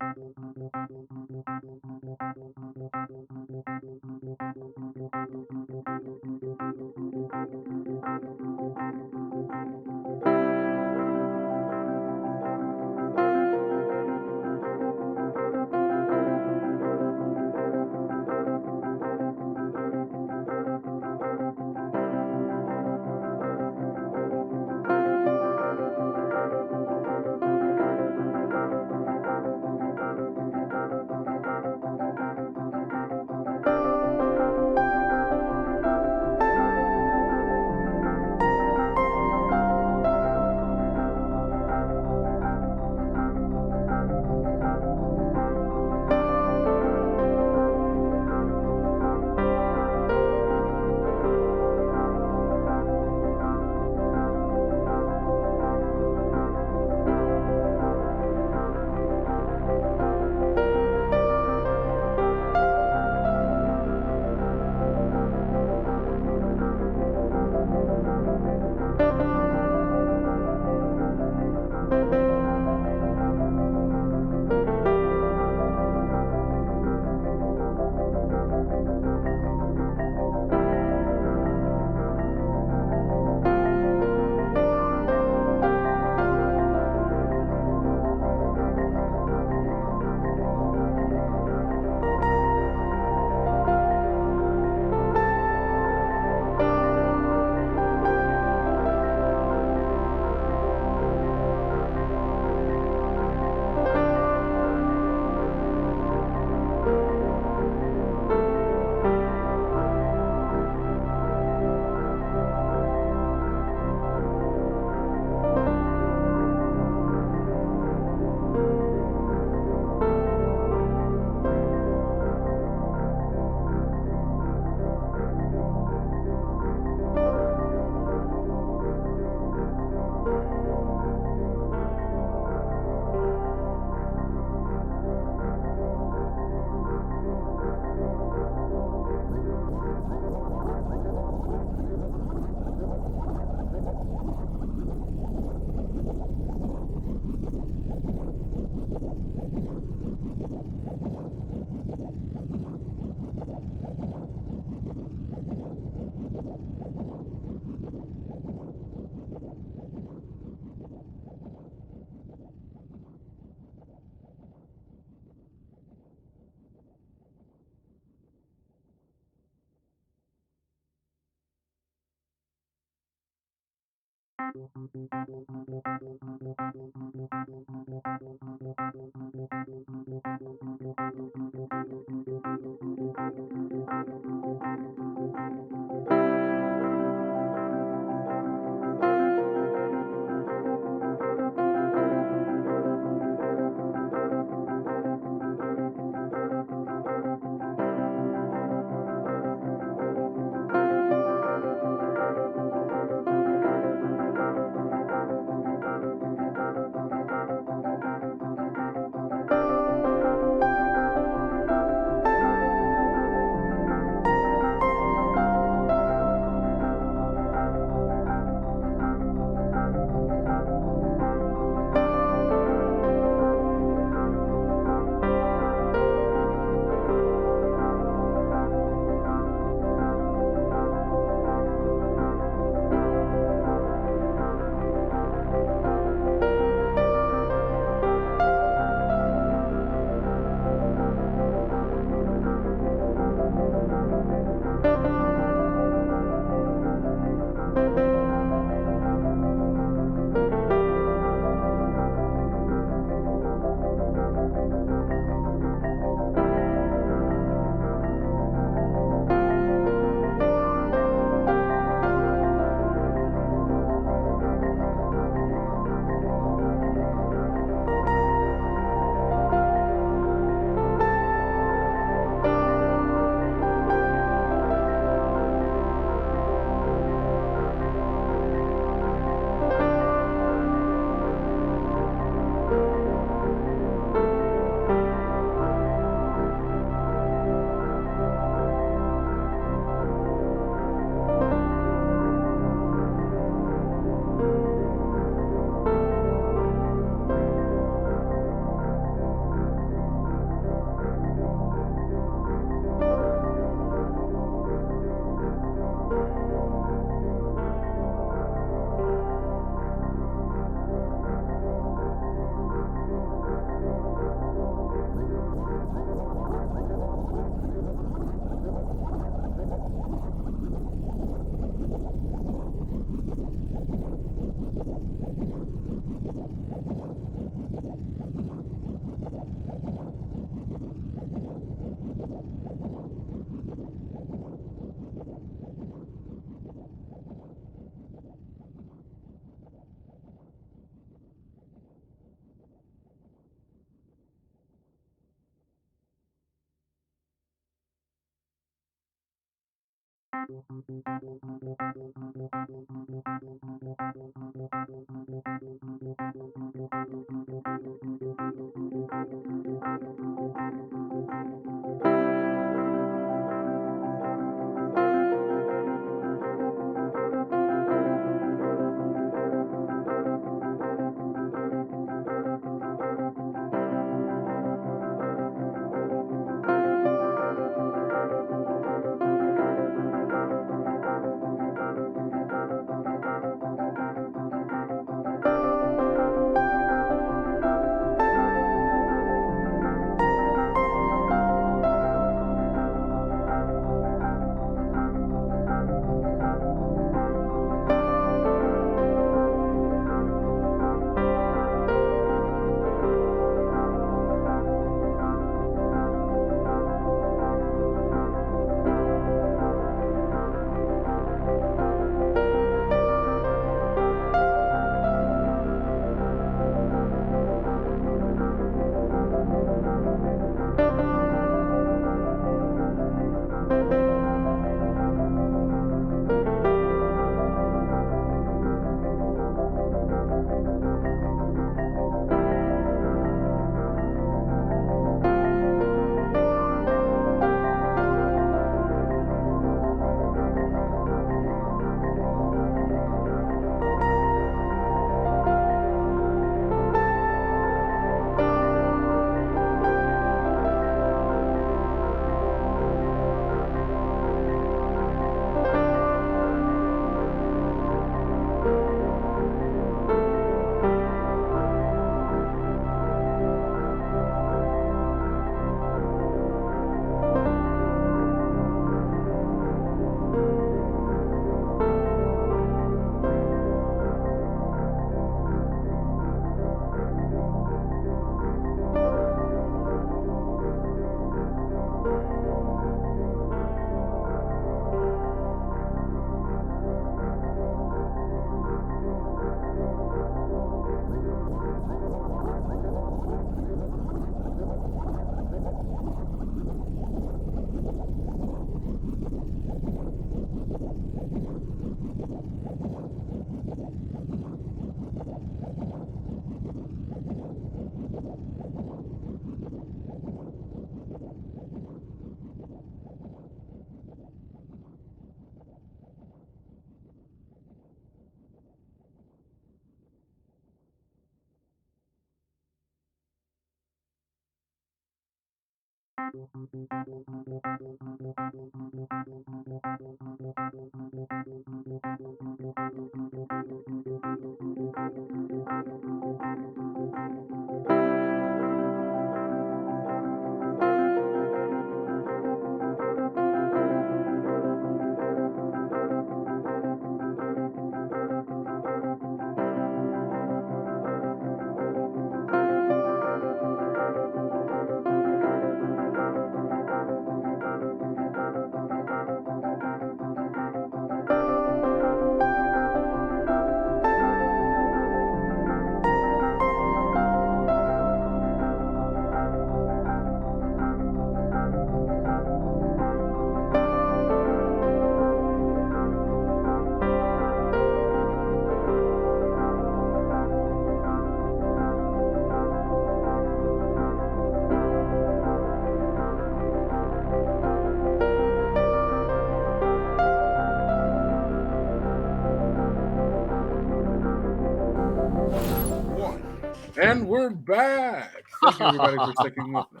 And we're back. Thank you, everybody, for sticking with me.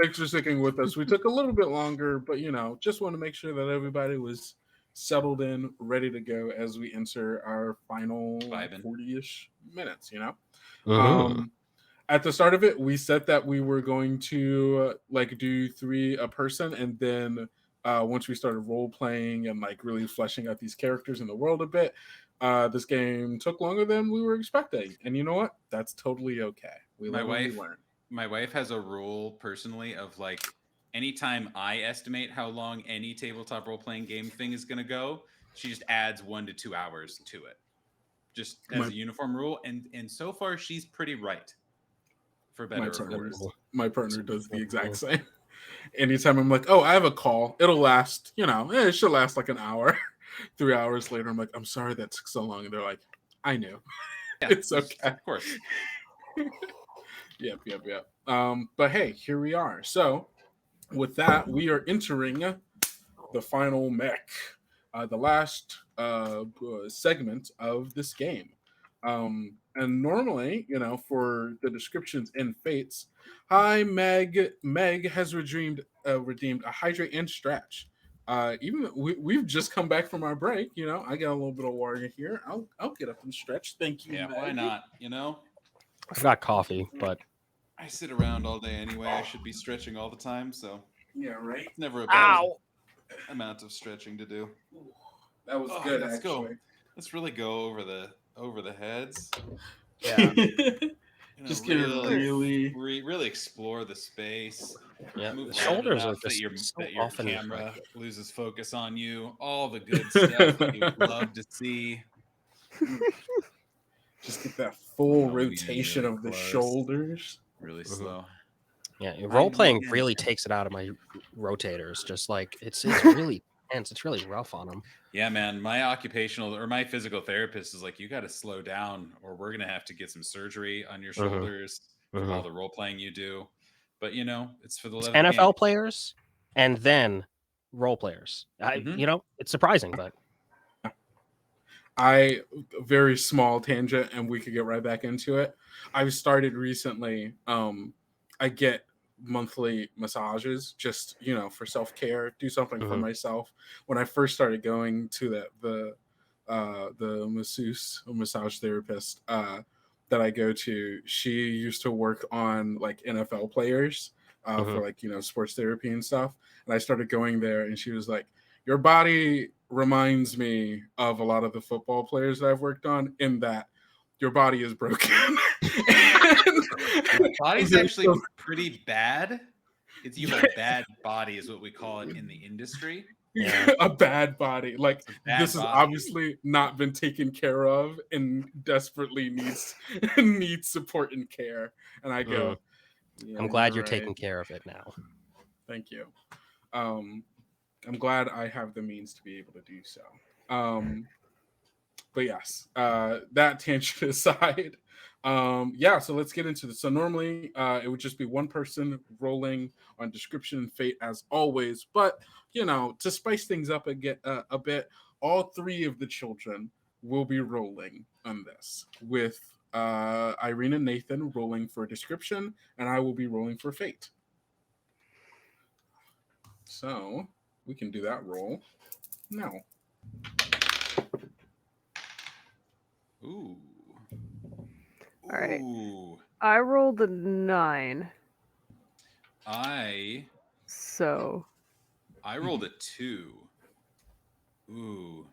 Thanks for sticking with us. We took a little bit longer, but just want to make sure that everybody was settled in, ready to go as we enter our final 40-ish minutes. At the start of it, we said that we were going to do 3 a person, and then once we started role playing and really fleshing out these characters in the world a bit, this game took longer than we were expecting. And you know what? That's totally okay. My wife has a rule personally of anytime I estimate how long any tabletop role playing game thing is going to go, she just adds 1 to 2 hours to it, just as a uniform rule. And so far, she's pretty right. For better or worse. My partner does the exact same. Anytime I'm like, oh, I have a call, it'll last, it should last like an hour. 3 hours later, I'm like, I'm sorry that took so long. And they're like, I knew. Yeah, It's okay. Of course. Yep. But hey, here we are. So with that, we are entering the final mech, the last segment of this game. And normally, for the descriptions in Fates, hi Meg. Meg has redeemed a hydrate and stretch. Even we've just come back from our break. I got a little bit of water here. I'll get up and stretch. Thank you. Yeah, Meg. why not? I've got coffee, but I sit around all day anyway. I should be stretching all the time, so Yeah, right. it's never a bad ow. amount of stretching to do. That was good. Let's actually. go. Let's really go over the heads. Yeah. Just get really really explore the space. Yeah, Move the around shoulders are enough that just your so that your often camera like- loses focus on you. All the good stuff that you'd love to see. just get that full Moving rotation really of the close. shoulders. Really Mhm. slow. Yeah, role playing really takes it out of my rotators. Just like it's really tense. It's really rough on them. Yeah, man. My occupational or my physical therapist is like, you got to slow down, or we're gonna have to get some surgery on your shoulders from all the role playing you do. But it's for the love of the game. NFL players and then role players. It's surprising, but Very small tangent, and we could get right back into it. I've started recently. I get monthly massages, just for self care. Do something for myself. When I first started going to the masseuse or massage therapist that I go to, she used to work on like NFL players for like sports therapy and stuff. And I started going there, and she was like, "Your body reminds me of a lot of the football players that I've worked on, in that your body is broken." Body's actually pretty bad. You have a bad body, is what we call it in the industry. Yeah. A bad body. Like, this has body. obviously not been taken care of and desperately needs support and care. And I go, yeah, I'm glad you're right. taking care of it now. Thank you. I'm glad I have the means to be able to do so. But yes, that tangent aside, so let's get into this. So normally it would just be one person rolling on description and fate as always, but to spice things up a bit, all three of the children will be rolling on this, with Irene and Nathan rolling for description, and I will be rolling for fate. So we can do that roll now. Ooh. All right. Ooh. I rolled a 9. So I rolled a 2. Ooh.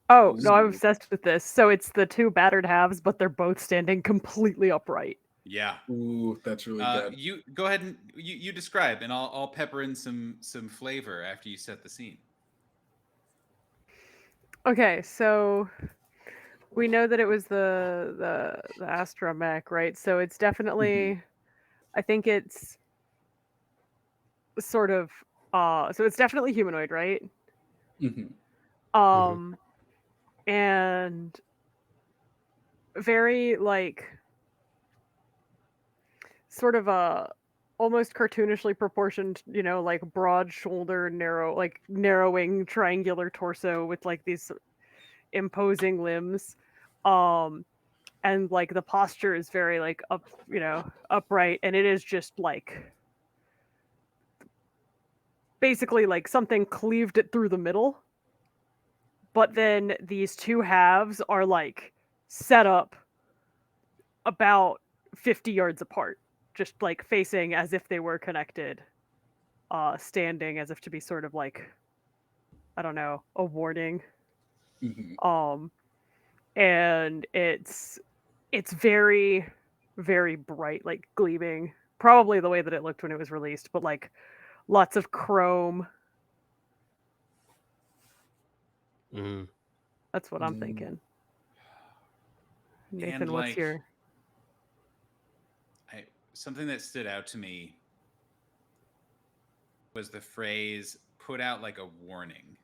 Oh, no, I'm obsessed with this. So it's the two battered halves, but they're both standing completely upright. Yeah. Ooh, that's really good. You go ahead and you describe, and I'll pepper in some flavor after you set the scene. Okay, so we know that it was the astromech, right? So it's definitely, I think it's sort of, so it's definitely humanoid, right? And very like sort of a almost cartoonishly proportioned, like broad shoulder, narrowing triangular torso with like these imposing limbs. And like the posture is very like upright, and it is just like basically like something cleaved it through the middle. But then these two halves are like set up about 50 yards apart, just like facing as if they were connected, standing as if to be sort of like, I don't know, a warning. And it's very, very bright, like gleaming, probably the way that it looked when it was released, but like lots of chrome. That's what I'm thinking. Nathan, And, what's your... something that stood out to me was the phrase "put out like a warning,"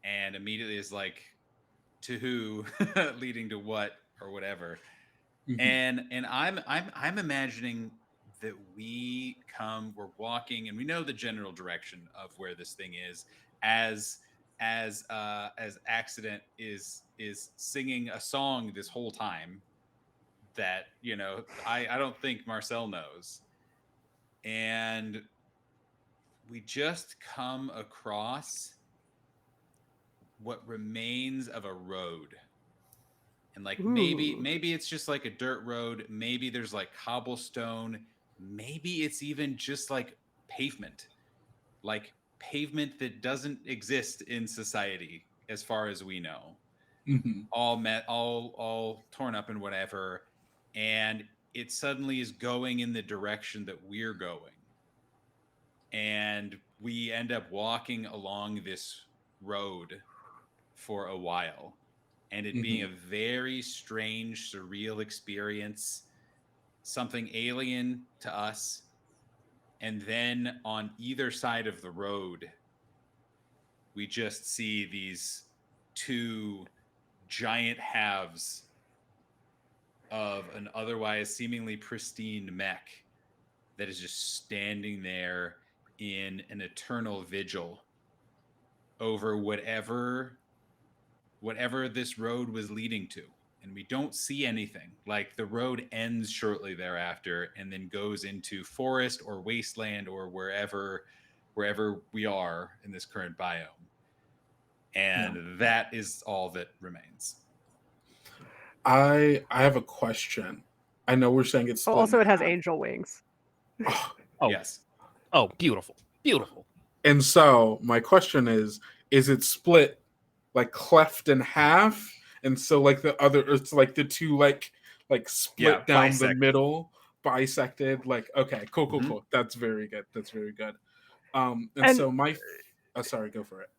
and immediately is like, to who, leading to what or whatever. And I'm imagining that we're walking and we know the general direction of where this thing is, as as Accident is singing a song this whole time that, I don't think Marcel knows. And we just come across what remains of a road. And like maybe Ooh. maybe it's just like a dirt road, maybe there's like cobblestone, maybe it's even just like pavement that doesn't exist in society as far as we know. All torn up and whatever, and it suddenly is going in the direction that we're going, and we end up walking along this road for a while, and it being a very strange, surreal experience, something alien to us. And then on either side of the road, we just see these two giant halves of an otherwise seemingly pristine mech that is just standing there in an eternal vigil over whatever this road was leading to. And we don't see anything. Like, the road ends shortly thereafter and then goes into forest or wasteland or wherever we are in this current biome. And that is all that remains. I have a question. I know we're saying it's split Also, in it has half. angel wings. Oh, Yes. Oh, beautiful. Beautiful. And so my question is it split like cleft in half? And so like the other, it's like the two like split down bisected. the middle, bisected. Like, okay, cool. Mhm. That's very good. That's very good. And And- so sorry, go for it.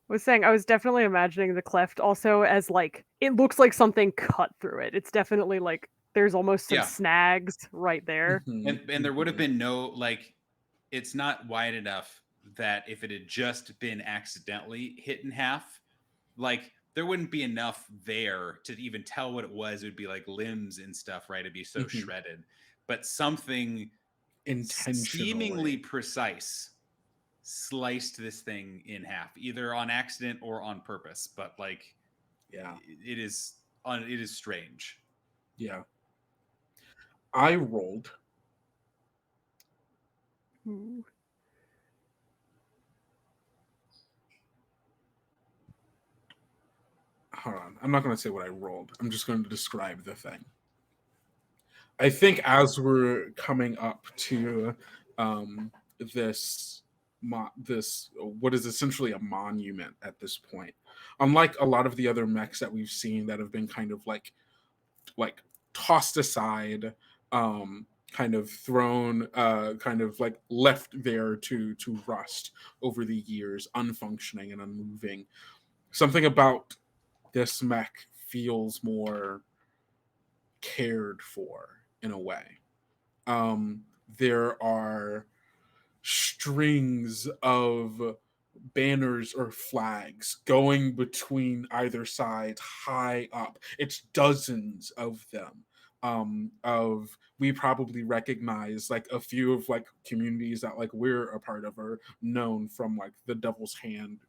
Was saying I was definitely imagining the cleft also as like it looks like something cut through it. It's definitely like there's almost some Yeah. snags right there. And there would have been no, like, it's not wide enough that if it had just been accidentally hit in half, like, there wouldn't be enough there to even tell what it was. It would be like limbs and stuff, right? It'd be so shredded. But something seemingly intentionally precise sliced this thing in half, either on accident or on purpose. But like, it is strange. Yeah. I rolled Ooh. hold on. I'm not going to say what I rolled. I'm just going to describe the thing. I think as we're coming up to this what is essentially a monument at this point, unlike a lot of the other mechs that we've seen that have been kind of like tossed aside, kind of thrown, kind of like left there to rust over the years, unfunctioning and unmoving. Something about this mech feels more cared for in a way. There are strings of banners or flags going between either side high up. It's dozens of them. Of we probably recognize like a few of like communities that like we're a part of are known from like the Devil's Hand,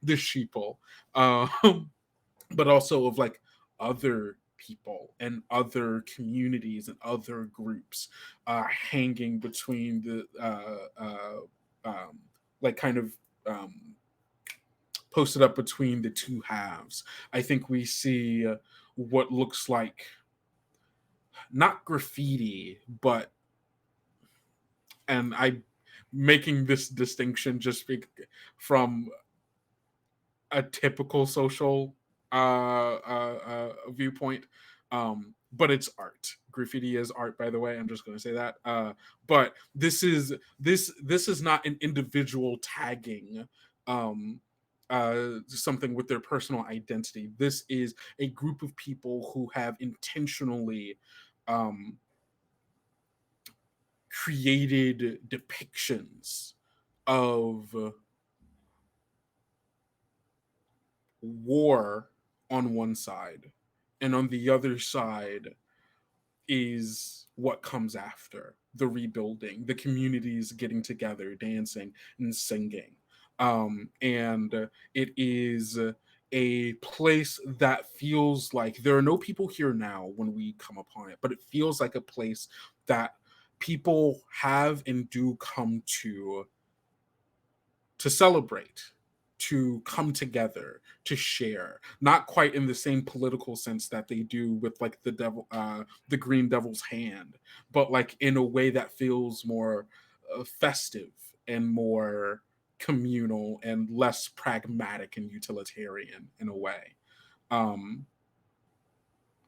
the Sheeple, but also of like other people and other communities and other groups hanging between the like kind of posted up between the two halves. I think we see what looks like not graffiti, but, and I making this distinction just from a typical social viewpoint, but it's art. Graffiti is art, by the way. I'm just going to say that. But this is not an individual tagging something with their personal identity. This is a group of people who have intentionally created depictions of war on one side, and on the other side is what comes after the rebuilding, the communities getting together, dancing and singing. And it is a place that feels like there are no people here now when we come upon it, but it feels like a place that people have and do come to celebrate, to come together, to share. Not quite in the same political sense that they do with like the Green Devil's hand, but like in a way that feels more festive and more communal and less pragmatic and utilitarian in a way. Um,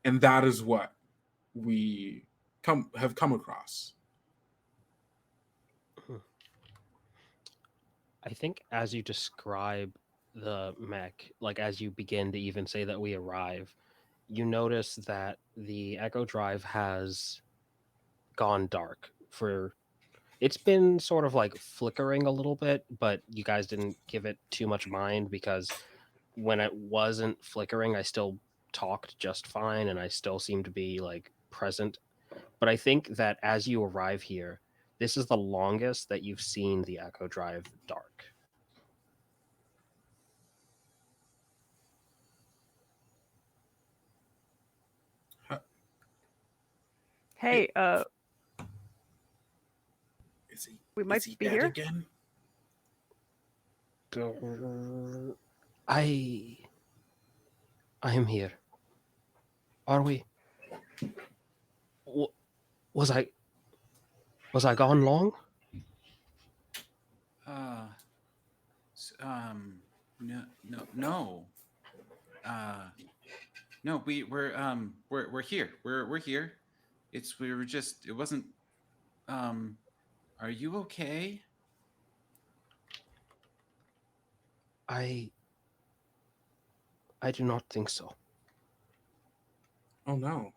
and that is what we have come across. I think as you describe the mech, like as you begin to even say that we arrive, you notice that the Echo Drive has gone dark for it's been sort of like flickering a little bit, but you guys didn't give it too much mind because when it wasn't flickering, I still talked just fine and I still seemed to be like present. But I think that as you arrive here, this is the longest that you've seen the Echo Drive dark. Hey, Is he? we might Is he be dead here. again? I am here. Are we? Was I gone long? No, no, no. No, we're here. We're here. We were just. It wasn't. Are you okay? I do not think so. Oh no.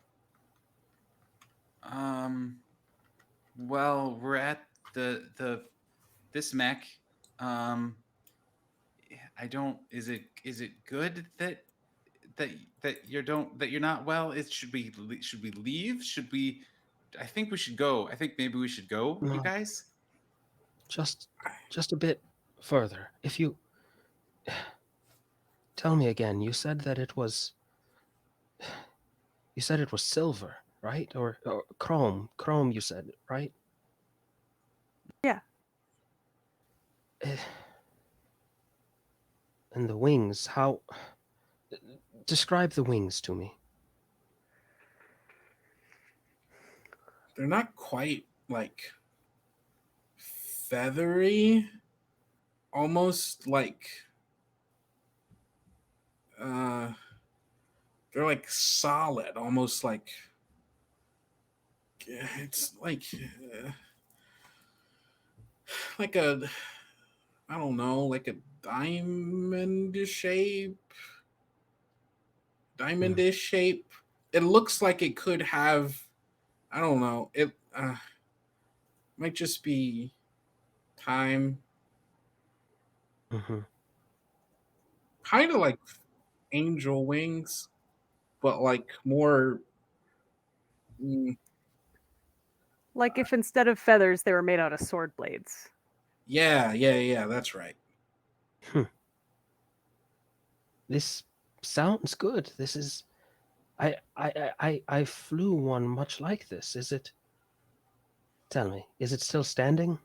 Well, we're at this mech. I don't. Is it good that that you're not well? Should we leave? Should we? I think we should go. I think maybe we should go. You No, guys. just a bit further. If you tell me again, you said that it was silver, right? Or chrome. Chrome you said, right? Yeah. And the wings, how describe the wings to me. They're not quite like feathery, almost like uh they're like solid, almost like it's like a, I don't know, like a diamondish shape. It looks like it could have, I don't know, it might just be time. Mm-hmm. Kind of like angel wings, but like more. mm, Like if instead of feathers, they were made out of sword blades. yeah. That's right. This sounds good. This is I flew one much like this. Is it? Tell me, is it still standing?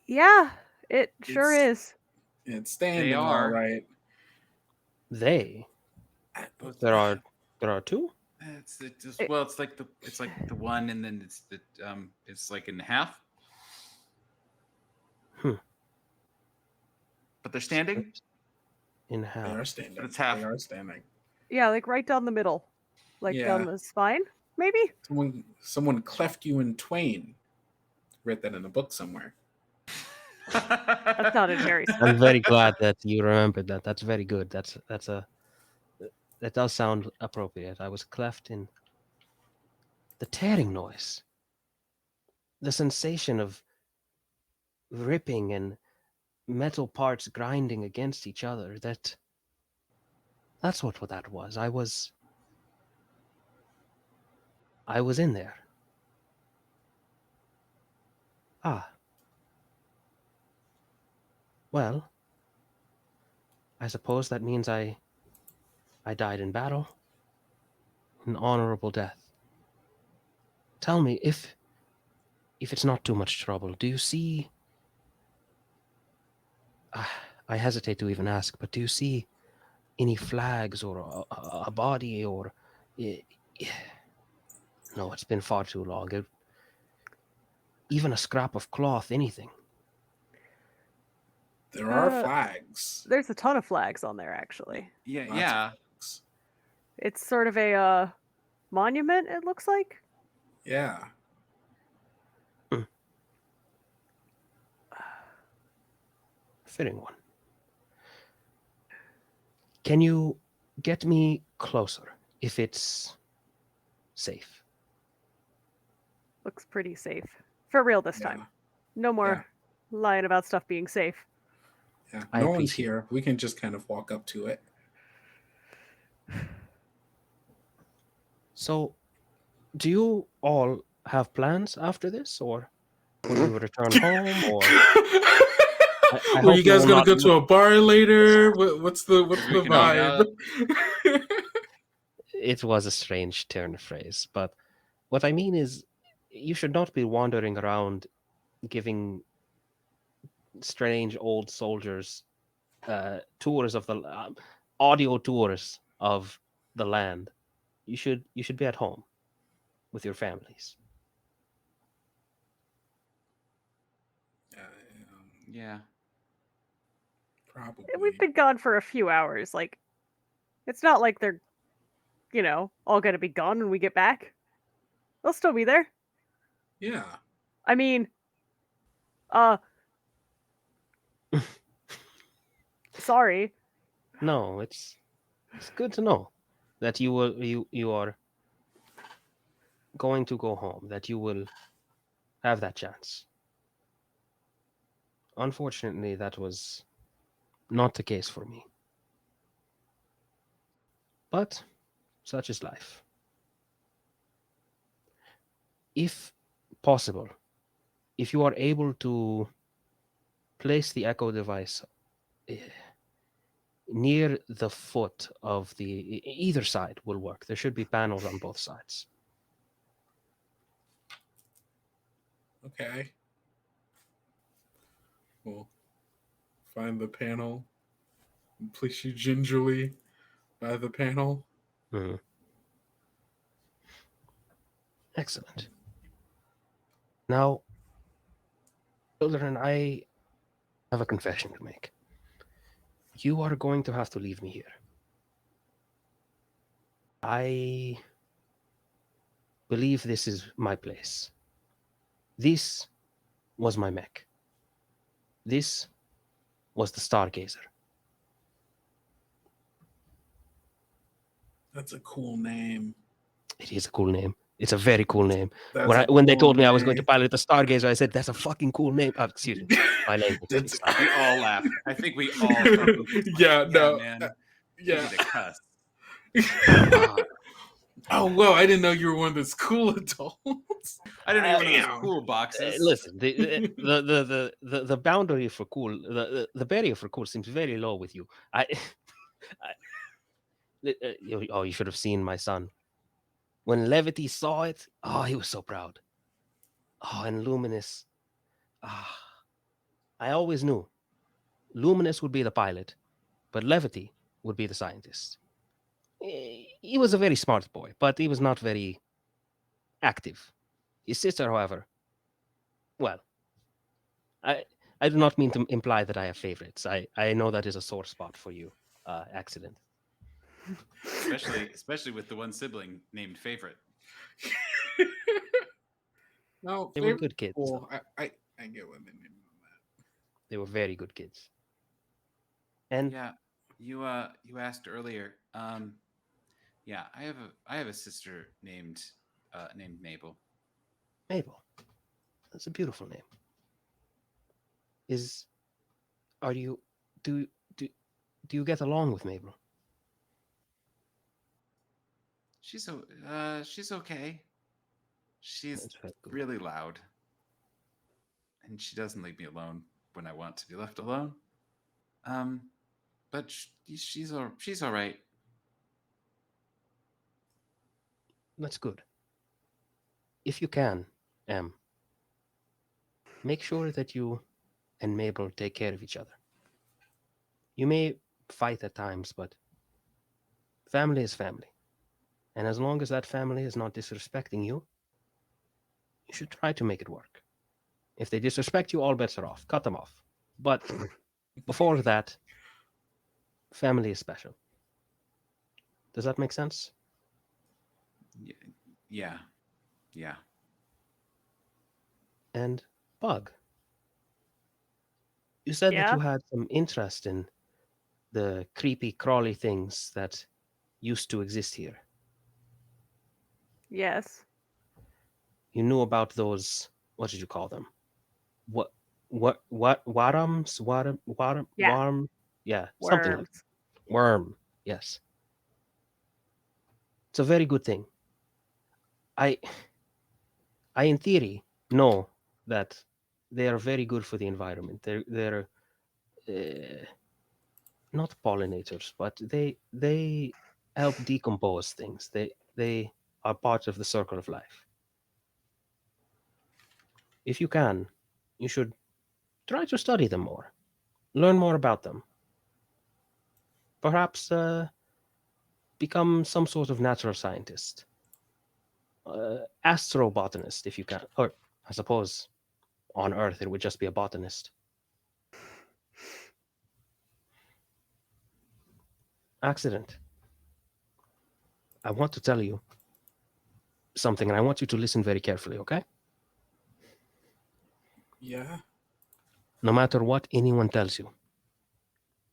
Yeah, it sure It's is. it's They standing all are. right. They there are two. Well, it's like the one, and then it's like in half. But they're standing. Split in They half. are standing. But it's half. They are standing. Yeah, like right down the middle. Like down Yeah. the spine, maybe? Someone cleft you in twain. Read that in a book somewhere. That sounded very I'm specific. very glad that you remembered that. That's very good. That does sound appropriate. I was cleft in the tearing noise. the sensation of ripping and metal parts grinding against each other. That's what that was. I was in there. Ah. Well, I suppose that means I died in battle. An honorable death. Tell me, if it's not too much trouble, do you see... I hesitate to even ask, but do you see any flags or a body or... No, it's been far too long. Even a scrap of cloth, anything. There are flags. There's a ton of flags on there, actually. Yeah, Lots of yeah. flags. It's sort of a monument, it looks like. Yeah. Fitting one. Can you get me closer if it's safe? Looks pretty safe. For real this time. No more lying about stuff being safe. Yeah. I No one's appreciate here. We can just kind of walk up to it. So, do you all have plans after this, or will you return home, or... I Are hope you guys will gonna not go to a bar later? What's the We can vibe? It was a strange turn of phrase, but what I mean is, you should not be wandering around giving strange old soldiers tours of the audio tours of the land. You should be at home with your families. Yeah. Probably. We've been gone for a few hours. Like, it's not like they're, all gonna be gone when we get back. They'll still be there. Yeah. I mean, sorry. No, it's good to know that you are going to go home, that you will have that chance. Unfortunately, that was not the case for me. But such is life. If possible, if you are able to place the Echo device near the foot of either side will work. There should be panels on both sides. Okay. We'll find the panel and place you gingerly by the panel. Mm-hmm. Excellent. Now, children, I have a confession to make. You are going to have to leave me here. I believe this is my place. This was my mech. This was the Stargazer. That's a cool name. It is a cool name. It's a very cool name. That's When they cool told me I was going to name. pilot the Stargazer, I said, "That's a fucking cool name." Excuse me, my language. That's- We all laughed. I think we all fucking Yeah, no. man. Yeah. We need a cuss. Oh, well, I didn't know you were one of those cool adults. I didn't know you were one of Damn. those cool boxes. Listen, the boundary for cool, the barrier for cool seems very low with you. You should have seen my son. When Levity saw it, oh, he was so proud. Oh, and Luminous. I always knew Luminous would be the pilot, but Levity would be the scientist. He was a very smart boy, but he was not very active. His sister, however, well, I do not mean to imply that I have favorites. I know that is a sore spot for you, Accident. Especially with the one sibling named Favorite. No, They were good kids. Cool. I get what they mean on that. They were very good kids. And Yeah, you asked earlier. Yeah, I have a sister named Mabel. Mabel. That's a beautiful name. Is are you do do do you get along with Mabel? She's okay. She's That's very good. really loud, and she doesn't leave me alone when I want to be left alone. Um, but she's all right. That's good. If you can, make sure that you and Mabel take care of each other. You may fight at times, but family is family. And as long as that family is not disrespecting you, you should try to make it work. If they disrespect you, all bets are off. Cut them off. But before that, family is special. Does that make sense? Y- Yeah, yeah. And Bug, you said that Yeah. you had some interest in the creepy, crawly things that used to exist here. Yes. You knew about those. What did you call them? What warums? Yeah. Worm? Yeah, something like Worms. worm. Yes, it's a very good thing. I, I in theory know that they are very good for the environment. They're uh, not pollinators, but they help decompose things. They are part of the circle of life. If you can, you should try to study them more, learn more about them. Perhaps become some sort of natural scientist, astrobotanist, if you can. Or I suppose on Earth it would just be a botanist. Accident. I want to tell you something, and I want you to listen very carefully, okay? Yeah. No matter what anyone tells you,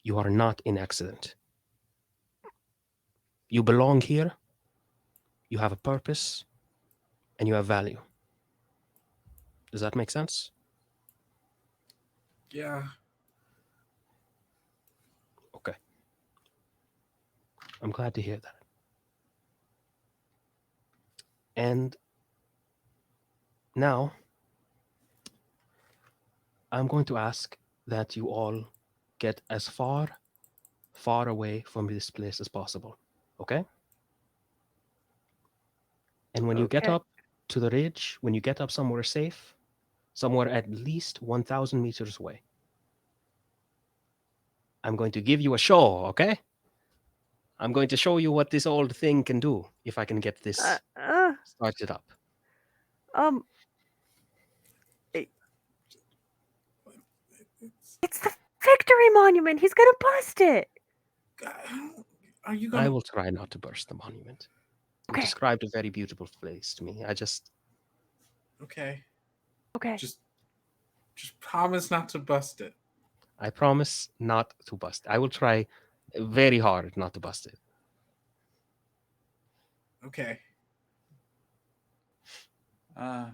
you are not in accident. You belong here, you have a purpose, and you have value. Does that make sense? Yeah. Okay. I'm glad to hear that. And now, I'm going to ask that you all get as far away from this place as possible. Okay? And when you get Okay. up to the ridge, when you get up somewhere safe, somewhere at least 1,000 meters away, I'm going to give you a show, okay? I'm going to show you what this old thing can do if I can get Uh, this uh, started up. um, i- It's, it's the victory monument. He's gonna bust it. are you I gonna? will try not to burst the monument. You Okay. described a very beautiful place to me. Okay. Okay. Just promise not to bust it. I promise not to bust. I will try very hard not to bust it. Okay. Uh,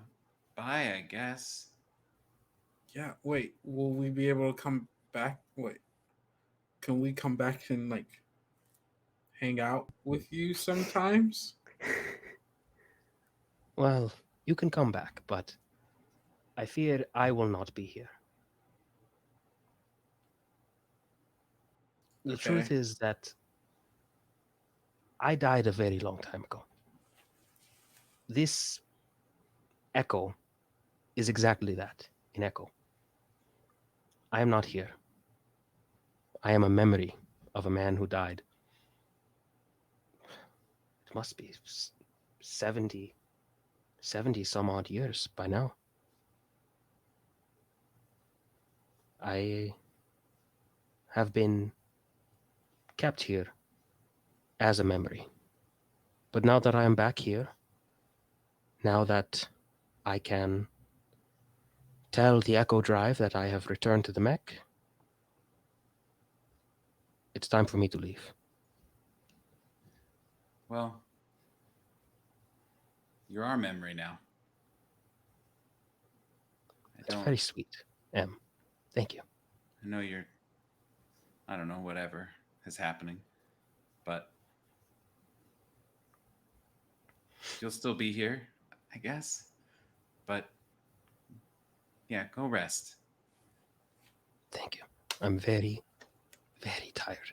bye, I guess. Yeah. Wait. Will we be able to come back? Wait. Can we come back and like hang out with you sometimes? Well, you can come back, but I fear I will not be here. The Okay. truth is that I died a very long time ago. This echo is exactly that, an echo. I am not here. I am a memory of a man who died. It must be 70, 70 some odd years by now. I have been kept here as a memory. But now that I am back here, now that I can tell the Echo Drive that I have returned to the mech, it's time for me to leave. Well, you're our memory now. It's very sweet, Em. Thank you. I know you're, I don't know, whatever is happening, but you'll still be here, I guess. But yeah, go rest. Thank you. I'm very, very tired.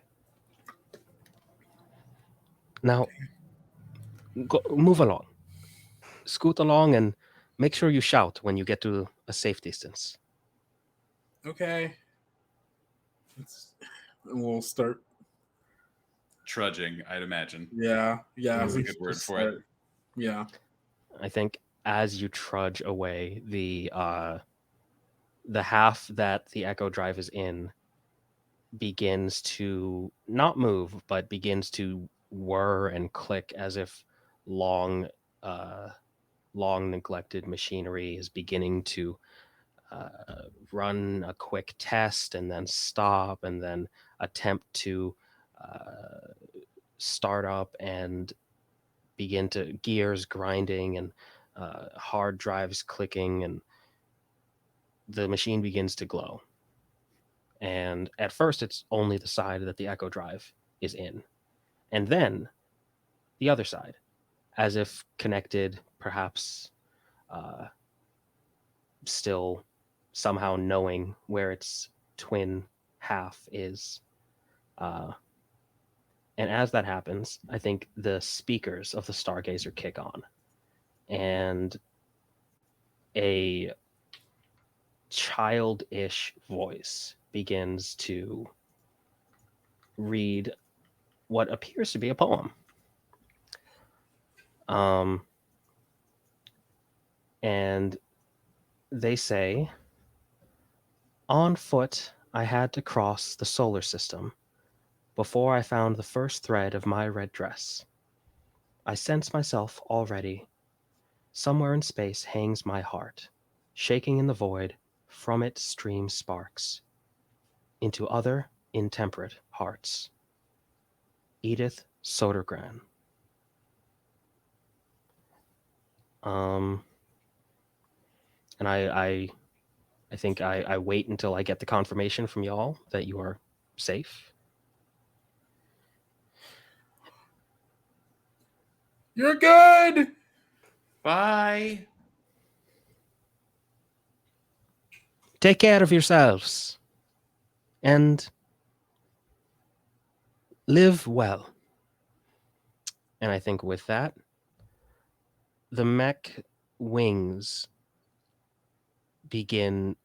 Now, move along. Scoot along and make sure you shout when you get to a safe distance. Okay. We'll start. Trudging, I'd imagine. Yeah. That's a We good should word just for it. start. Yeah. I think as you trudge away, the half that the Echo Drive is in begins to not move, but begins to whir and click as if long, uh, long neglected machinery is beginning to uh, run a quick test and then stop and then attempt to uh, start up and begin to gears grinding and hard drives clicking, and the machine begins to glow. And at first, it's only the side that the Echo Drive is in, and then the other side, as if connected, perhaps uh, still somehow knowing where its twin half is. Uh, and as that happens, I think the speakers of the Stargazer kick on, and a childish voice begins to read what appears to be a poem. Um, and they say, "On foot, I had to cross the solar system before I found the first thread of my red dress. I sense myself already. Somewhere in space hangs my heart, shaking in the void. From it stream sparks into other intemperate hearts." Edith Sodergran. Um, and I think I wait until I get the confirmation from y'all that you are safe. You're good. Bye. Take care of yourselves and live well. And I think with that, the mech wings begin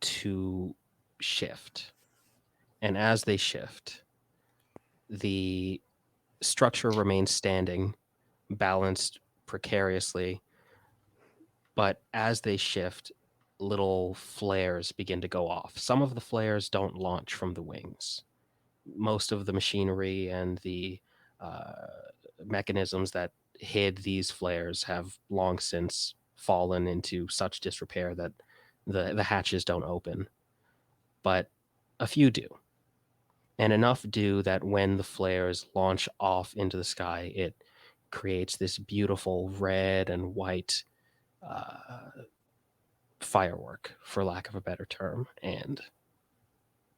to shift. And as they shift, the structure remains standing, balanced precariously. But as they shift, little flares begin to go off. Some of the flares don't launch from the wings. Most of the machinery and the uh, mechanisms that hid these flares have long since fallen into such disrepair that the hatches don't open. But a few do. And enough do that when the flares launch off into the sky, it creates this beautiful red and white uh, firework, for lack of a better term, and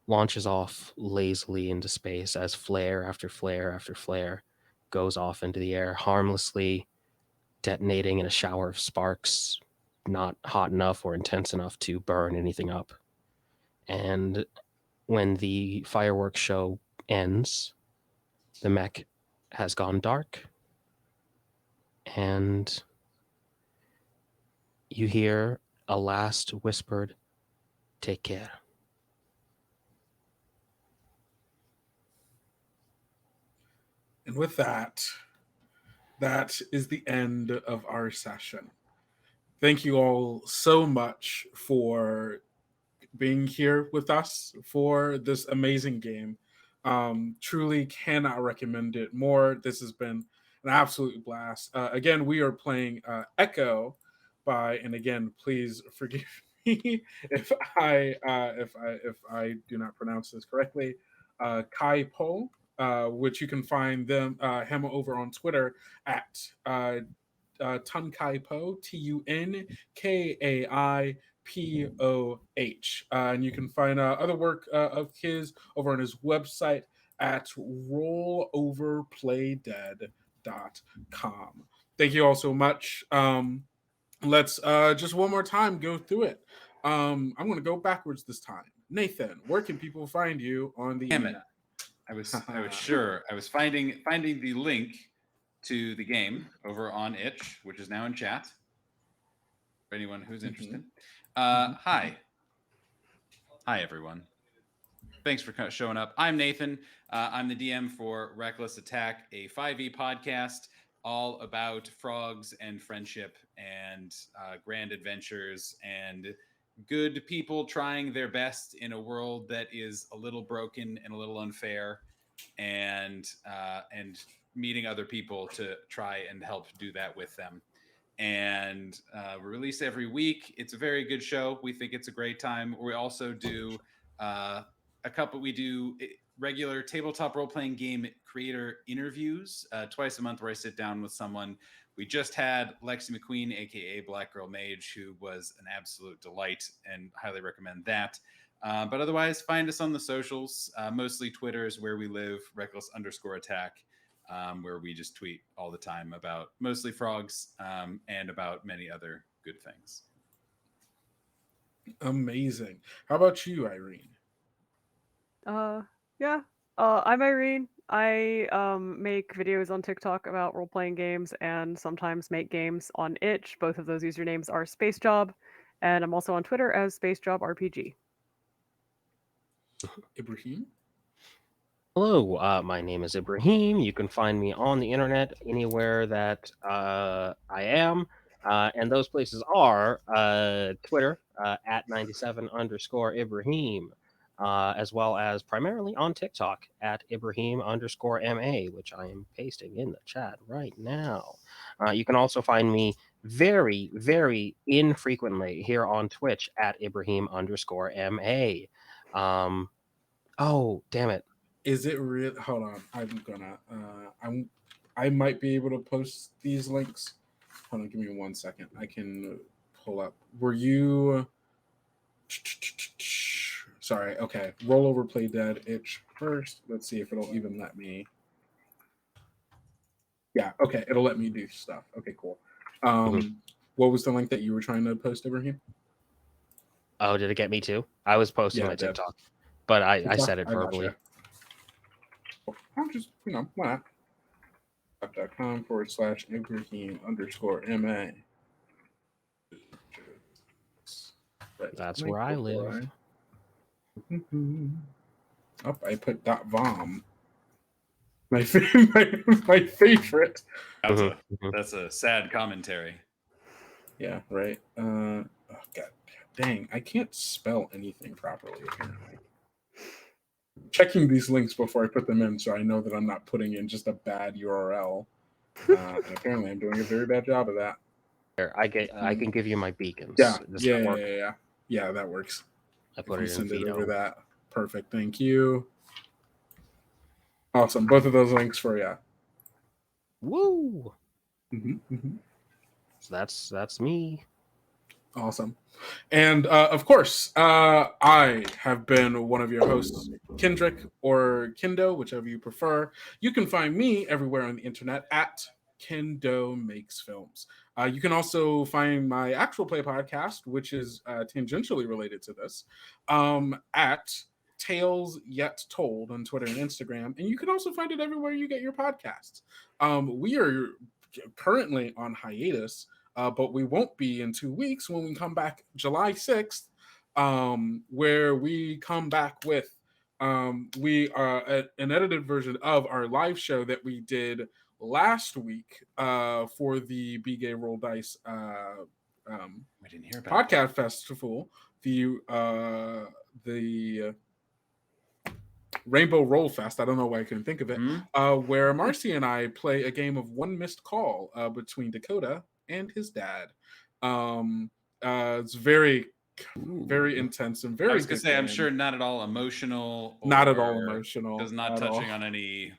launches off lazily into space as flare after flare after flare goes off into the air, harmlessly detonating in a shower of sparks, not hot enough or intense enough to burn anything up. And when the fireworks show ends, the mech has gone dark, and you hear a last whispered, "Take care." And with that, that is the end of our session. Thank you all so much for being here with us for this amazing game. Truly cannot recommend it more. This has been an absolute blast. Again, we are playing Echo by, and again, please forgive me if I do not pronounce this correctly. Kai Po, which you can find him over on Twitter at Tunkai Po, Tunkai And you can find other work of his over on his website at rolloverplaydead.com. Thank you all so much. Let's just one more time go through it. I'm going to go backwards this time. Nathan, where can people find you on the internet? I was sure. I was finding the link to the game over on Itch, which is now in chat for anyone who's interested. Hi everyone. Thanks for showing up. I'm Nathan. I'm the DM for Reckless Attack, a 5e podcast all about frogs and friendship and grand adventures and good people trying their best in a world that is a little broken and a little unfair, and meeting other people to try and help do that with them. And we release every week. It's a very good show. We think it's a great time. We also do we do regular tabletop role-playing game creator interviews twice a month, where I sit down with someone. We just had Lexi McQueen, aka Black Girl Mage, who was an absolute delight, and highly recommend that. But otherwise, find us on the socials. Mostly Twitter is where we live, Reckless_Attack, where we just tweet all the time about mostly frogs and about many other good things. Amazing. How about you, Irene? Yeah. I'm Irene. I make videos on TikTok about role-playing games and sometimes make games on Itch. Both of those usernames are SpaceJob, and I'm also on Twitter as SpaceJobRPG. Ibrahim? Hello, my name is Ibrahim. You can find me on the internet anywhere that I am. And those places are Twitter at 97_Ibrahim, as well as primarily on TikTok at Ibrahim_MA, which I am pasting in the chat right now. You can also find me very, very infrequently here on Twitch at Ibrahim_MA. Oh, damn it. Is it real? Hold on. I might be able to post these links. Hold on, give me 1 second. I can pull up. Were you? Sorry. Okay. Rollover Play Dead Itch first. Let's see if it'll even let me. Yeah. Okay. It'll let me do stuff. Okay. Cool. What was the link that you were trying to post, Ibrahim? Oh, did it get me too? I was posting my TikTok, but I said it verbally. I'm just, why not? .com/Ibrahim_MA. That's where I live. Oh, I put .vom. My favorite. That's a sad commentary. Yeah, right. Oh, God dang, I can't spell anything properly apparently. Checking these links before I put them in, so I know that I'm not putting in just a bad URL. And apparently, I'm doing a very bad job of that. I can give you my beacons. Yeah, that works. I put it in send Vito. it over that. Perfect. Thank you. Awesome. Both of those links for you. Woo! So that's me. Awesome. And of course, I have been one of your hosts, Kendrick or Kendo, whichever you prefer. You can find me everywhere on the internet at Kendo Makes Films. You can also find my actual play podcast, which is tangentially related to this, at Tales Yet Told on Twitter and Instagram. And you can also find it everywhere you get your podcasts. We are currently on hiatus. But we won't be in 2 weeks when we come back July 6th, where we come back with an edited version of our live show that we did last week for the Be Gay Roll Dice I didn't hear about podcast festival, the Rainbow Roll Fest. I don't know why I couldn't think of it. Where Marcy and I play a game of One Missed Call between Dakota and his dad. It's very, very intense and very. I was gonna say, I'm sure not at all emotional. Not at all emotional. Does not touching on any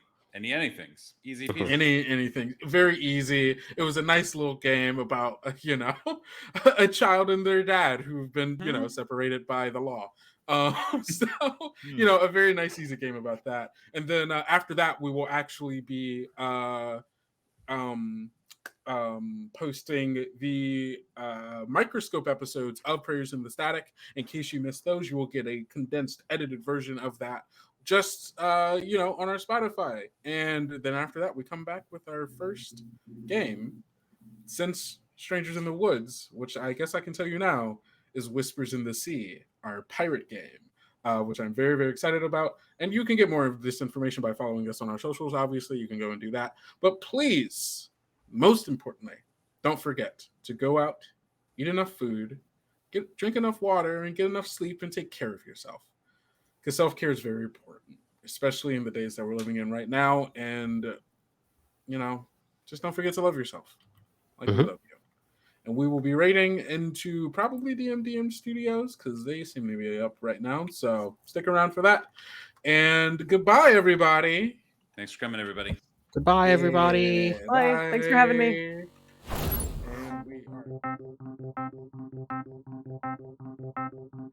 Anythings. Easy peasy. Anything. Very easy. It was a nice little game about, a child and their dad who've been, separated by the law. So, a very nice, easy game about that. And then after that, we will actually be posting the microscope episodes of Prayers in the Static. In case you missed those, you will get a condensed, edited version of that just on our Spotify. And then after that, we come back with our first game since Strangers in the Woods, which I guess I can tell you now is Whispers in the Sea, our pirate game, which I'm very, very excited about. And you can get more of this information by following us on our socials. Obviously, you can go and do that. But please, most importantly, don't forget to go out, eat enough food, drink enough water, and get enough sleep and take care of yourself. Because self-care is very important, especially in the days that we're living in right now. And, just don't forget to love yourself like we love you. And we will be raiding into probably DMDM Studios because they seem to be up right now. So stick around for that. And goodbye, everybody. Thanks for coming, everybody. Goodbye, everybody. Bye. Thanks for having me. And we are...